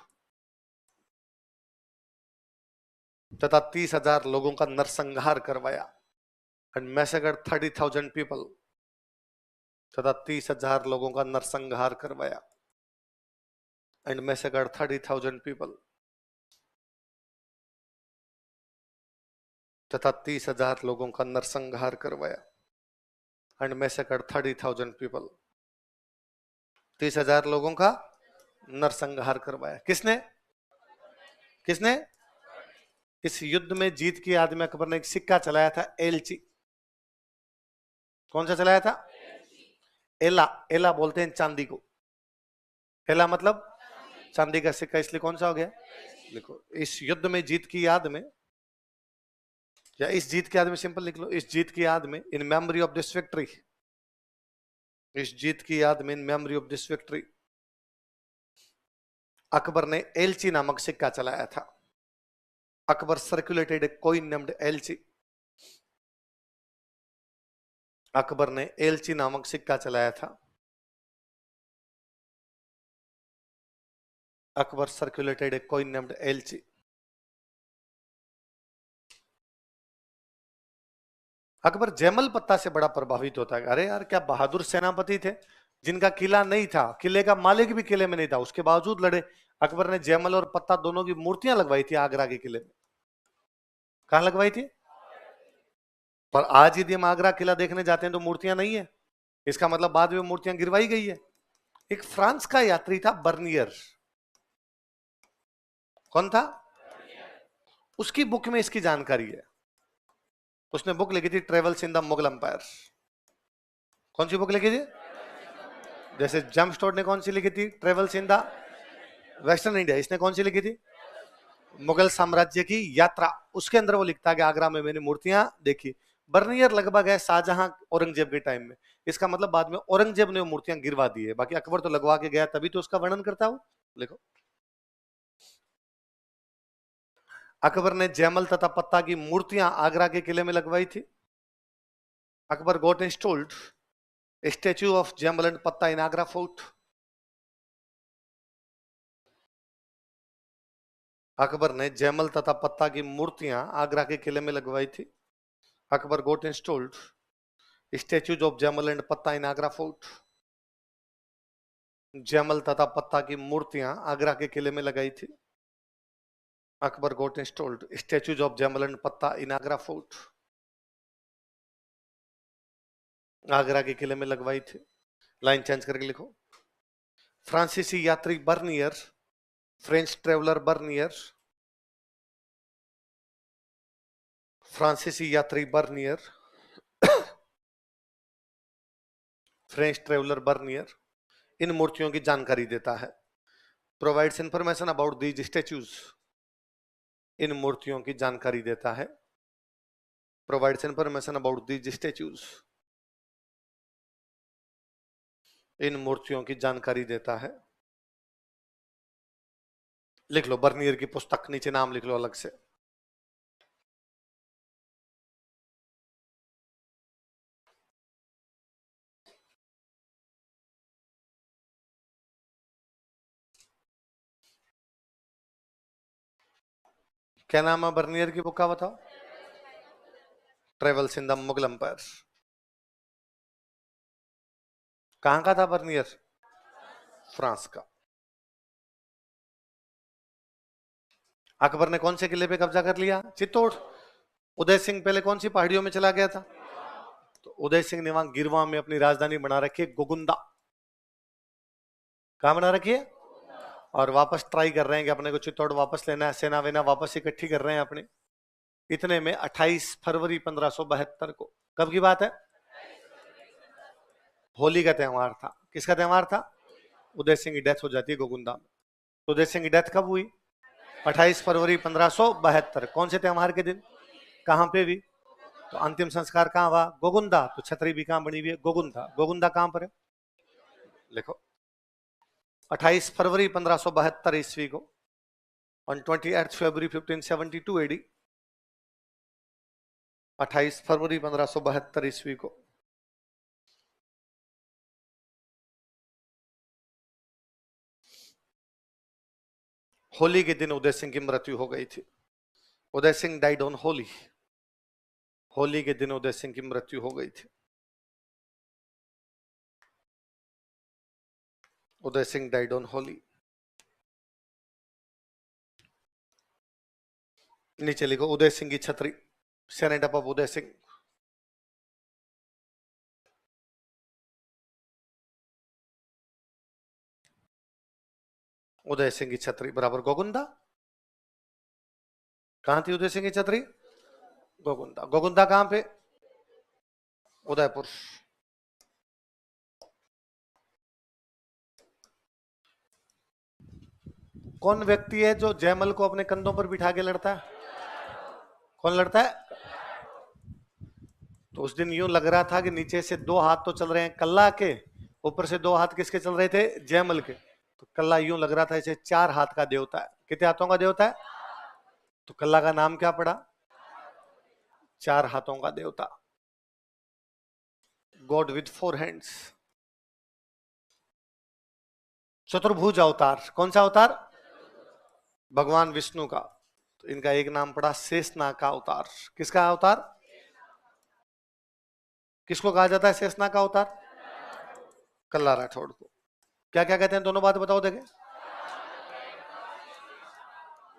तथा 30,000 लोगों का नरसंहार करवाया एंड मैसेकर्ड 30,000 पीपल। तथा 30,000 लोगों का नरसंहार करवाया एंड मैसेकर्ड 30,000 पीपल। तथा 30,000 लोगों का नरसंहार करवाया एंड मैसेकर्ड 30,000 पीपल। 30,000 लोगों का नरसंहार करवाया। किसने? किसने? इस युद्ध में जीत के आदमी अकबर ने एक सिक्का चलाया था, एलची। कौन सा चलाया था? एला। एला बोलते हैं चांदी को। एला मतलब चांदी का सिक्का, इसलिए कौन सा हो गया? लिखो, इस युद्ध में जीत की याद में, या इस जीत की याद में, सिंपल लिख लो, इस जीत की याद में, in memory of this victory. इस जीत की याद में, in memory of this victory, Akbar ने एलची नामक सिक्का चलाया था। Akbar circulated a coin named एलची। Akbar ने एलची नामक सिक्का चलाया था। Akbar circulated a coin named एलची। Akbar Jaimal पत्ता से बड़ा प्रभावित होता है। अरे यार, क्या बहादुर सेनापति थे, जिनका किला नहीं था, किले का मालिक भी किले में नहीं था, उसके बावजूद लड़े। अकबर ने जयमल और पत्ता दोनों की मूर्तियां लगवाई थी आगरा के किले में। कहां लगवाई थी? पर आज यदि हम आगरा किला देखने जाते हैं तो मूर्तियां नहीं है, इसका मतलब बाद में मूर्तियां गिरवाई गई है। एक फ्रांस का यात्री था बर्नियर। कौन था? उसकी बुक में इसकी जानकारी है। उसने बुक लिखी थी travels in the Mughal empire. कौन सी बुक लिखी थी? जैसे जेम्स टोड ने कौन सी लिखी थी? Travels in the western India. इसने कौन सी लिखी थी? मुगल साम्राज्य की यात्रा। उसके अंदर वो लिखता है कि आगरा में मैंने मूर्तियां देखी। बर्नियर लगभग है शाहजहां औरंगजेब के टाइम में। इसका मतलब बाद में औरंगजेब ने वो मूर्तियां गिरवा दी है, बाकी अकबर तो लगवा के गया, तभी तो उसका वर्णन करता हूं। देखो, अकबर ने जयमल तथा पत्ता की मूर्तियां आगरा के किले में लगवाई थी। Akbar got installed statue of Jaimal and Patta in Agra fort. Akbar ने जयमल तथा पत्ता की मूर्तियां आगरा के किले में लगवाई थी। Akbar got installed statues of Jaimal and Patta in Agra fort. Jaimal तथा पत्ता की मूर्तियां आगरा के किले में लगाई थी। Akbar got installed statues of Jaimal and Patta in Agra fort. Agra के किले में लगवाई थी। लाइन चेंज करके लिखो। फ्रांसीसी यात्री बर्नियर, फ्रेंच ट्रेवलर बर्नियर, फ्रांसीसी यात्री बर्नियर, फ्रेंच ट्रेवलर बर्नियर इन मूर्तियों की जानकारी देता है। Provides information about these statues. इन मूर्तियों की जानकारी देता है। Provides information about these statues. इन मूर्तियों की जानकारी देता है। लिख लो बर्नियर की पुस्तक, नीचे नाम लिख लो अलग से। क्या नाम है बर्नियर की बुक का बताओ? Travels in the Mughal empire. कहां का था बर्नियर? फ्रांस का। अकबर ने कौन से किले पे कब्जा कर लिया? चित्तौड़। उदय सिंह पहले कौन सी पहाड़ियों में चला गया था? तो उदय सिंह ने वहां गिरवा में अपनी राजधानी बना रखी है, गोगुंदा। कहां बना रखी है? और वापस ट्राई कर रहे हैं कि अपने को चित्तौड़ वापस लेना है, सेना वेना वापस इकट्ठी कर रहे हैं अपने। इतने में 28 फरवरी 1572 को, कब की बात है? होली का त्यौहार था। किसका त्यौहार था? उदय सिंह की डेथ हो जाती है गोगुंदा में। तो उदय सिंह की डेथ कब हुई? 28 फरवरी 1572। कौन से त्यौहार के दिन? कहां पे भी? तो अंतिम संस्कार कहां हुआ? गोगुंदा। तो छतरी भी कहां बनी हुई है? गोगुंदा। गोगुंदा कहां पर है? लिखो। 28 फरवरी 1572 ईस्वी को, ऑन 28 फरवरी 1572 एडी, 28 फरवरी 1572 ईस्वी को होली के दिन उदय सिंह की मृत्यु हो गई थी। Uday Singh died on Holi. होली के दिन उदय सिंह की मृत्यु हो गई थी। Uday Singh died on Holi. नीचे लिखो उदय सिंह की छतरी, सेनेट ऑफ उदय सिंह। उदय सिंह की छतरी बराबर गोगुंदा। कहां थी उदय सिंह की छतरी? गोगुंदा। गोगुंदा कहां पे? उदयपुर। कौन व्यक्ति है जो जयमल को अपने कंधों पर बिठा के लड़ता है? कौन लड़ता है? तो उस दिन यूं लग रहा था कि नीचे से दो हाथ तो चल रहे हैं कल्ला के, ऊपर से दो हाथ किसके चल रहे थे? जयमल के। तो कल्ला यूं लग रहा था इसे 4 हाथ का देवता है। कितने हाथों का देवता है? तो कल्ला का नाम क्या पड़ा? 4 हाथों का देवता। God with 4 hands. चतुर्भुज अवतार। कौन सा अवतार? भगवान विष्णु का। तो इनका एक नाम पड़ा शेषनाग का अवतार। किसका अवतार? किसको कहा जाता है शेषनाग का अवतार? कल्ला राठौड़ को क्या क्या कहते हैं? दोनों बात बताओ देखे।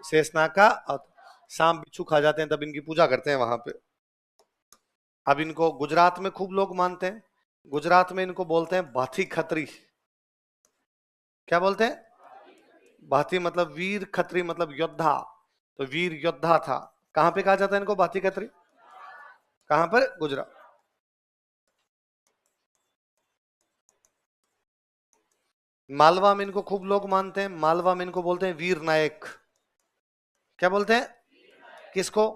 शेषनाग का, और सांप बिच्छू खा जाते हैं तब इनकी पूजा करते हैं वहां पे। अब इनको गुजरात में खूब लोग मानते हैं। गुजरात में इनको बोलते हैं भाथी खत्री। क्या बोलते हैं? भाथी मतलब वीर, खत्री मतलब योद्धा। तो वीर योद्धा था। कहां पे कहा जाता है इनको भाथी खत्री? कहां पर? गुजरात। मालवा में इनको खूब लोग मानते हैं। मालवा में इनको बोलते हैं वीर नायक। क्या बोलते हैं? किसको?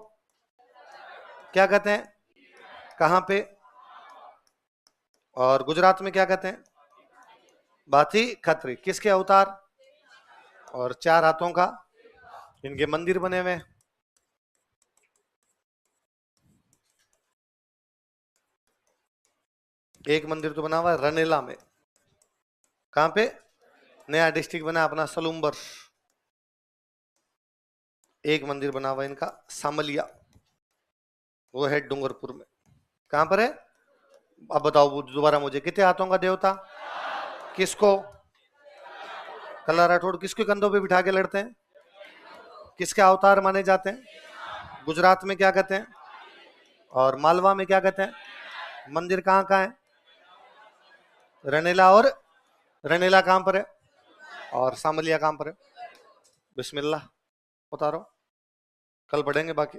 क्या कहते हैं? कहां पे? और गुजरात में क्या कहते हैं? भाथी खत्री। किसके अवतार? और 4 हाथों का। इनके मंदिर बने हुए हैं। एक मंदिर तो बना हुआ है रनेला में। कहां पे? नया डिस्ट्रिक्ट बना अपना सलूम्बर। एक मंदिर बना हुआ है इनका सामलिया, वो है डूंगरपुर में। कहां पर है? अब बताओ दोबारा मुझे, कितने हाथों का देवता? किसको? कल्ला राठौड़ किसके कंधों पे बिठा के लड़ते हैं? किसके अवतार माने जाते हैं? गुजरात में क्या कहते हैं? और मालवा में क्या कहते हैं? मंदिर कहाँ कहाँ है? रनेला। और रनेला कहां पर है? और सामलिया कहां पर है? बिस्मिल्लाह, उतारो, कल पढ़ेंगे बाकी।